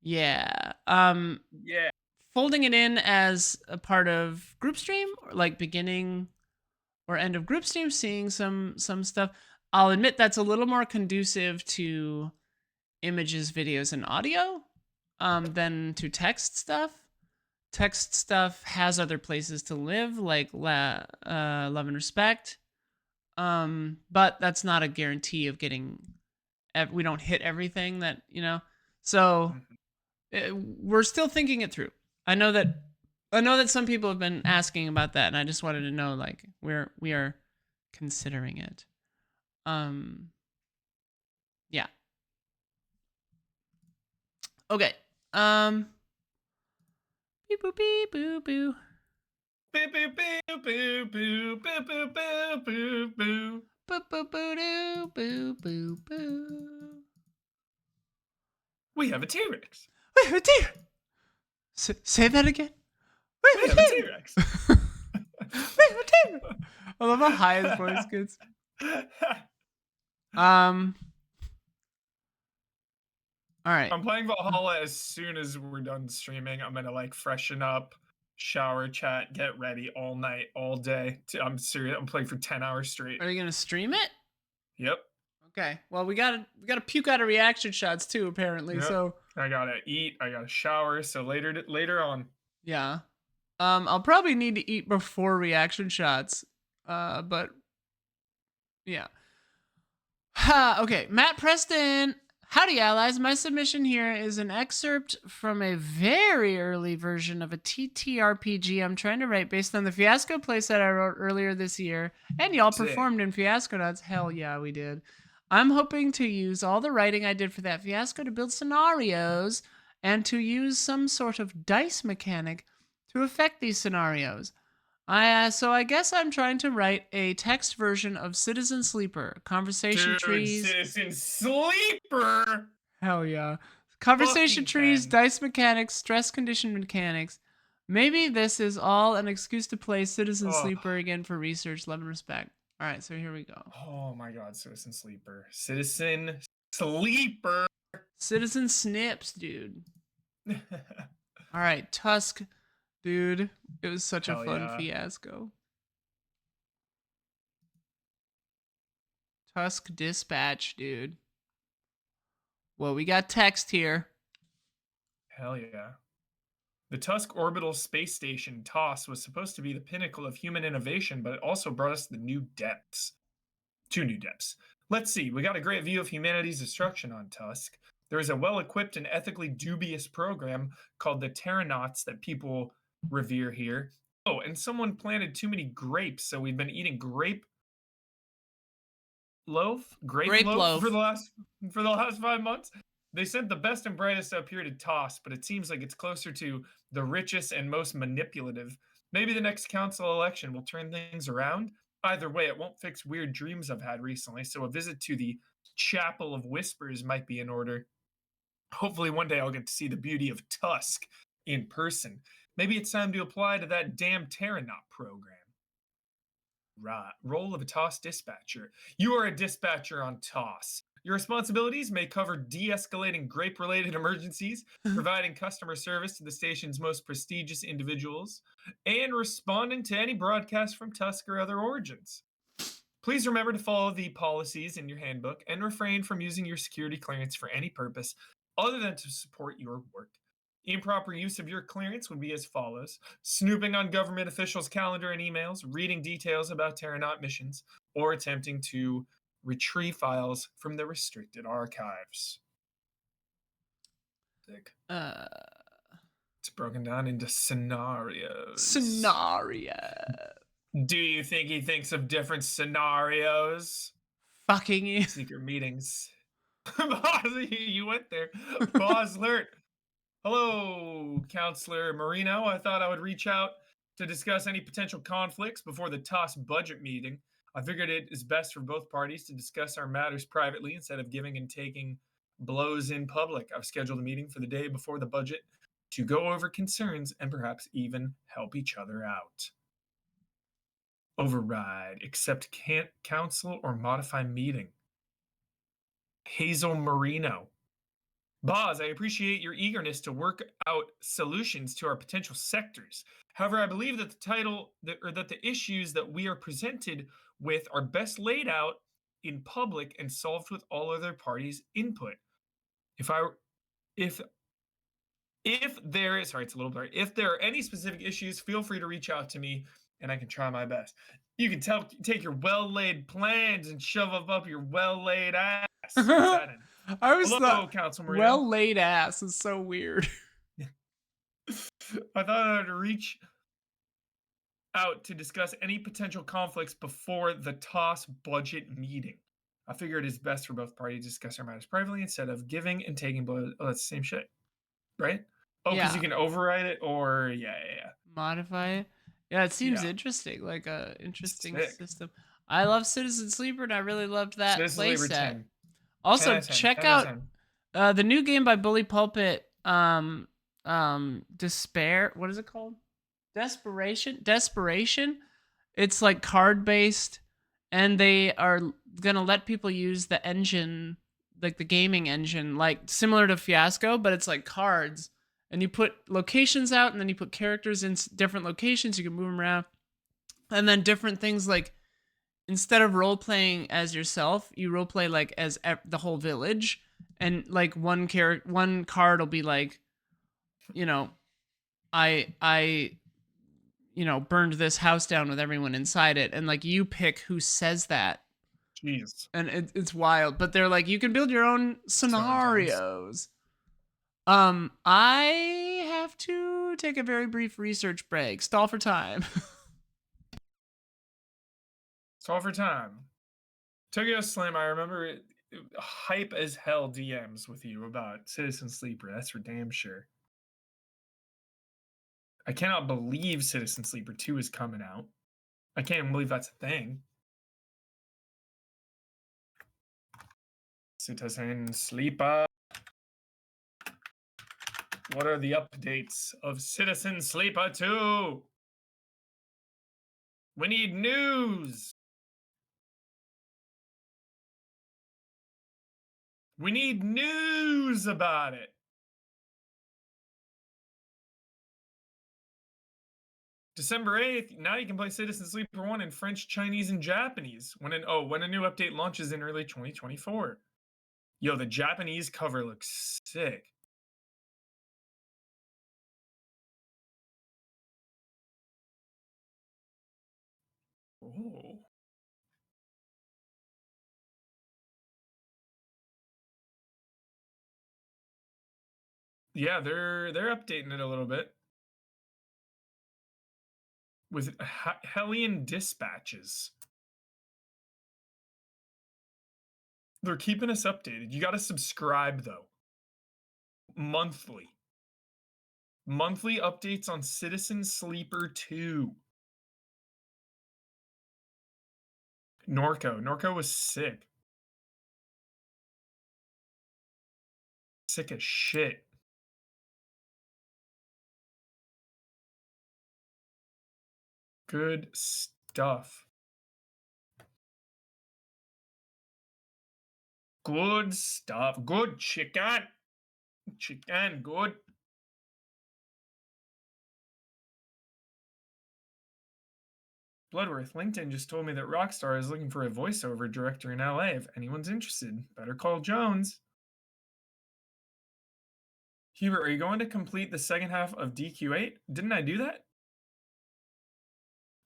yeah. Yeah. Folding it in as a part of group stream or like beginning or end of group stream, seeing some stuff. I'll admit that's a little more conducive to images, videos, and audio than to text stuff. Text stuff has other places to live, like love and respect. But that's not a guarantee of getting. We don't hit everything that you know. So Mhm. we're still thinking it through. I know that some people have been asking about that, and I just wanted to know like we are considering it. Um, yeah. Okay. Um. Beep boop beep boo boo. Boo, boo, boo, boo, boo, boo, boo, boo, boo, boo. Boo boo boo doo boo boo boo. We have a T-Rex. Wait, a deer. Say that again. Wait, We a have a deer. T-Rex. Wait, a deer. I love how high his voice gets. Um. All right. I'm playing Valhalla as soon as we're done streaming. I'm gonna like freshen up, shower, chat, get ready all night, all day. I'm serious. I'm playing for 10 hours straight. Are you gonna stream it? Yep. Okay. Well, we gotta puke out of reaction shots too, apparently. Yep. So I gotta eat. I gotta shower. So later on. yeah. I'll probably need to eat before reaction shots. But yeah. Ha, okay, Matt Preston. Howdy, allies. My submission here is an excerpt from a very early version of a TTRPG I'm trying to write based on the Fiasco playset I wrote earlier this year. And y'all Sick. performed in Fiasco Nuts. Hell yeah, we did. I'm hoping to use all the writing I did for that Fiasco to build scenarios and to use some sort of dice mechanic to affect these scenarios. So I guess I'm trying to write a text version of Citizen Sleeper, conversation Dude, trees. Citizen Sleeper. Hell yeah. Conversation Fucking trees, 10. dice mechanics, stress condition mechanics. Maybe this is all an excuse to play Citizen Oh. Sleeper again for research, love, and respect. All right, so here we go. Oh my god, Citizen Sleeper. Citizen Sleeper. Citizen Snips, dude. All right, Tusk, dude. It was such a Hell fun yeah. fiasco. Tusk Dispatch, dude. Well, we got text here. Hell yeah. The Tusk Orbital Space Station, TOS, was supposed to be the pinnacle of human innovation, but it also brought us the new depths. 2 new depths. Let's see, we got a great view of humanity's destruction on Tusk. There is a well-equipped and ethically dubious program called the Terranauts that people revere here. Oh, and someone planted too many grapes, so we've been eating grape Grape loaf loaf. for the last 5 months. They sent the best and brightest up here to toss, but it seems like it's closer to the richest and most manipulative. Maybe the next council election will turn things around. Either way, it won't fix weird dreams I've had recently, so a visit to the Chapel of Whispers might be in order. Hopefully one day I'll get to see the beauty of Tusk in person. Maybe it's time to apply to that damn Terranaut program. Right. Role of a TOS dispatcher. You are a dispatcher on TOS. Your responsibilities may cover de escalating grape related emergencies, providing customer service to the station's most prestigious individuals, and responding to any broadcast from Tusk or other origins. Please remember to follow the policies in your handbook and refrain from using your security clearance for any purpose other than to support your work. Improper use of your clearance would be as follows: snooping on government officials' calendar and emails, reading details about Terranaut missions, or attempting to retrieve files from the restricted archives. Sick. It's broken down into scenarios. Scenario. Do you think he thinks of different scenarios? Fucking you. Secret meetings. You went there. Boss alert. Hello, Counselor Marino. I thought I would reach out to discuss any potential conflicts before the TOS budget meeting. I figured it is best for both parties to discuss our matters privately instead of giving and taking blows in public. I've scheduled a meeting for the day before the budget to go over concerns and perhaps even help each other out. Override, accept can't counsel or modify meeting. Hazel Marino. Boz, I appreciate your eagerness to work out solutions to our potential sectors. However, I believe that the title or that the issues that we are presented with are best laid out in public and solved with all other parties' input. If I if if there is sorry, it's a little blurry. If there are any specific issues, feel free to reach out to me and I can try my best. You can take your well-laid plans and shove them up your well-laid ass. What's I that in? always thought Hello, Council Marino. well laid ass is so weird. I thought I'd reach out to discuss any potential conflicts before the toss budget meeting. I figure it is best for both parties to discuss their matters privately instead of giving and taking blows. Oh, that's the same shit, right? Oh, because Yeah. you can override it, or Modify it. Yeah, it seems yeah. interesting, like a interesting Sick. system. I love Citizen Sleeper, and I really loved that Citizen Labor playset. 10. 10 out Also, of 10. check 10 out of out 10. the new game by Bully Pulpit. Despair. What is it called? Desperation. It's like card based, and they are gonna let people use the engine, like the gaming engine, like similar to Fiasco, but it's like cards, and you put locations out, and then you put characters in different locations. You can move them around, and then different things like instead of role playing as yourself, you role play like as the whole village, and like one card will be like, you know, I burned this house down with everyone inside it, and like you pick who says that, Jeez. and it's wild. But they're like you can build your own Fun times. scenarios. I have to take a very brief research break. Stall for time. It's all for time. Tokyo Slim, I remember hype as hell DMs with you about Citizen Sleeper. That's for damn sure. I cannot believe Citizen Sleeper 2 is coming out. I can't even believe that's a thing. Citizen Sleeper. What are the updates of Citizen Sleeper 2? We need news. We need news about it. December 8th, now you can play Citizen Sleeper 1 in French, Chinese, and Japanese when a new update launches in early 2024. Yo, the Japanese cover looks sick. Oh. Yeah, they're updating it a little bit with Hellion dispatches. They're keeping us updated. You got to subscribe though. Monthly. Monthly updates on Citizen Sleeper 2. Norco was sick. Sick as shit. Good stuff. Good stuff. Good chicken. Chicken, good. Bloodworth, LinkedIn just told me that Rockstar is looking for a voiceover director in LA. If anyone's interested, better call Jones. Hubert, are you going to complete the second half of DQ8? Didn't I do that?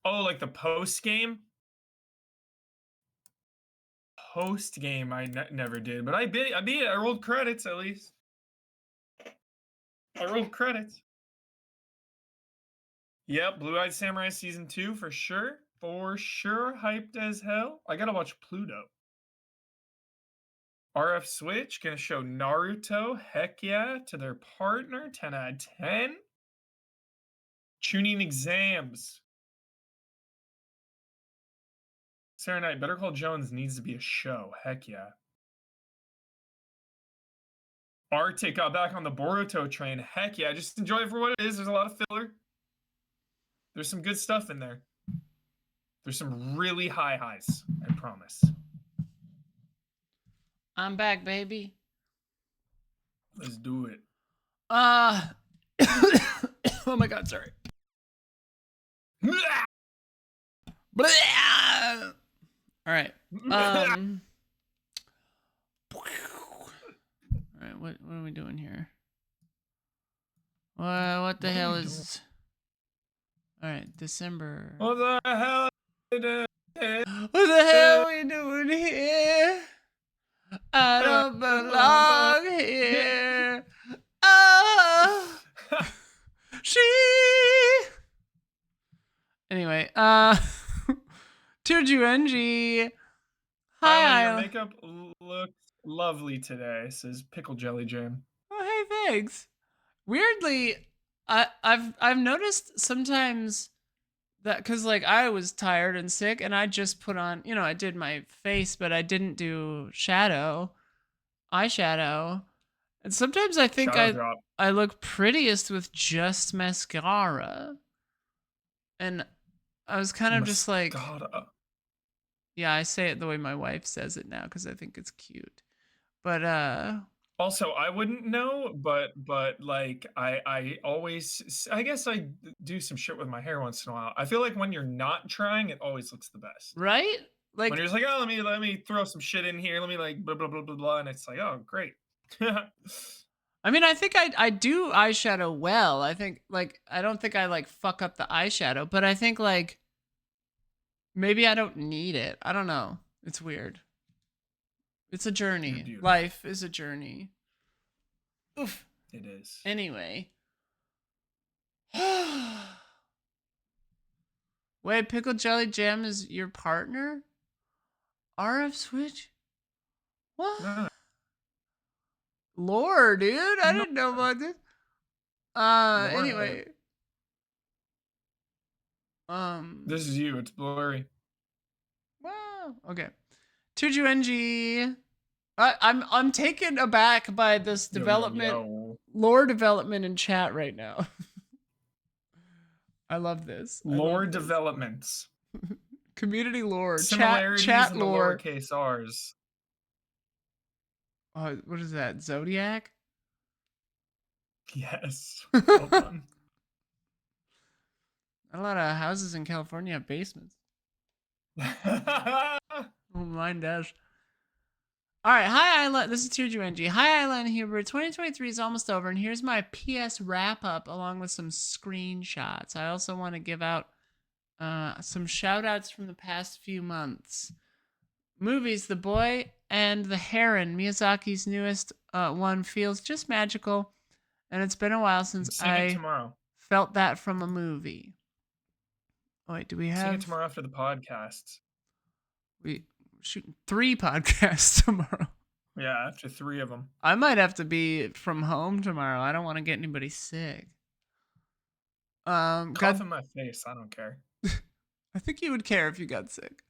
Oh, like the post game? Post game, I never did, but I beat it. I rolled credits at least. I rolled credits. Yep, Blue Eyed Samurai season 2 for sure. For sure, hyped as hell. I gotta watch Pluto. RF Switch gonna show Naruto. Heck yeah, to their partner. 10 out of 10. Tuning exams. Sarah Knight, Better Call Jones needs to be a show. Heck yeah. Arctic got back on the Boruto train. Heck yeah. Just enjoy it for what it is. There's a lot of filler. There's some good stuff in there. There's some really high highs, I promise. I'm back, baby. Let's do it. Oh my god, sorry. Blah! All right. All right, what are we doing here? What the hell is... All right, December. What the hell? What the hell are we doing here? I don't belong here. Oh, she. Anyway, Turjuenji. Hi. Your makeup looks lovely today, says Pickle Jelly Jam. Oh, hey, thanks. Weirdly, I've noticed sometimes that, because like I was tired and sick and I just put on, I did my face, but I didn't do eyeshadow. And sometimes I think I look prettiest with just mascara. And I was kind of just like, yeah, I say it the way my wife says it now because I think it's cute. But also, I wouldn't know, but like I always, I guess I do some shit with my hair once in a while. I feel like when you're not trying, it always looks the best. Right? Like when you're just like, oh, let me throw some shit in here. Let me like blah blah blah blah blah, and it's like, oh, great. I mean, I think I do eyeshadow well. I think like I don't think I like fuck up the eyeshadow, but I think like maybe I don't need it. I don't know. It's weird. It's a journey. Life is a journey. Oof. It is. Anyway. Wait, Pickle Jelly Jam is your partner? RF Switch? What? No. Lore, dude. I didn't know about this. Anyway. This is you. It's blurry. Wow. Okay. Turjuenji. I'm taken aback by this lore development in chat right now. I love this. Lore developments. Community lore. Similarities chat in lore. The lowercase r's. What is that? Zodiac? Yes. Well done. A lot of houses in California have basements. Mine does. All right, hi Isla. This is Turjuenji. Hi Isla and Huber. 2023 is almost over, and here's my PS wrap up along with some screenshots. I also want to give out some shout outs from the past few months. Movies: The Boy and the Heron, Miyazaki's newest one, feels just magical, and it's been a while since I felt that from a movie. Oh, wait, do we have... Sing it tomorrow after the podcast. We shooting 3 podcasts tomorrow. Yeah, after 3 of them. I might have to be from home tomorrow. I don't want to get anybody sick. Cough in my face. I don't care. I think you would care if you got sick.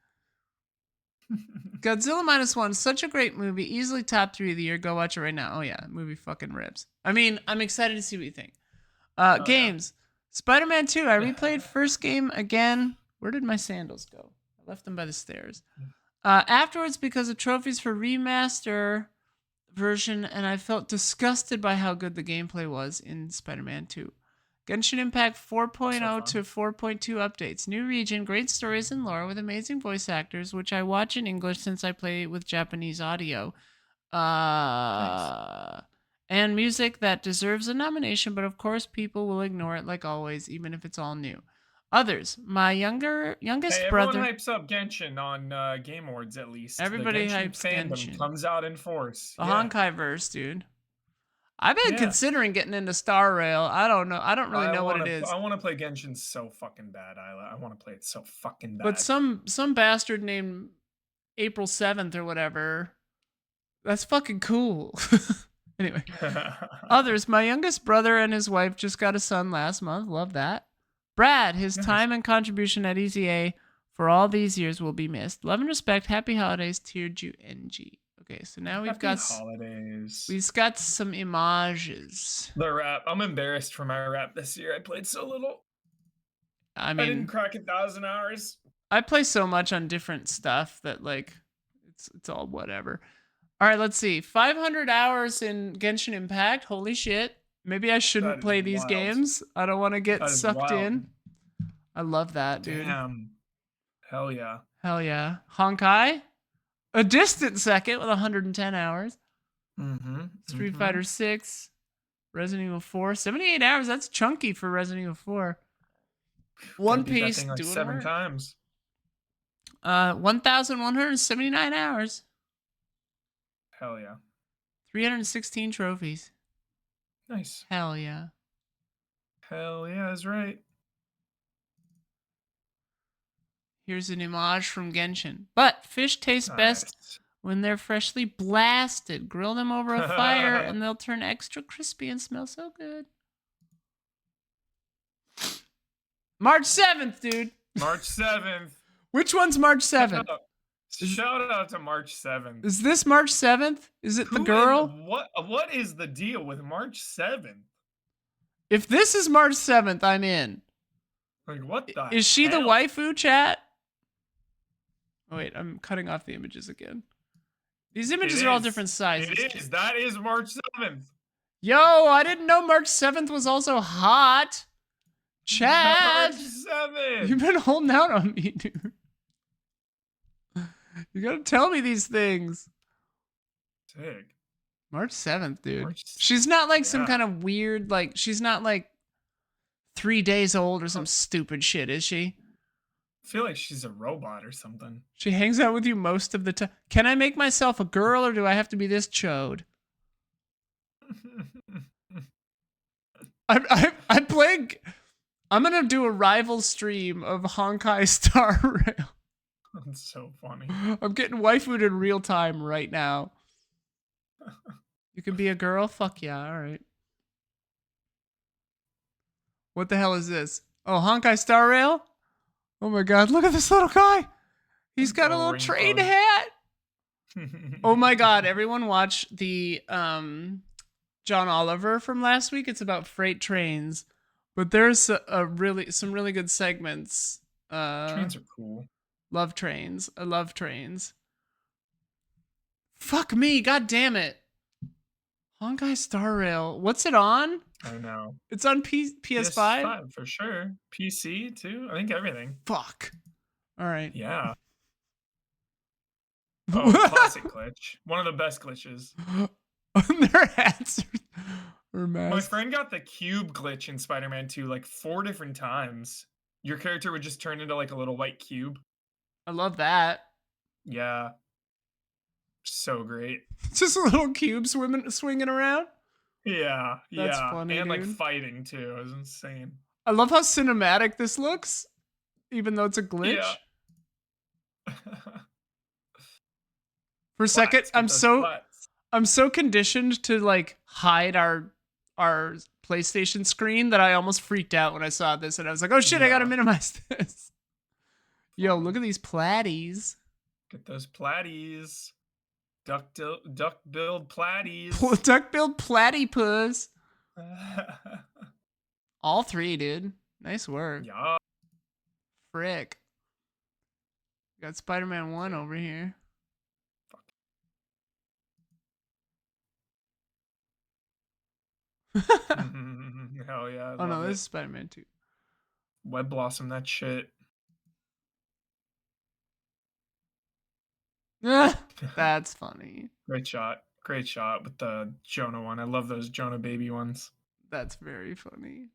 Godzilla -1, such a great movie. Easily top 3 of the year. Go watch it right now. Oh yeah, movie fucking rips. I mean, I'm excited to see what you think. Games. Yeah. Spider-Man 2. I replayed first game again. Where did my sandals go? I left them by the stairs. Afterwards, because of trophies for remaster version, and I felt disgusted by how good the gameplay was in Spider-Man 2. Genshin Impact 4.0 to 4.2 updates. New region, great stories and lore with amazing voice actors, which I watch in English since I play with Japanese audio. Nice. And music that deserves a nomination, but of course people will ignore it like always, even if it's all new. Others, my youngest brother. Everyone hypes up Genshin on Game Awards at least. Everybody the hypes Genshin. Comes out in force. The Honkai verse, dude. I've been considering getting into Star Rail. I don't know. I don't really know what it is. I want to play Genshin so fucking bad, Isla. I want to play it so fucking bad. But some bastard named April 7th or whatever. That's fucking cool. Anyway. Others, my youngest brother and his wife just got a son last month. Love that. Brad, his time and contribution at EZA For all these years will be missed. Love and respect. Happy holidays. Tearju NG. Okay, so now Happy holidays. we've got some images. The rap. I'm embarrassed for my rap this year. I played so little. I I didn't mean, crack 1,000 hours. I play so much on different stuff that like it's all whatever. All right, let's see. 500 hours in Genshin Impact. Holy shit. Maybe I shouldn't That is play these wild. games. I don't want to get That is sucked wild. in. I love that, dude. Damn. Hell yeah. Hell yeah. Honkai, a distant second with 110 hours. Street Fighter 6, Resident Evil 4, 78 hours. That's chunky for Resident Evil 4. One Beat that Piece thing like doing 7 work. times. 1,179 hours. Hell yeah. 316 trophies. Nice. Hell yeah. Hell yeah is right. Here's an image from Genshin. But fish taste best when they're freshly blasted. Grill them over a fire and they'll turn extra crispy and smell so good. March 7th, dude. March 7th. Which one's March 7th? Shout out to March 7th. Is this March 7th? Is it the girl? What is the deal with March 7th? If this is March 7th, I'm in. Like, what the Is she the hell? waifu, chat? Oh, wait, I'm cutting off the images again. These images are all different sizes. It is. That is March 7th. Yo, I didn't know March 7th was also hot. Chad, March 7th. you've been holding out on me, dude. You gotta tell me these things. Sick. March 7th, dude. She's not like some kind of weird, like, she's not like 3 days old or some stupid shit, is she? I feel like she's a robot or something. She hangs out with you most of the time. Can I make myself a girl or do I have to be this chode? I'm playing. I'm gonna do a rival stream of Honkai Star Rail. That's so funny. I'm getting waifued in real time right now. You can be a girl? Fuck yeah, alright. What the hell is this? Oh, Honkai Star Rail? Oh my god, look at this little guy! He's got a little train hat! Oh my god, everyone watch the John Oliver from last week. It's about freight trains. But there's some really good segments. Trains are cool. Love trains. I love trains. Fuck me, god damn it. Honkai Star Rail. What's it on? I know. It's on PS5? PS5 for sure. PC too. I think everything. Fuck. Alright. Yeah. Oh, classic glitch. One of the best glitches. Their hats are masks. My friend got the cube glitch in Spider-Man 2 like 4 different times. Your character would just turn into like a little white cube. I love that. Yeah. So great. Just a little cube swinging around. Yeah. That's funny, and dude. like fighting too. It was insane. I love how cinematic this looks, even though it's a glitch. Yeah. For a second, I'm so conditioned to like hide our PlayStation screen that I almost freaked out when I saw this, and I was like, "Oh shit, I gotta minimize this." Yo, look at these platies. Get those platies. Duck-billed platies. Duck-billed platypus. All 3, dude. Nice work. Yeah. Frick. Got Spider-Man 1 over here. Hell yeah. Oh no, this is Spider-Man 2. Web Blossom, that shit. That's funny. Great shot. Great shot with the Jonah one. I love those Jonah baby ones. That's very funny.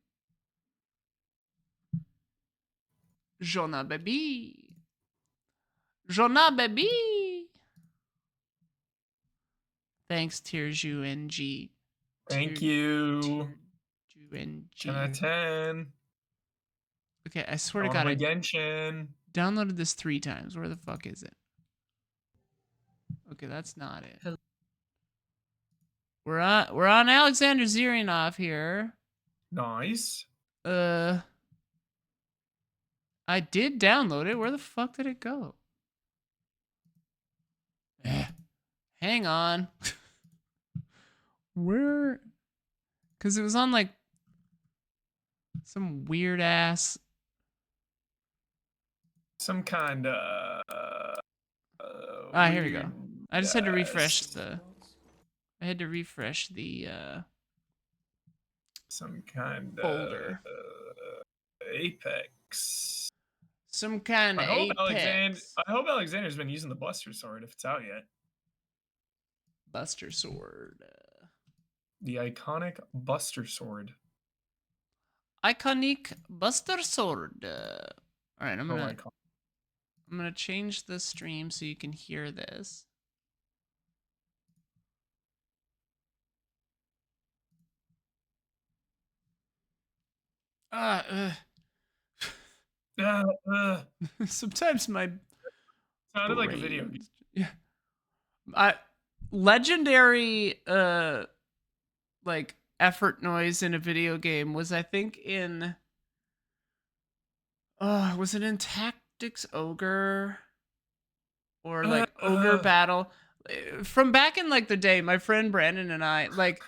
Jonah baby. Jonah baby. Thanks, Tearju NG. Thank you. 10 out of 10. Okay, I swear to God, I Genshin. downloaded this 3 times. Where the fuck is it? Okay, that's not it. We're on Alexander Zirianov here. Nice. I did download it. Where the fuck did it go? Hang on. Where? Because it was on like some weird ass. Some kind of Here we go. weird. I just had to refresh the. I had to refresh the Some kind folder. of Apex. Some kind of Apex. I hope Alexander's been using the Buster Sword if it's out yet. Buster Sword. The iconic Buster Sword. Iconic Buster Sword. All right, I'm iconic. gonna change the stream so you can hear this. Sometimes my sounded like a video game. Yeah. Legendary like effort noise in a video game was, I think, in was it in Tactics Ogre or like Ogre Battle? From back in like the day, my friend Brandon and I, like,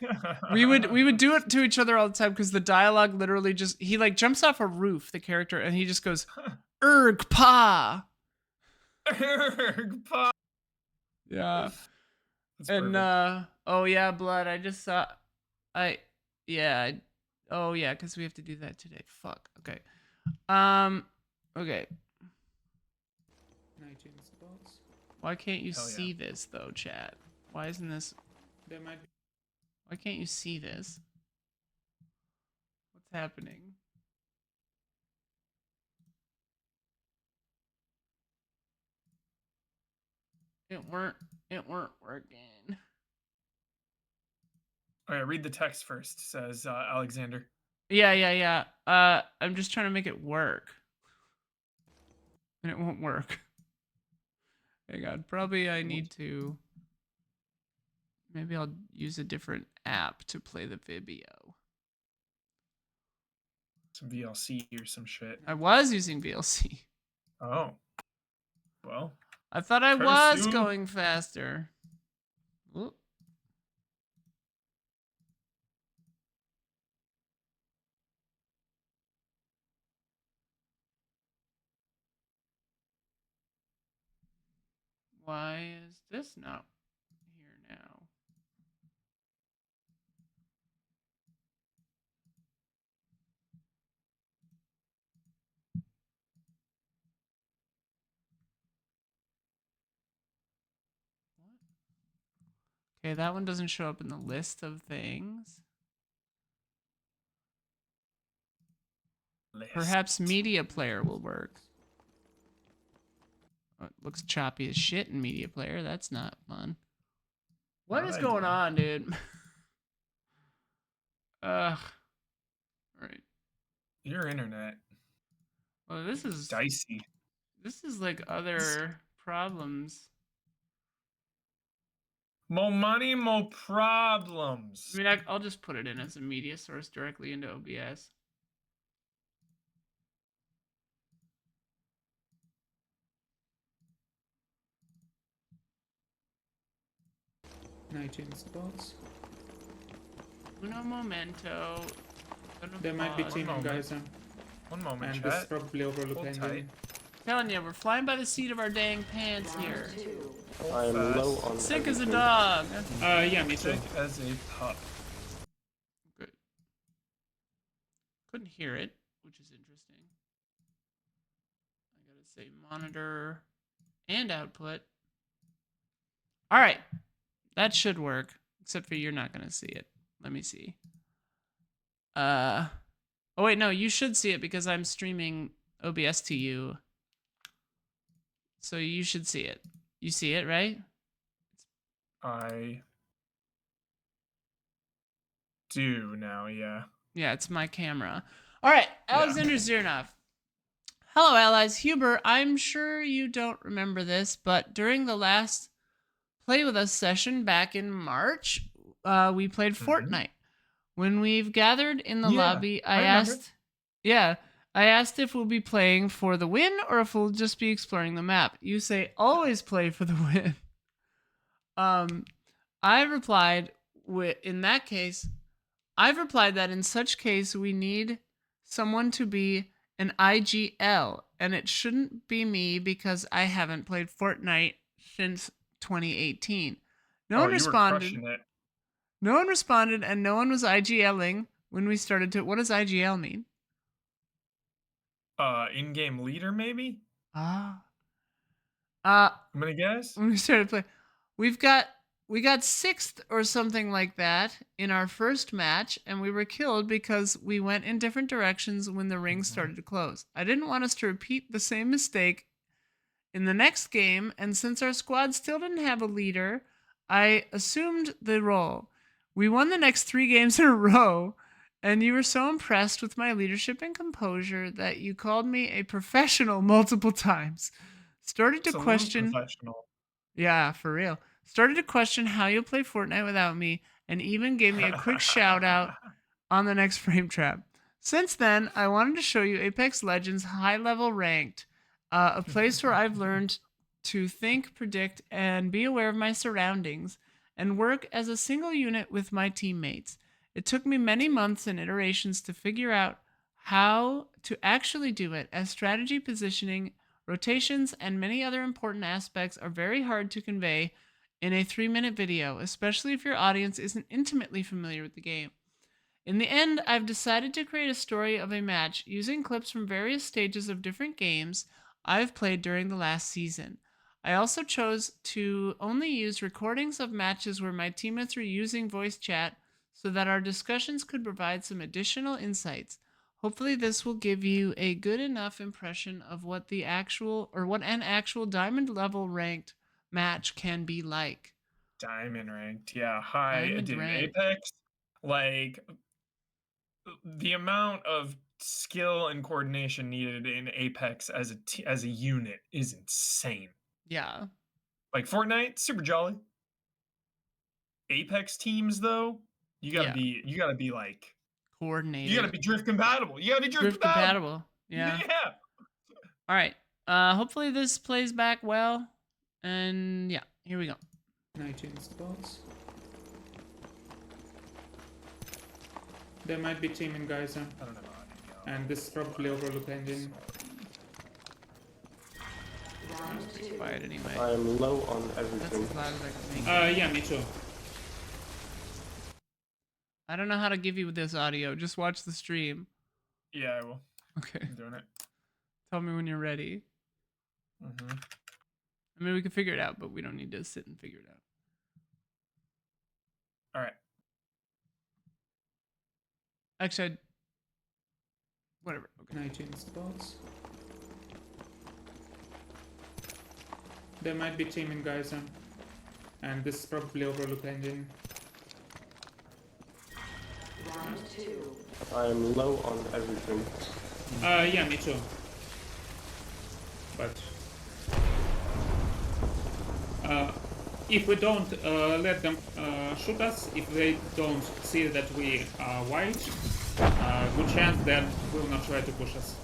we would do it to each other all the time because the dialogue literally just, he like jumps off a roof, the character, and he just goes erg pa. Erg pa. Yeah. That's and perfect. Oh yeah, blood. I just saw oh yeah, because we have to do that today. Fuck. Okay. Okay. Why can't you see this though, chat? Why isn't this? Why can't you see this? What's happening? It weren't working. Oh yeah, read the text first, says Alexander. Yeah. I'm just trying to make it work. And it won't work. Hey God, probably I need to. Maybe I'll use a different app to play the video. Some VLC or some shit. I was using VLC. Oh. Well. I thought I was going faster. Ooh. Why is this not here now? Okay, that one doesn't show up in the list of things. Perhaps Media Player will work. Oh, it looks choppy as shit in Media Player. That's not fun. What is going on, dude? Ugh. Alright. Your internet. Well, this is dicey. This is like other problems. More money, more problems. I mean, I'll just put it in as a media source directly into OBS. Uno momento. There might be teaming, guys. One moment, and chat. this is probably overlooked ending. Telling you, we're flying by the seat of our dang pants here. I'm low on sick as a dog. Yeah, me too. Sick as a pup. Good. Couldn't hear it, which is interesting. I gotta say monitor and output. All right, that should work. Except for you're not gonna see it. Let me see. Oh wait, no, you should see it because I'm streaming OBS to you. So you should see it. You see it, right? I do now, yeah. Yeah, it's my camera. All right, Alexander Zirnov. Hello, allies. Huber, I'm sure you don't remember this, but during the last Play With Us session back in March, we played Fortnite. When we've gathered in the lobby, I I asked if we'll be playing for the win or if we'll just be exploring the map. You say always play for the win. I replied in that case, I've replied that in such case we need someone to be an IGL, and it shouldn't be me because I haven't played Fortnite since 2018. No one you were responded. crushing it. No one responded, and no one was IGLing when we started to. What does IGL mean? In-game leader, maybe? Ah. I'm gonna guess. When we started playing, we got sixth or something like that in our first match, and we were killed because we went in different directions when the ring started to close. I didn't want us to repeat the same mistake in the next game, and since our squad still didn't have a leader, I assumed the role. We won the next 3 games in a row, and you were so impressed with my leadership and composure that you called me a professional multiple times. Started to It's a little question. professional. Yeah, for real. Started to question how you'll play Fortnite without me, and even gave me a quick shout out on the next frame trap. Since then, I wanted to show you Apex Legends high level ranked, a place where I've learned to think, predict, and be aware of my surroundings, and work as a single unit with my teammates. It took me many months and iterations to figure out how to actually do it, as strategy, positioning, rotations, and many other important aspects are very hard to convey in a 3-minute video, especially if your audience isn't intimately familiar with the game. In the end, I've decided to create a story of a match using clips from various stages of different games I've played during the last season. I also chose to only use recordings of matches where my teammates were using voice chat so that our discussions could provide some additional insights. Hopefully this will give you a good enough impression of what an actual diamond level ranked match can be like. Diamond ranked, yeah. High. Diamond Dude, ranked. Apex, like, the amount of skill and coordination needed in Apex as a unit is insane. Yeah. Like Fortnite, super jolly. Apex teams, though, you gotta be like, Coordinated. you gotta be drift compatible. You gotta be drift compatible. Yeah. Yeah. All right. Hopefully this plays back well. And yeah, here we go. 19 spots. There might be team in Geyser, I don't know. and this is probably Overlook Engine. Quiet anyway. I am low on That's everything. as loud as I can make. Yeah, me too. I don't know how to give you this audio. Just watch the stream. Yeah, I will. Okay. I'm doing it. Tell me when you're ready. I mean, we can figure it out, but we don't need to sit and figure it out. All right. Actually, whatever. Okay. 19 spots. There might be team in Geyser, and this is probably Overlook Engine. I am low on everything. Yeah, me too. But if we don't let them shoot us, if they don't see that we are white, good chance that will not try to push us.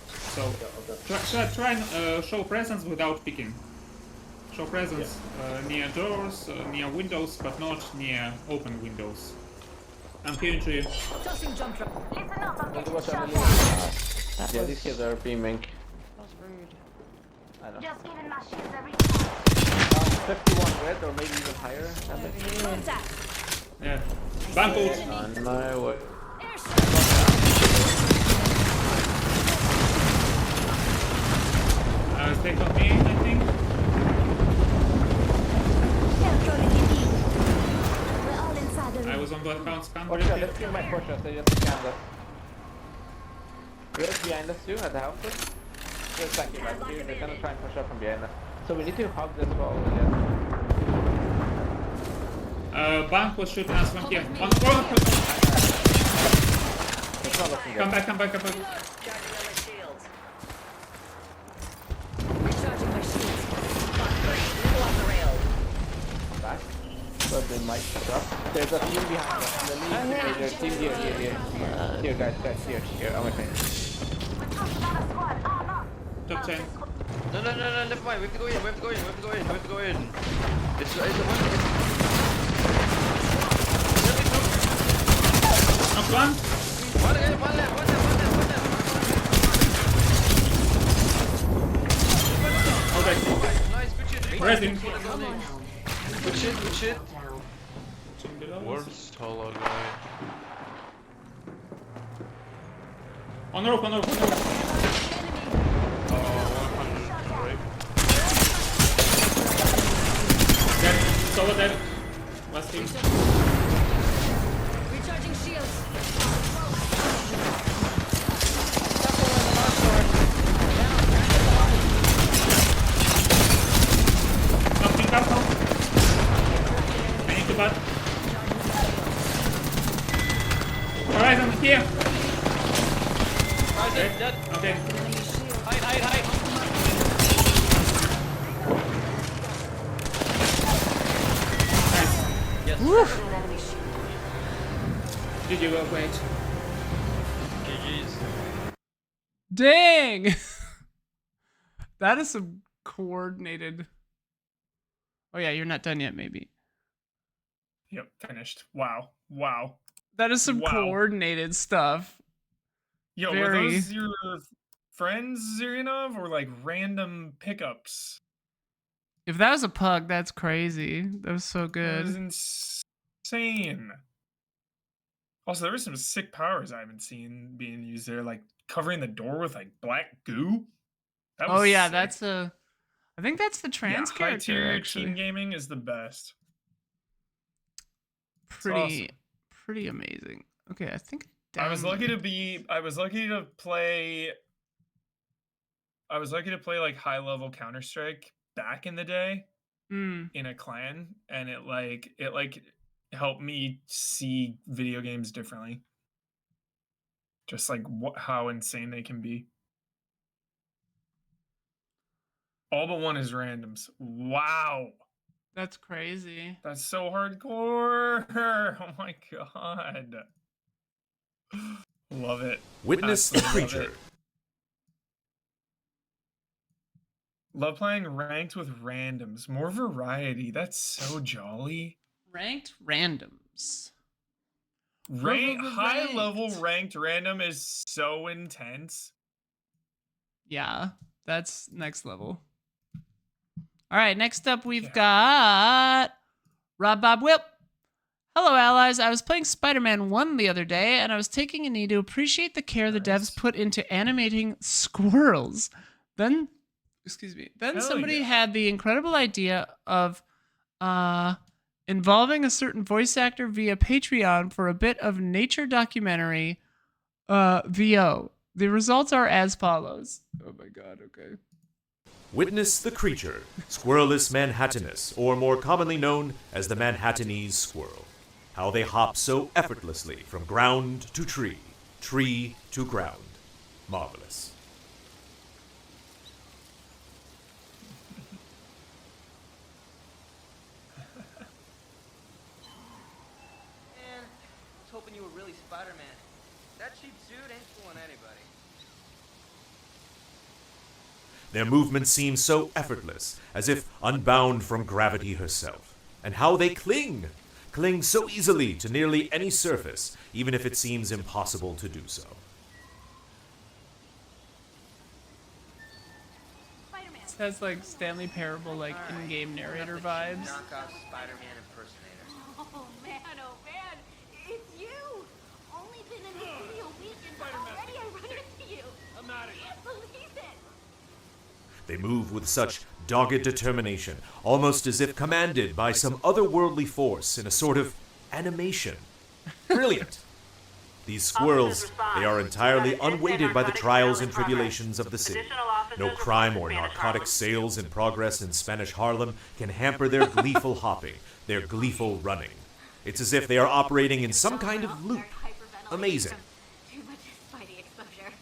So try and show presence without picking. Show presence near doors, near windows, but not near open windows. I'm queuing to you. Tossing jump trap. Listen up, I'm getting What shot I'm at. Yeah, these kids are beaming. That was rude. I know. Just giving my shields every time. 51 red or maybe even higher. Contact. Yeah. Banco. On my way. Stay on me, I think. Controlling indeed. We're all inside the I room. was on the account scan. Oh shit, let's kill my pushers, they just scanned us. They're behind us too, at the houses. They're stacking back here, they're gonna try and push up from behind us. So we need to hug this wall, I guess. Bank was shooting us from here. On It's not looking good. Come back. Recharging my shields. Middle on the rail. Back. But they might push up. There's a team behind us. There's a team here. Here guys, here, on my face. Top 10. No, never mind. We have to go in. We have to go in. We have to go in. We have to go in. It's one. Knock one. One left. One left. Okay. Nice. Good shit. Resting. Good shit. Good shit. Some below. Worst hollow guy. On the roof, on the roof, on the roof. 100 right? Dead. Solo dead. Last team. Recharging shields. Nothing up now. I need to butt. Horizon, here. Dead. Okay. Hide. Nice. Yes. Did you go great? GG's. Dang! That is some coordinated. Oh yeah, you're not done yet, maybe. Yep, finished. Wow. That is some Wow. coordinated stuff. Yo, Very. were those your friends, Zirinov, or like random pickups? If that was a pug, that's crazy. That was so That good. was insane. Also, there were some sick powers I haven't seen being used there, like covering the door with like black goo. That was Oh yeah, sick. that's a. I think that's the trans high character tier actually. team gaming is the best. Pretty amazing. Okay, I think I was lucky to downloaded- be. I was lucky to play. I was lucky to play like high level Counter Strike back in the day Mm. in a clan, and it helped me see video games differently. Just like how insane they can be. All but one is randoms. Wow. That's crazy. That's so hardcore. Oh my god. Love it. Witness the Absolutely love creature. it. Love playing ranked with randoms. More variety. That's so jolly. Ranked randoms. High level Ranked. ranked random is so intense. Yeah, that's next level. All right, next up we've Yeah. got Rob Bob Whip. Hello, allies. I was playing Spider-Man 1 the other day, and I was taking a knee to appreciate the care the devs Nice. put into animating squirrels. Then Hell somebody yeah. had the incredible idea of involving a certain voice actor via Patreon for a bit of nature documentary VO. The results are as follows. Oh my god, okay. Witness the creature, Squirrelus manhattanus, or more commonly known as the Manhattanese squirrel. How they hop so effortlessly from ground to tree, tree to ground. Marvelous. Man, I was hoping you were really Spider-Man. That cheap suit ain't fooling anybody. Their movements seem so effortless, as if unbound from gravity herself. And how they cling so easily to nearly any surface, even if it seems impossible to do so. Spider-Man. This has like Stanley Parable, like in-game narrator vibes. Knockoff Spider-Man impersonator. Oh man, it's you! Only been in the city a week and already I run into you. I'm out of here. Can't believe it. They move with such dogged determination, almost as if commanded by some otherworldly force in a sort of animation. Brilliant! These squirrels, they are entirely unweighted by the trials and tribulations of the city. No crime or narcotic sales in progress in Spanish Harlem can hamper their gleeful hopping, their gleeful running. It's as if they are operating in some kind of loop. Amazing. Too much Spidey exposure.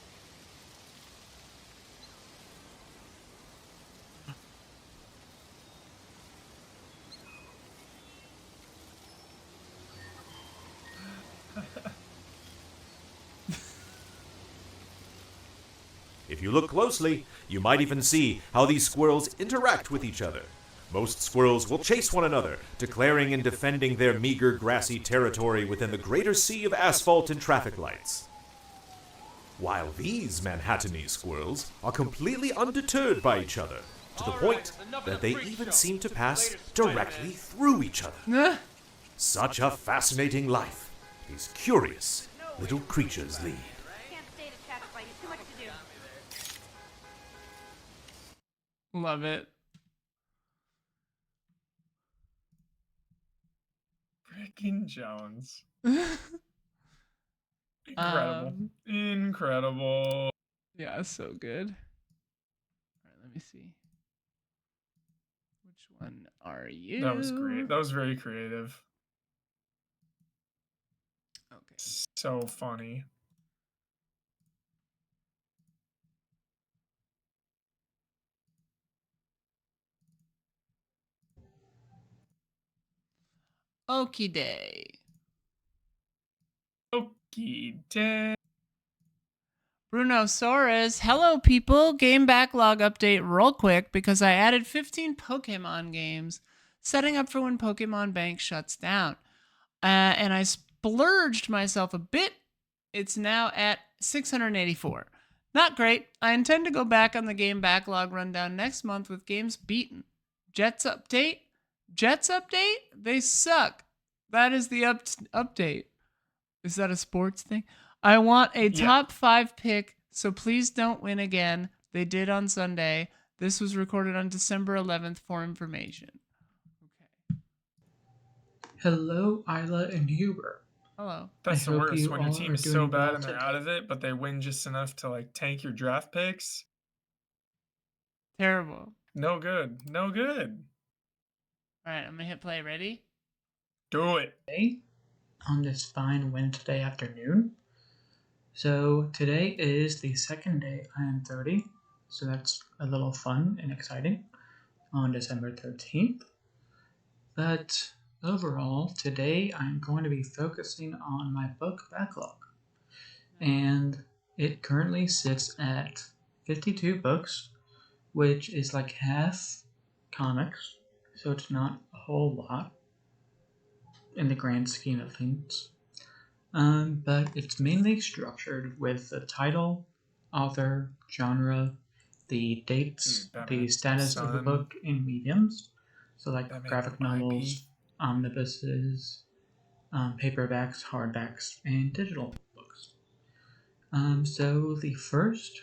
If you look closely, you might even see how these squirrels interact with each other. Most squirrels will chase one another, declaring and defending their meager grassy territory within the greater sea of asphalt and traffic lights. While these Manhattanese squirrels are completely undeterred by each other, to the point that they even seem to pass directly through each other. Such a fascinating life these curious little creatures lead. Can't stay to traffic light. Too much to do. Love it. Freaking Jones. Incredible. Incredible. Yeah, so good. All right, let me see. Which one are you? That was great. That was very creative. Okay. So funny. Okie day. Okie day. Bruno Soares, hello people. Game backlog update real quick because I added 15 Pokemon games, setting up for when Pokemon Bank shuts down. And I splurged myself a bit. It's now at 684. Not great. I intend to go back on the game backlog rundown next month with games beaten. Jets update? Jets update? They suck. That is the update. Is that a sports thing? I want a top 5 pick, so please don't win again. They did on Sunday. This was recorded on December 11th for information. Okay. Hello, Isla and Huber. Hello. That's I the hope worst you when your all team are is so doing bad well and they're today. out of it, but they win just enough to like tank your draft picks. Terrible. No good. No good. All right, I'm going to hit play. Ready? Do it. Today, on this fine Wednesday afternoon. So today is the second day I am 30, so that's a little fun and exciting on December 13th. But overall, today I'm going to be focusing on my book backlog. And it currently sits at 52 books, which is like half comics, so it's not a whole lot in the grand scheme of things. But it's mainly structured with the title, author, genre, the dates, the status of the book in mediums, so like graphic novels, omnibuses, paperbacks, hardbacks, and digital books. So the first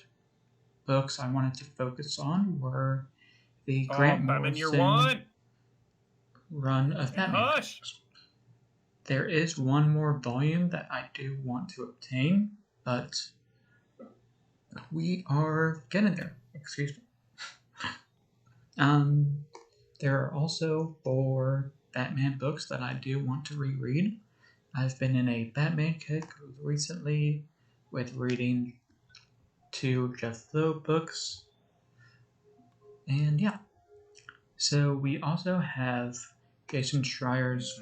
books I wanted to focus on were the Grant Morrison run of Batman comics. There is one more volume that I do want to obtain, but we are getting there. Excuse me. There are also 4 Batman books that I do want to reread. I've been in a Batman kick recently with reading 2 Jeff Lowe books. And yeah. So we also have Jason Schreier's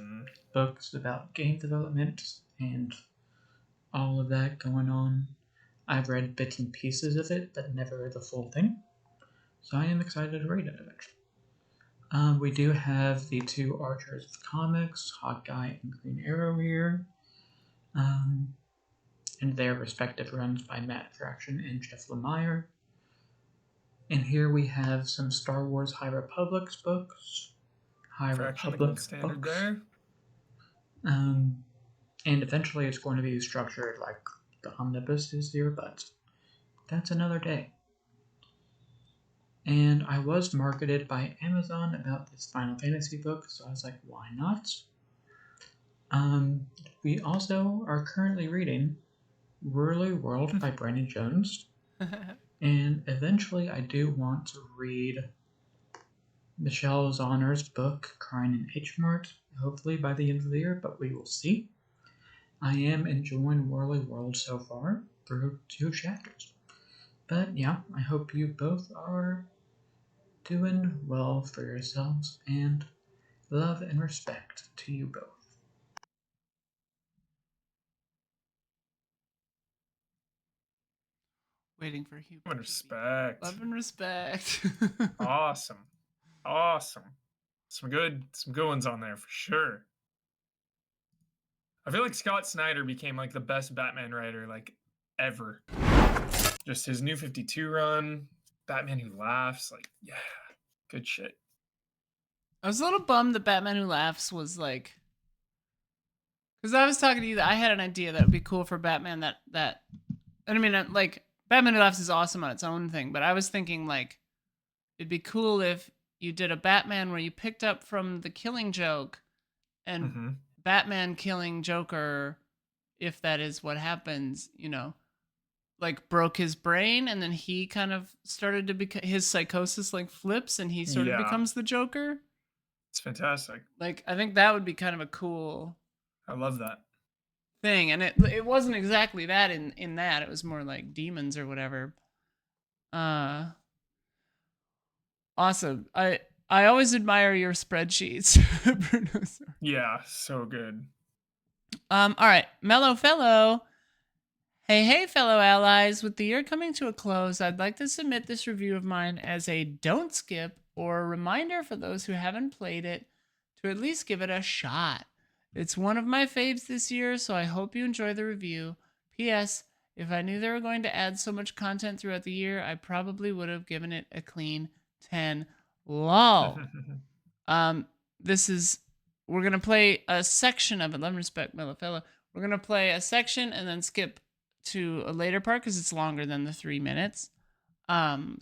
books about game development and all of that going on. I've read bits and pieces of it, but never the full thing. So I am excited to read it eventually. We do have the 2 Archers of Comics, Hawkeye and Green Arrow here. And their respective runs by Matt Fraction and Jeff Lemire. And here we have some Star Wars High Republic's books. High Republic books. There. And eventually it's going to be structured like the omnibus is here, but that's another day. And I was marketed by Amazon about this Final Fantasy book, so I was like, why not? We also are currently reading Whirly World by Brandon Jones. And eventually I do want to read Michelle Zauner's book, Crying in H Mart, hopefully by the end of the year, but we will see. I am enjoying Whirly World so far through 2 chapters. But yeah, I hope you both are doing well for yourselves, and love and respect to you both. waiting for Huber. Love and respect. Love and respect. Awesome. Awesome. Some good ones on there for sure. I feel like Scott Snyder became like the best Batman writer like ever. Just his New 52 run, Batman Who Laughs, like, yeah, good shit. I was a little bummed that Batman Who Laughs was like, because I was talking to you that I had an idea that would be cool for Batman and I mean, like, Batman Who Laughs is awesome on its own thing, but I was thinking like it'd be cool if you did a Batman where you picked up from the Killing Joke and Batman killing Joker, if that is what happens, you know, like broke his brain and then he kind of started to become, his psychosis like flips and he sort of becomes the Joker. It's fantastic. Like, I think that would be kind of a cool I love that thing. And it wasn't exactly that in that. It was more like demons or whatever. Awesome. I always admire your spreadsheets, Bruno. Yeah, so good. All right, Mellow Fellow. Hey, fellow allies. With the year coming to a close, I'd like to submit this review of mine as a don't skip or a reminder for those who haven't played it to at least give it a shot. It's one of my faves this year, so I hope you enjoy the review. P.S. If I knew they were going to add so much content throughout the year, I probably would have given it a clean 10. Lol. We're going to play a section of it. Let me respect Mellow Fellow. We're going to play a section and then skip to a later part because it's longer than the 3 minutes. And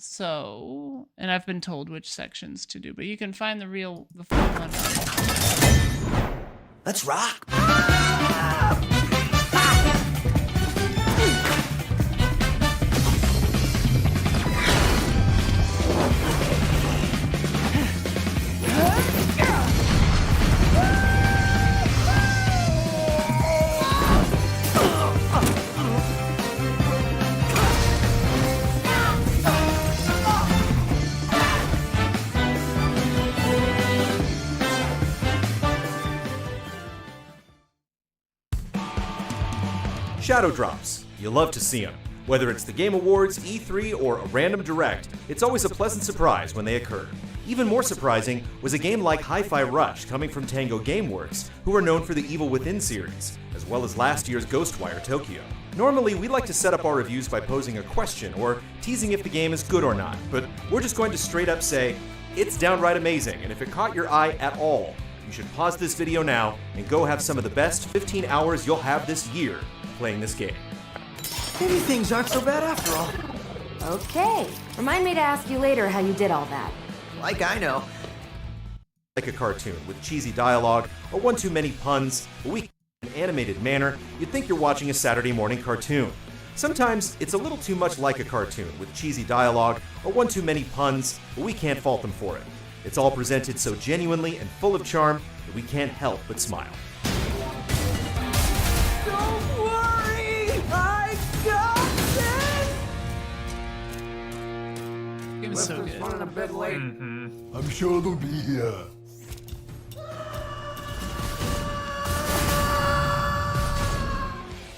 I've been told which sections to do, but you can find the full one. Let's rock. Shadow drops. You love to see them. Whether it's the Game Awards, E3, or a random direct, it's always a pleasant surprise when they occur. Even more surprising was a game like Hi-Fi Rush coming from Tango Gameworks, who are known for the Evil Within series, as well as last year's Ghostwire Tokyo. Normally, we like to set up our reviews by posing a question or teasing if the game is good or not, but we're just going to straight up say, it's downright amazing, and if it caught your eye at all, you should pause this video now and go have some of the best 15 hours you'll have this year playing this game. Maybe things aren't so bad after all. Okay. Remind me to ask you later how you did all that. Like I know. Like a cartoon with cheesy dialogue or one too many puns, but weak in an animated manner, you'd think you're watching a Saturday morning cartoon. Sometimes it's a little too much like a cartoon with cheesy dialogue or one too many puns, but we can't fault them for it. It's all presented so genuinely and full of charm that we can't help but smile. Don't worry, I got this! Game is so good. Running a bit late. I'm sure they'll be here.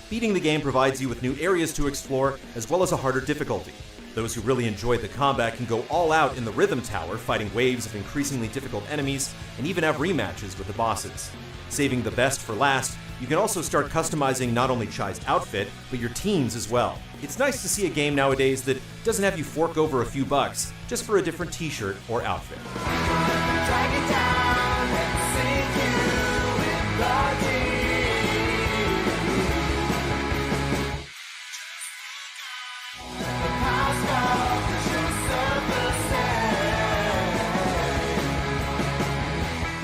Beating the game provides you with new areas to explore, as well as a harder difficulty. Those who really enjoyed the combat can go all out in the Rhythm Tower, fighting waves of increasingly difficult enemies, and even have rematches with the bosses. Saving the best for last, you can also start customizing not only Chai's outfit, but your teams as well. It's nice to see a game nowadays that doesn't have you fork over a few bucks just for a different t-shirt or outfit. Drag it down and sink you in the deep.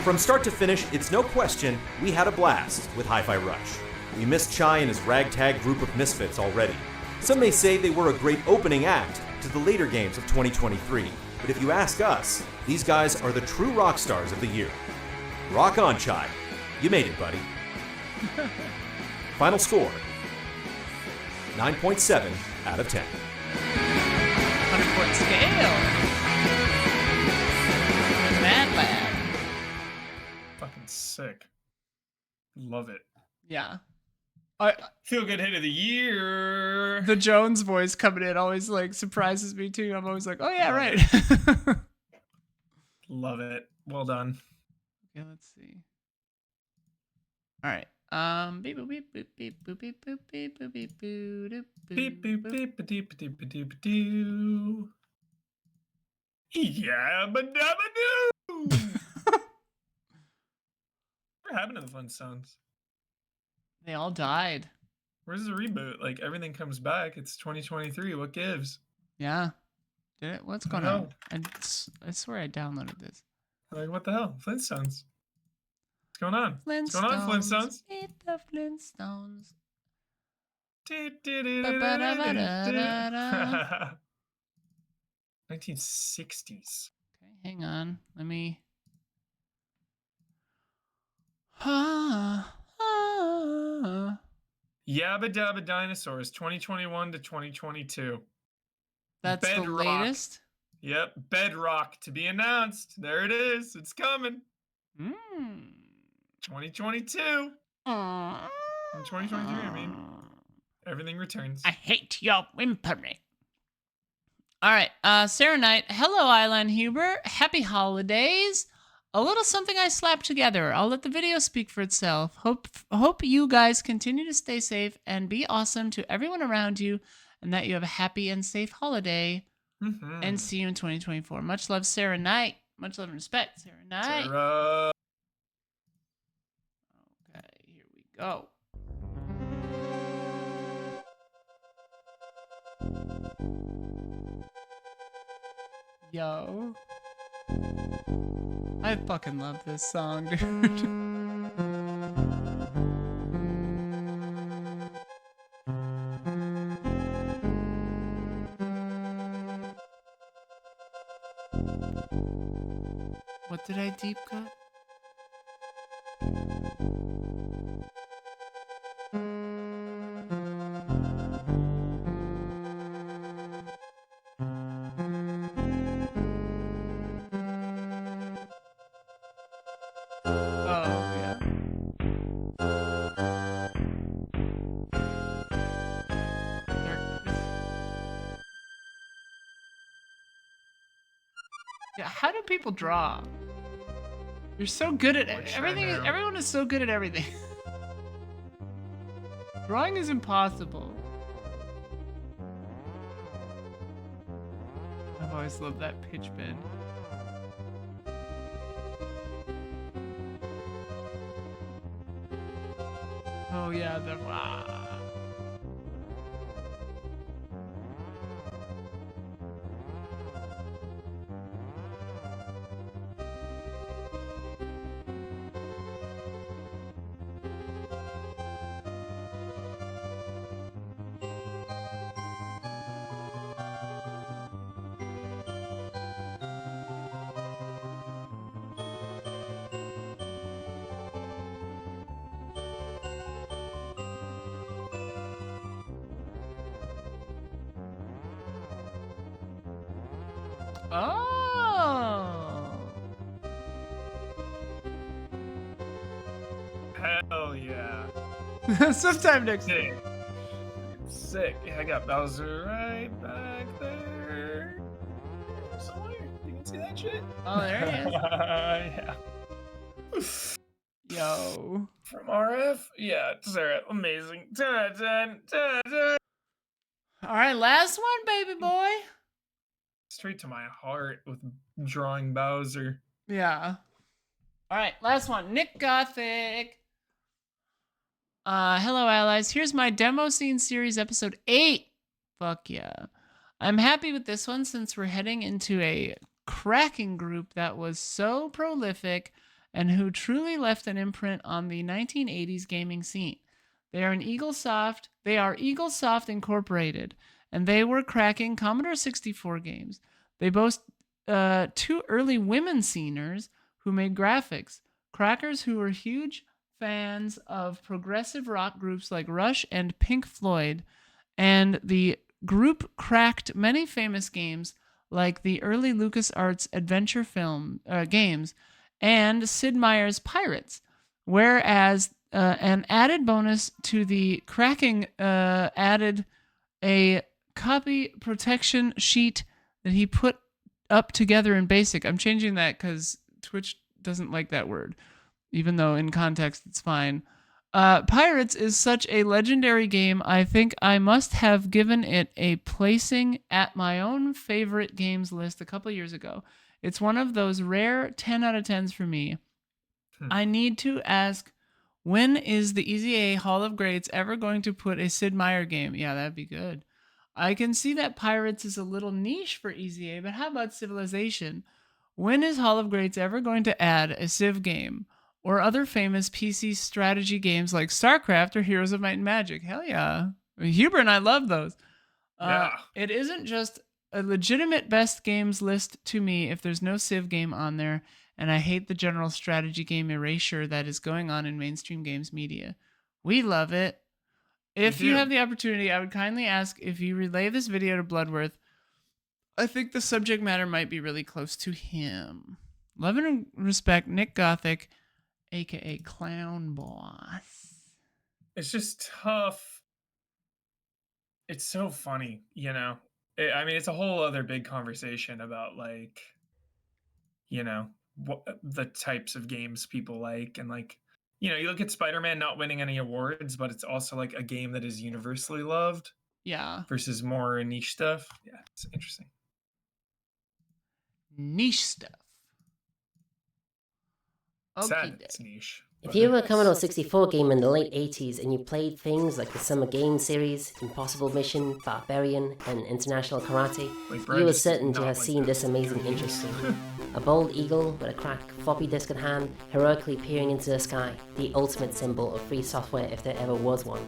From start to finish, it's no question we had a blast with Hi-Fi Rush. We missed Chai and his ragtag group of misfits already. Some may say they were a great opening act to the later games of 2023, but if you ask us, these guys are the true rock stars of the year. Rock on, Chai. You made it, buddy. Final score, 9.7 out of 10. 100-point scale. Mad Lab. Fucking sick. Love it. Yeah. Feel good hit of the year. The Jones voice coming in always like surprises me too. I'm always like, oh yeah, right. Love it. Well done. Okay, let's see. All right. Beep boop beep boop beep boop beep boop beep boop beep boop doop, Beep boop, boop boop. beep beep beep beep beep doo. Yeah, but doo. What happened to the Flintstones? They all died. Where's the reboot? Like everything comes back. It's 2023. What gives? Yeah. Did it? What's going on? I swear I downloaded this. Like what the hell? Flintstones. What's going on? What's going on, Flintstones. Flintstones? Meet the Flintstones. 1960s. Okay, hang on. Let me. Yabba Dabba Dinosaurs 2021 to 2022. That's the Bedrock. latest. Yep, Bedrock to be announced. There it is. It's coming. 2022. In 2023, I mean. Everything returns. I hate your whimpering. All right, Sarah Knight. Hello, Isla and Huber. Happy holidays. A little something I slapped together. I'll let the video speak for itself. Hope you guys continue to stay safe and be awesome to everyone around you, and that you have a happy and safe holiday. And see you in 2024. Much love, Sarah Knight. Much love and respect, Sarah Knight. Sarah. Okay, here we go. Yo. I fucking love this song, dude. What did I deep cut? Yeah, how do people draw? You're so good at everything. Everyone is so good at everything. Drawing is impossible. I've always loved that pitch bend. Oh yeah, the Oh. Hell yeah. Sometime next week. Sick. Yeah, I got Bowser right back there. Somewhere. You can see that shit? Oh, there he is. Yeah. Yo. From RF? Yeah, Sarah. Amazing. Dun, dun, dun, dun. All right, last one, baby boy. Straight to my heart with drawing Bowser. Yeah. All right, last one. Nick Gothic. Hello, allies. Here's my demo scene series episode 8. Fuck yeah. I'm happy with this one since we're heading into a cracking group that was so prolific and who truly left an imprint on the 1980s gaming scene. They are Eaglesoft Incorporated, and they were cracking Commodore 64 games. They boast 2 early women sceners who made graphics, crackers who were huge fans of progressive rock groups like Rush and Pink Floyd, and the group cracked many famous games like the early LucasArts adventure film games and Sid Meier's Pirates, whereas an added bonus to the cracking, added a copy protection sheet that he put up together in BASIC. I'm changing that because Twitch doesn't like that word, even though in context it's fine. Pirates is such a legendary game, I think I must have given it a placing at my own favorite games list a couple years ago. It's one of those rare 10 out of 10s for me. I need to ask, when is the EZA Hall of Greats ever going to put a Sid Meier game? Yeah, that'd be good. I can see that Pirates is a little niche for EZA, but how about Civilization? When is Hall of Greats ever going to add a Civ game? Or other famous PC strategy games like StarCraft or Heroes of Might and Magic? Hell yeah. Huber and I love those. Yeah. It isn't just a legitimate best games list to me if there's no Civ game on there, and I hate the general strategy game erasure that is going on in mainstream games media. We love it. If you have the opportunity, I would kindly ask if you relay this video to Bloodworth. I think the subject matter might be really close to him. Love and respect, Nick Gothic, aka Clown Boss. It's just tough. It's so funny, you know. I mean, it's a whole other big conversation about, like, you know, what the types of games people like, and, like, you know, you look at Spider-Man not winning any awards, but it's also like a game that is universally loved. Yeah. Versus more niche stuff. Yeah, it's interesting. Niche stuff. Sad it's niche. If you were a Commodore 64 game in the late 80s and you played things like the Summer Game series, Impossible Mission, Barbarian, and International Karate, you were certain to have seen this amazing intro scene. A bold eagle with a cracked floppy disk at hand, heroically peering into the sky, the ultimate symbol of free software if there ever was one.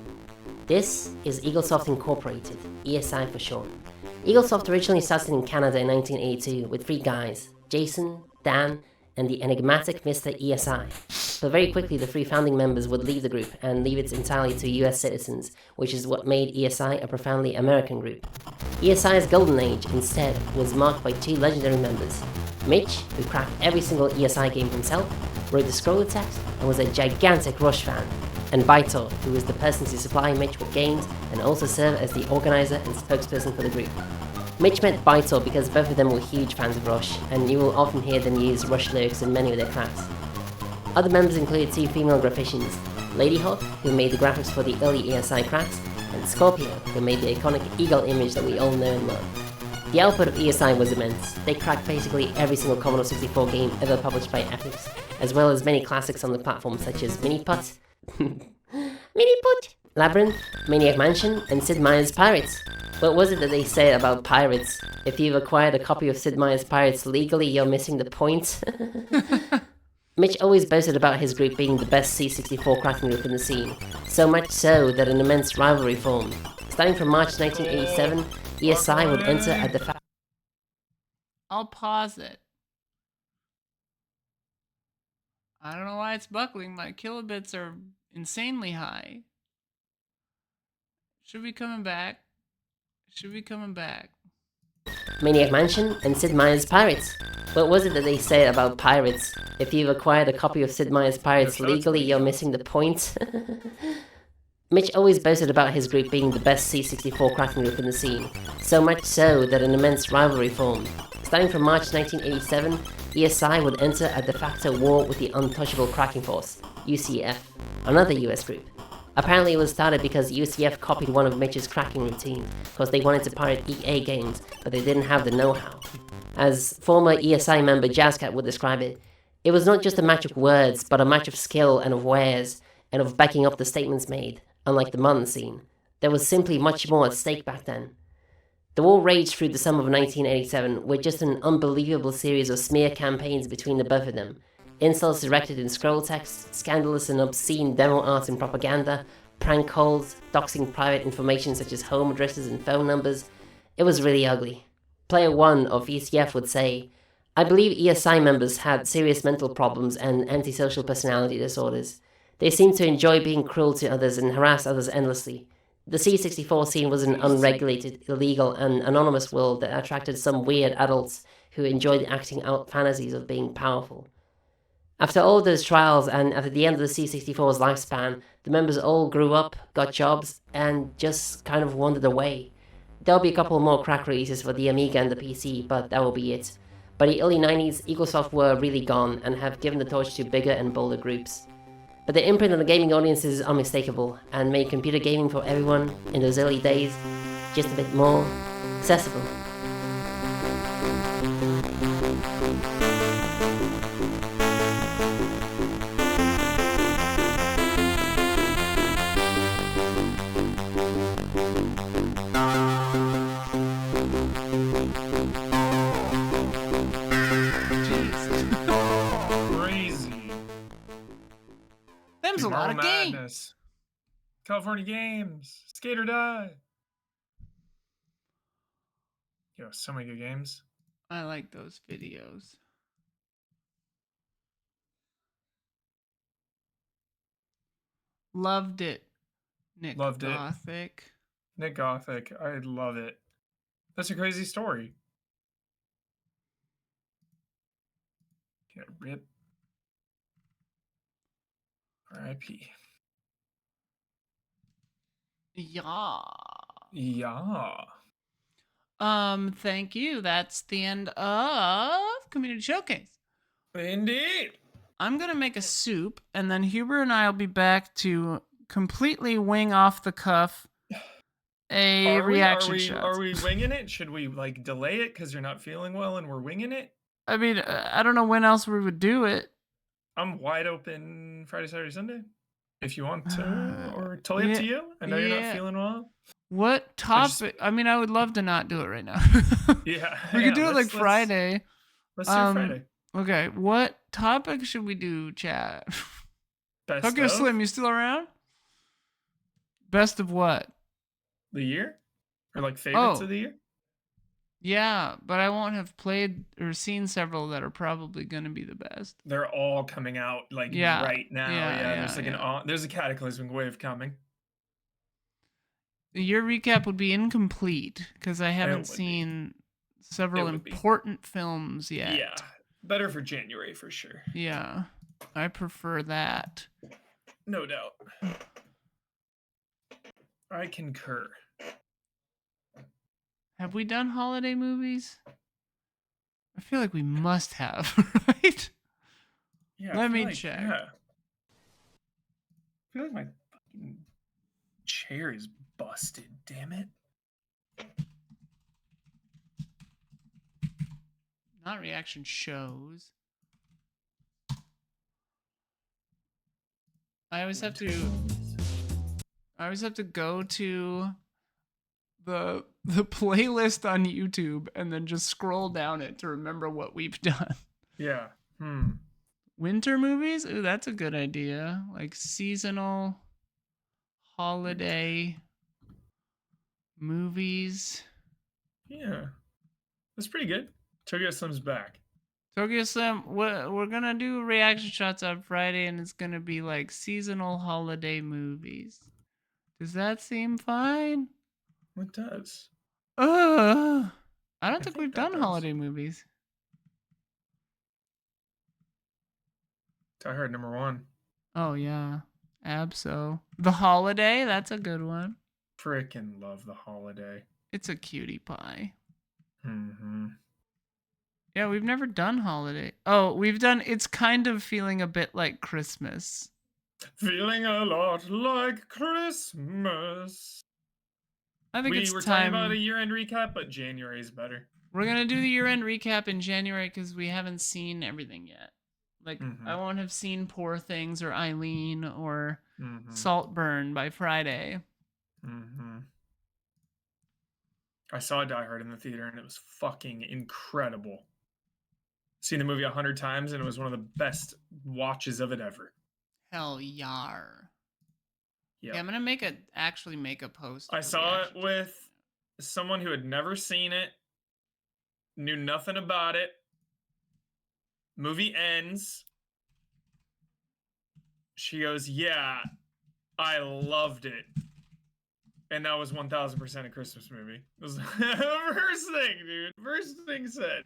This is Eaglesoft Incorporated, ESI for short. Eaglesoft originally started in Canada in 1982 with three guys, Jason, Dan, and the enigmatic Mr. ESI. But very quickly the three founding members would leave the group and leave it entirely to US citizens, which is what made ESI a profoundly American group. ESI's golden age, instead, was marked by two legendary members. Mitch, who cracked every single ESI game himself, wrote the scroller text, and was a gigantic Rush fan, and Vitor, who was the person to supply Mitch with games and also serve as the organizer and spokesperson for the group. Mitch met Vitor because both of them were huge fans of Rush, and you will often hear them use Rush lyrics in many of their tracks. Other members included two female graphicians, Ladyhawk, who made the graphics for the early ESI cracks, and Scorpio, who made the iconic eagle image that we all know and love. The output of ESI was immense. They cracked basically every single Commodore 64 game ever published by Epix, as well as many classics on the platform such as Mini-Putt, Mini-Putt, Labyrinth, Maniac Mansion, and Sid Meier's Pirates. What was it that they said about pirates? If you've acquired a copy of Sid Meier's Pirates legally, you're missing the point. Mitch always boasted about his group being the best C64 cracking group in the scene, so much so that an immense rivalry formed. Starting from March 1987, ESI would enter at the I'll pause it. I don't know why it's buckling. My kilobits are insanely high. Should be coming back. Should be coming back. Maniac Mansion and Sid Meier's Pirates. What was it that they said about pirates? If you've acquired a copy of Sid Meier's Pirates legally, you're missing the point. Mitch always boasted about his group being the best C64 cracking group in the scene, so much so that an immense rivalry formed. Starting from March 1987, ESI would enter a de facto war with the Untouchable Cracking Force, UCF, another US group. Apparently it was started because UCF copied one of Mitch's cracking routine, because they wanted to pirate EA games, but they didn't have the know-how. As former ESI member Jazzcat would describe it, it was not just a match of words, but a match of skill and of wares, and of backing up the statements made, unlike the modern scene. There was simply much more at stake back then. The war raged through the summer of 1987 with just an unbelievable series of smear campaigns between the both of them. Insults directed in scroll text, scandalous and obscene demo art and propaganda, prank calls, doxing private information such as home addresses and phone numbers. It was really ugly. Player 1 of ECF would say, I believe ESI members had serious mental problems and antisocial personality disorders. They seemed to enjoy being cruel to others and harass others endlessly. The C64 scene was an unregulated, illegal, and anonymous world that attracted some weird adults who enjoyed acting out fantasies of being powerful. After all those trials and at the end of the C64's lifespan, the members all grew up, got jobs, and just kind of wandered away. There'll be a couple more crack releases for the Amiga and the PC, but that will be it. By the early 90s, Eaglesoft were really gone and have given the torch to bigger and bolder groups. But their imprint on the gaming audience is unmistakable and made computer gaming for everyone in those early days just a bit more accessible. Them's a lot of games. Madness. California Games. Skate or Die. Yo, so many good games. I like those videos. Loved it. Nick Loved Gothic. it. Nick Gothic. I love it. That's a crazy story. Get rip. R.I.P. Yeah. Yeah. Thank you. That's the end of Community Showcase. Indeed. I'm gonna make a soup, and then Huber and I will be back to completely wing off the cuff a reaction shot. Are we winging it? Should we like delay it because you're not feeling well and we're winging it? I mean, I don't know when else we would do it. I'm wide open Friday, Saturday, Sunday. If you want to, or totally up to you. I know you're not feeling well. What topic? I mean, I would love to not do it right now. Yeah. We could do it like Friday. Let's do Friday. Okay, what topic should we do, chat? Best Tucker of Slim, you still around? Best of what? the year? Or like favorites Oh. of the year? Yeah, but I won't have played or seen several that are probably going to be the best. They're all coming out like Yeah. right now. Yeah, Yeah, there's like yeah. there's a cataclysmic wave coming. Your recap would be incomplete because I haven't would be. seen several It would be. important films yet. Yeah. Better for January for sure. Yeah, I prefer that. No doubt. I concur. Have we done holiday movies? I feel like we must have, right? Yeah. I Let feel me like- check. Yeah. I feel like my fucking chair is busted, damn it. Not reaction shows. I always have to go to the playlist on YouTube and then just scroll down it to remember what we've done. Yeah. Winter movies? Ooh, that's a good idea. Like seasonal holiday movies. Yeah. That's pretty good. Tokyo Slim's back. Tokyo Slim, we're gonna do reaction shots on Friday, and it's gonna be like seasonal holiday movies. Does that seem fine? It does. I don't think we've that done does. holiday movies. Die Hard #1. Oh yeah, Abso. The Holiday, that's a good one. Frickin' love The Holiday. It's a cutie pie. Mm-hmm. Yeah, we've never done holiday. Oh, we've done It's Kind of Feeling a Bit Like Christmas. Feeling a lot like Christmas. I think We it's were time. talking about a year-end recap, but January is better. We're gonna do the year-end recap in January because we haven't seen everything yet. Like, I won't have seen Poor Things or Eileen or Saltburn by Friday. I saw Die Hard in the theater and it was fucking incredible. Seen the movie 100 times and it was one of the best watches of it ever. Hell yar. Yep. Yeah, I'm gonna actually make a post. I saw it with someone who had never seen it, knew nothing about it. Movie ends. She goes, "Yeah, I loved it." And that was 1000% a Christmas movie. It was the first thing, dude. First thing said.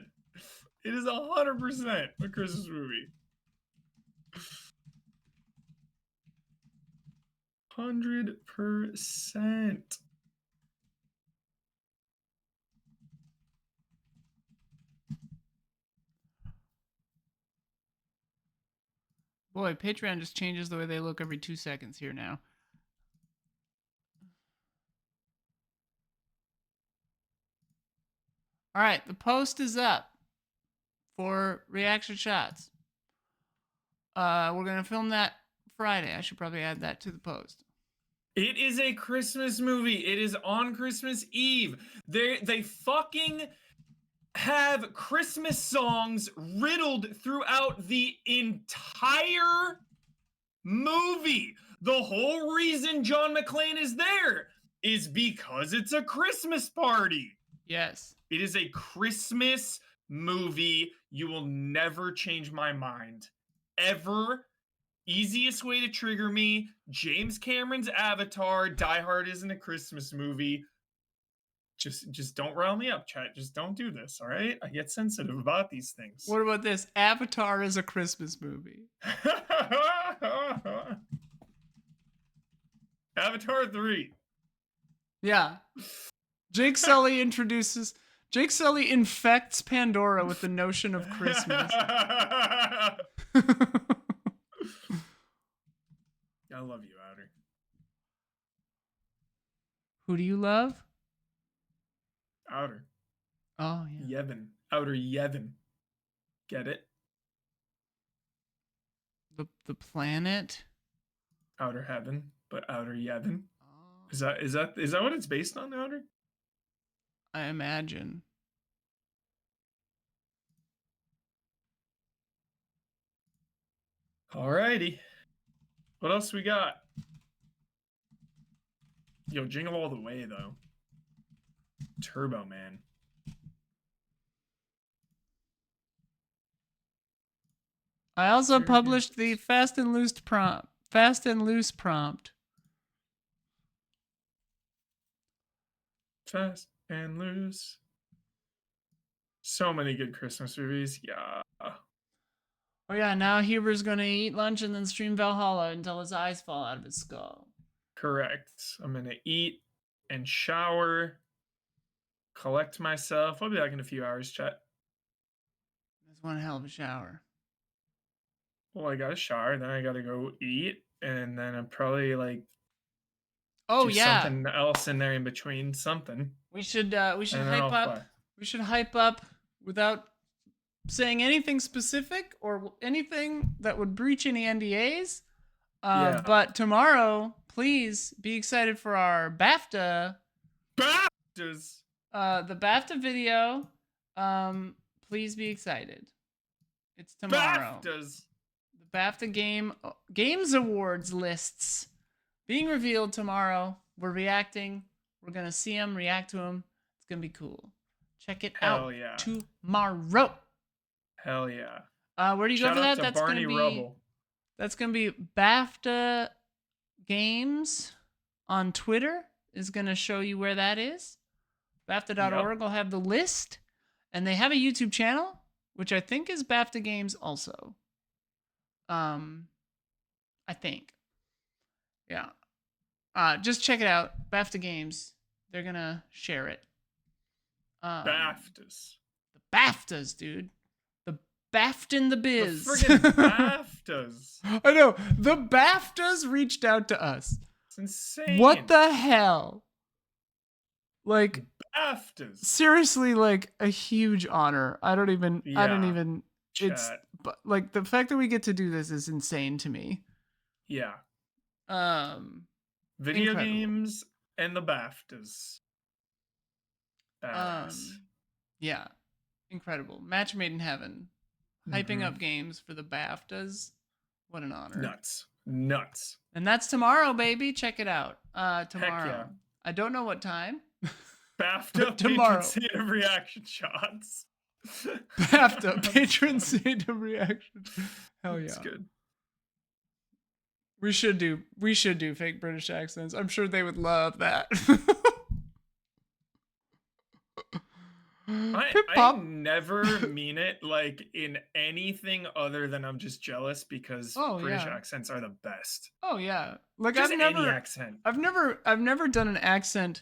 It is 100% a Christmas movie. %100%. Boy, Patreon just changes the way they look every 2 seconds here now. All right, the post is up for reaction shots. We're gonna film that Friday. I should probably add that to the post. It is a Christmas movie. It is on Christmas Eve. They fucking have Christmas songs riddled throughout the entire movie. The whole reason John McClane is there is because it's a Christmas party. Yes. It is a Christmas movie. You will never change my mind. Ever. Easiest way to trigger me, James Cameron's Avatar. Die Hard isn't a Christmas movie. Just don't rile me up, chat. Just don't do this, all right? I get sensitive about these things. What about this? Avatar is a Christmas movie. Avatar 3. Yeah. Jake Sully infects Pandora with the notion of Christmas. I love you, Outer. Who do you love? Outer. Oh, yeah. Yevon. Outer Yevon. Get it? The planet? Outer Heaven, but Outer Yevon. Is that what it's based on, Outer? I imagine. Alrighty. What else we got? Yo, Jingle All the Way, though. Turbo Man. I also published the Fast and Loose prompt. Fast and Loose. So many good Christmas movies. Yeah. Oh yeah, now Huber's gonna eat lunch and then stream Valhalla until his eyes fall out of his skull. Correct. I'm gonna eat and shower, collect myself. I'll be back in a few hours, chat. That's one hell of a shower. Well, I gotta shower, then I gotta go eat, and then I'm probably like Oh do yeah, something else in there in between something. we should And then I'll hype up. play. We should hype up without saying anything specific or anything that would breach any NDAs. Yeah. But tomorrow, please be excited for our BAFTA. BAFTAs. The BAFTA video. Please be excited. It's tomorrow. BAFTAs. The BAFTA Games Awards lists being revealed tomorrow. We're reacting. We're gonna see them, react to them. It's gonna be cool. Check it Hell out yeah. tomorrow. Hell yeah. Where do you Shout go for out that? to Barney Rubble. That's gonna be BAFTA Games on Twitter is gonna show you where that is. BAFTA.org will have the list, and they have a YouTube channel, which I think is BAFTA Games also. I think. Yeah. Just check it out. BAFTA Games. They're gonna share it. BAFTAs. The BAFTAs, dude. The BAFTA in the biz. The friggin' BAFTAs. I know. The BAFTAs reached out to us. It's insane. What the hell? Like BAFTAs. Seriously, like a huge honor. I don't even Chat. it's but like the fact that we get to do this is insane to me. Yeah. incredible. Video games and the BAFTAs. Badass. Yeah. Incredible. Match made in heaven. Hyping up games for the BAFTAs. What an honor. Nuts. And that's tomorrow, baby. Check it out. Tomorrow. Heck yeah. I don't know what time. BAFTA tomorrow. patron saint of reaction shots. BAFTA patron saint of reaction. Hell yeah. That's good. We should do fake British accents. I'm sure they would love that. Pip I pop. never mean it like in anything other than I'm just jealous because Oh British yeah. accents are the best. Oh yeah. Like Just any accent. I've never done an accent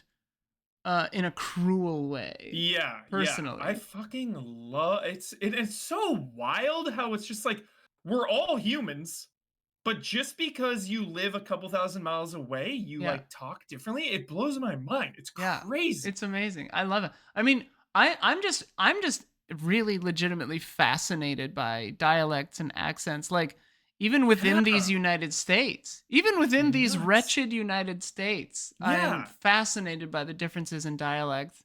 in a cruel way. Yeah, Personally. I fucking love it's so wild how it's just like we're all humans, but just because you live a couple thousand miles away, you Yeah. like talk differently. It blows my mind. It's Yeah. crazy. It's amazing. I love it. I mean, I'm just really legitimately fascinated by dialects and accents. Like even within these United States, even within these Nuts. wretched United States, I am Yeah. fascinated by the differences in dialects.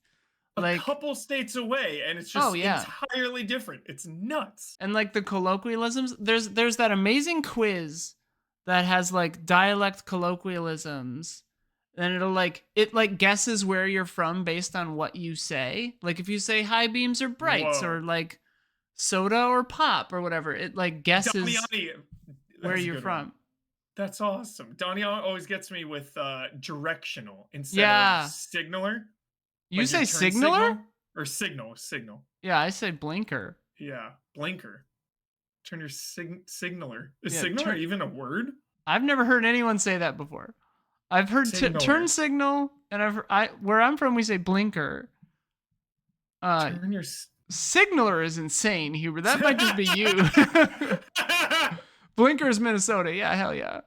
A Like couple states away, and it's just Oh, yeah. entirely different. It's nuts. and like the colloquialisms, there's that amazing quiz that has like dialect colloquialisms. And it like guesses where you're from based on what you say. Like if you say high beams or brights Whoa. or like soda or pop or whatever, it like guesses Damiani, where that's a you're good from. one. That's awesome. Donnie always gets me with directional instead Yeah. of signaler. You Like say your turn signaler? signal? Or signal. Yeah, I say blinker. Yeah, blinker. Turn your signaler. Is Yeah, signaler even a word? I've never heard anyone say that before. I've heard Signaler. turn signal, and where I'm from we say blinker. Turn your Signaler is insane, Huber. That might just be you. Blinker is Minnesota. Yeah, hell yeah.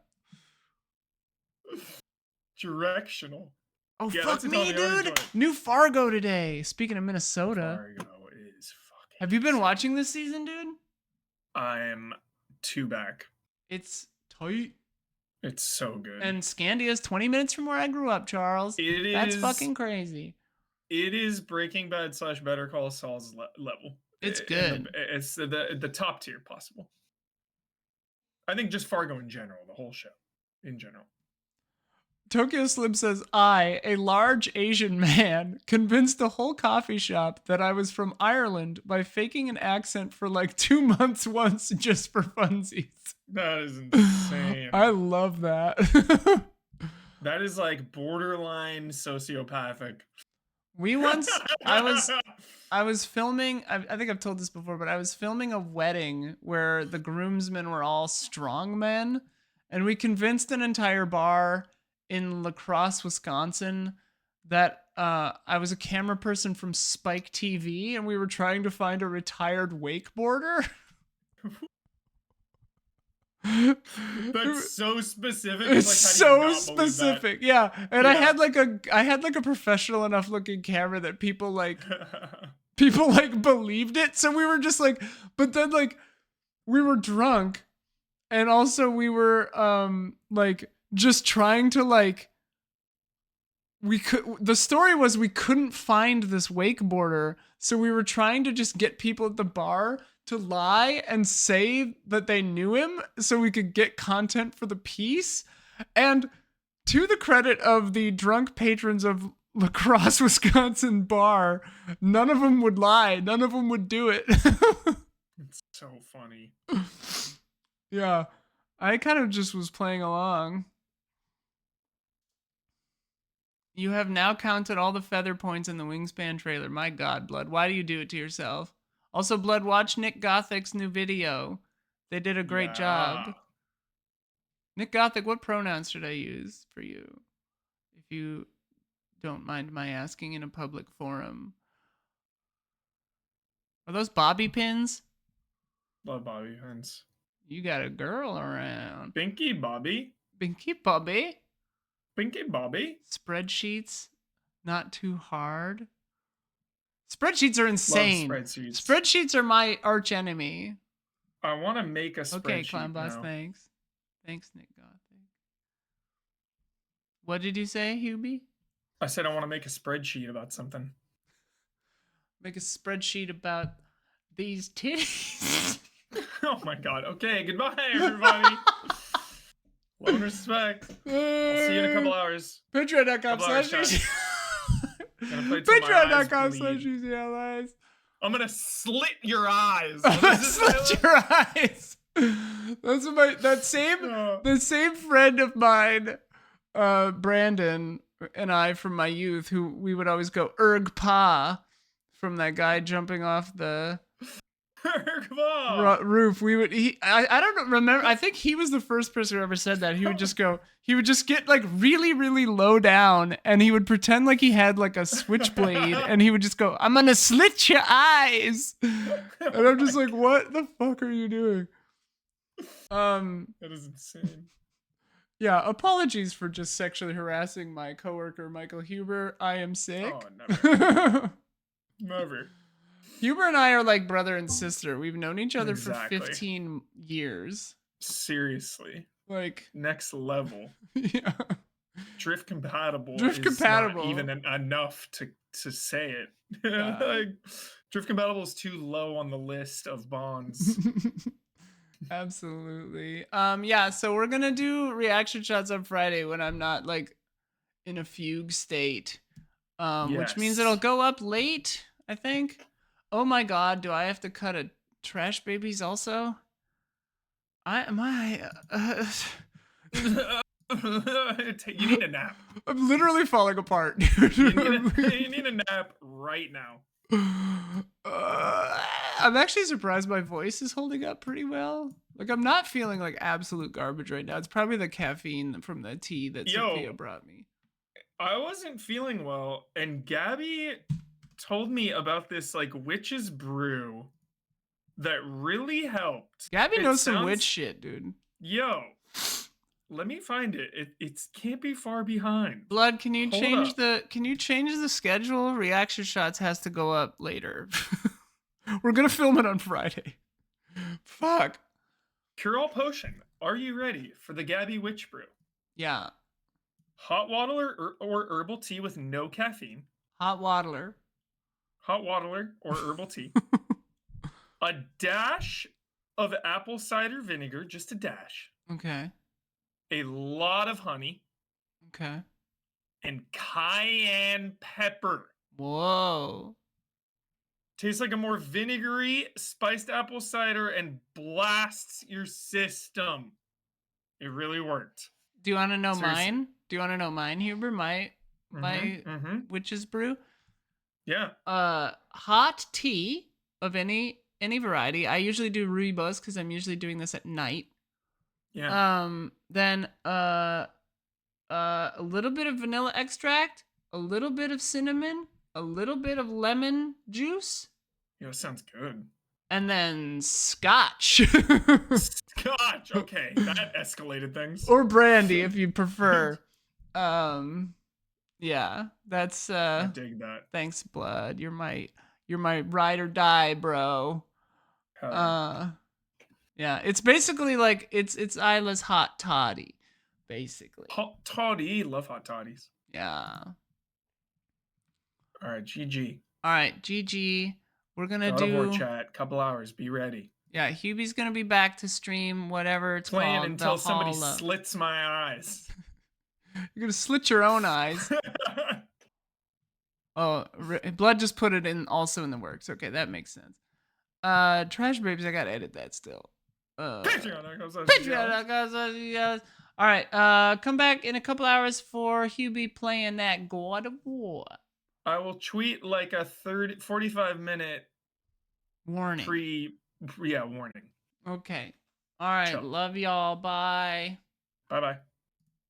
Directional. Oh, Yeah, fuck that's a me, Damiani dude. joint. New Fargo today. Speaking of Minnesota. Fargo is fucking. Have you been watching this season, dude? I'm 2 back. It's tight. It's so good. And Scandia's 20 minutes from where I grew up, Charles. That's fucking crazy. It is Breaking Bad / Better Call Saul's level. It's good. It's the top tier possible. I think just Fargo in general, the whole show in general. Tokyo Slim says, I, a large Asian man, convinced the whole coffee shop that I was from Ireland by faking an accent for like 2 months once just for funsies. That is insane. I love that. That is like borderline sociopathic. We once, I was filming, I think I've told this before, but I was filming a wedding where the groomsmen were all strong men, and we convinced an entire bar in La Crosse, Wisconsin, that I was a camera person from Spike TV, and we were trying to find a retired wakeboarder. That's so specific. It's like, how do you so not believe specific, that? yeah. And I had like a professional enough looking camera that people like believed it. So we were just like, but then like we were drunk, and also we were like just trying to like the story was we couldn't find this wakeboarder, so we were trying to just get people at the bar to lie and say that they knew him so we could get content for the piece. And to the credit of the drunk patrons of La Crosse, Wisconsin bar, none of them would lie. None of them would do it. It's so funny. Yeah. I kind of just was playing along. You have now counted all the feather points in the Wingspan trailer. My God, Blood, why do you do it to yourself? Also, Blood, watch Nick Gothic's new video. They did a great job. Nick Gothic, what pronouns should I use for you? If you don't mind my asking in a public forum. Are those bobby pins? Love bobby pins. You got a girl around. Binky Bobby. Binky Bobby. Binky Bobby. Spreadsheets, not too hard. Spreadsheets are insane. Love spreadsheets. Spreadsheets are my arch enemy. I want to make a spreadsheet. Okay, Clown Boss, thanks. Thanks, Nick Gothic. What did you say, Hubie? I said I want to make a spreadsheet about something. Make a spreadsheet about these titties. Oh my God. Okay, goodbye, everybody. Love and respect. I'll see you in a couple hours. Patreon.com/. Patreon.com/UCLIs. I'm gonna slit your eyes. Slit your eyes. That's what the same friend of mine, Brandon, and I from my youth, who we would always go erg pa from that guy jumping off the Come on. roof. I don't remember. I think he was the first person who ever said that. He would just get like really, really low down and he would pretend like he had like a switchblade and he would just go, I'm gonna slit your eyes. And I'm just like, what the fuck are you doing? That is insane. Yeah, apologies for just sexually harassing my coworker, Michael Huber. I am sick. Oh, never. Never. Huber and I are like brother and sister. We've known each other Exactly. for 15 years. Seriously. Like next level. Yeah. Drift compatible. Drift is compatible. Not even enough to say it. Yeah. Like, drift compatible is too low on the list of bonds. Absolutely. Yeah, so we're gonna do reaction shots on Friday when I'm not like in a fugue state. Which means it'll go up late, I think. Oh my god, do I have to cut a Trash Babies also? You need a nap. I'm literally falling apart. You need a nap right now. I'm actually surprised my voice is holding up pretty well. Like, I'm not feeling like absolute garbage right now. It's probably the caffeine from the tea that Sophia brought me. I wasn't feeling well, and Gabby told me about this like witch's brew that really helped. Gabby knows some witch shit, dude. Yo, let me find it. It can't be far behind. Blood, can you change the schedule? Reaction shots has to go up later. We're gonna film it on Friday. Fuck. Cure-all potion. Are you ready for the Gabby witch brew? Yeah. Hot water or herbal tea with no caffeine. Hot water. Hot water or herbal tea. A dash of apple cider vinegar, just a dash. Okay. A lot of honey. Okay. And cayenne pepper. Whoa. Tastes like a more vinegary spiced apple cider and blasts your system. It really worked. Do you want to know mine? Do you want to know mine, Huber? My witch's brew? Yeah. Hot tea of any variety. I usually do rooibos because I'm usually doing this at night. Yeah. Then a little bit of vanilla extract, a little bit of cinnamon, a little bit of lemon juice. Yeah, sounds good. And then scotch. Scotch. Okay, that escalated things. Or brandy if you prefer. Yeah, that's I dig that. Thanks, Blood. You're my ride or die, bro. Yeah, it's basically like it's Isla's hot toddy, basically. Hot toddy, love hot toddies. Yeah. All right, GG. All right, GG. We're gonna God of do War chat. Couple hours. Be ready. Yeah, Hubie's gonna be back to stream whatever it's Playing called. until somebody slits my eyes. You're gonna slit your own eyes. Oh, Blood just put it in also in the works. Okay, that makes sense. Trash Babies, I gotta edit that still. Patreon. All right, come back in a couple hours for Hubie playing that God of War. I will tweet like a 45-minute warning. Warning. Okay. All right. Love y'all. Bye. Bye-bye.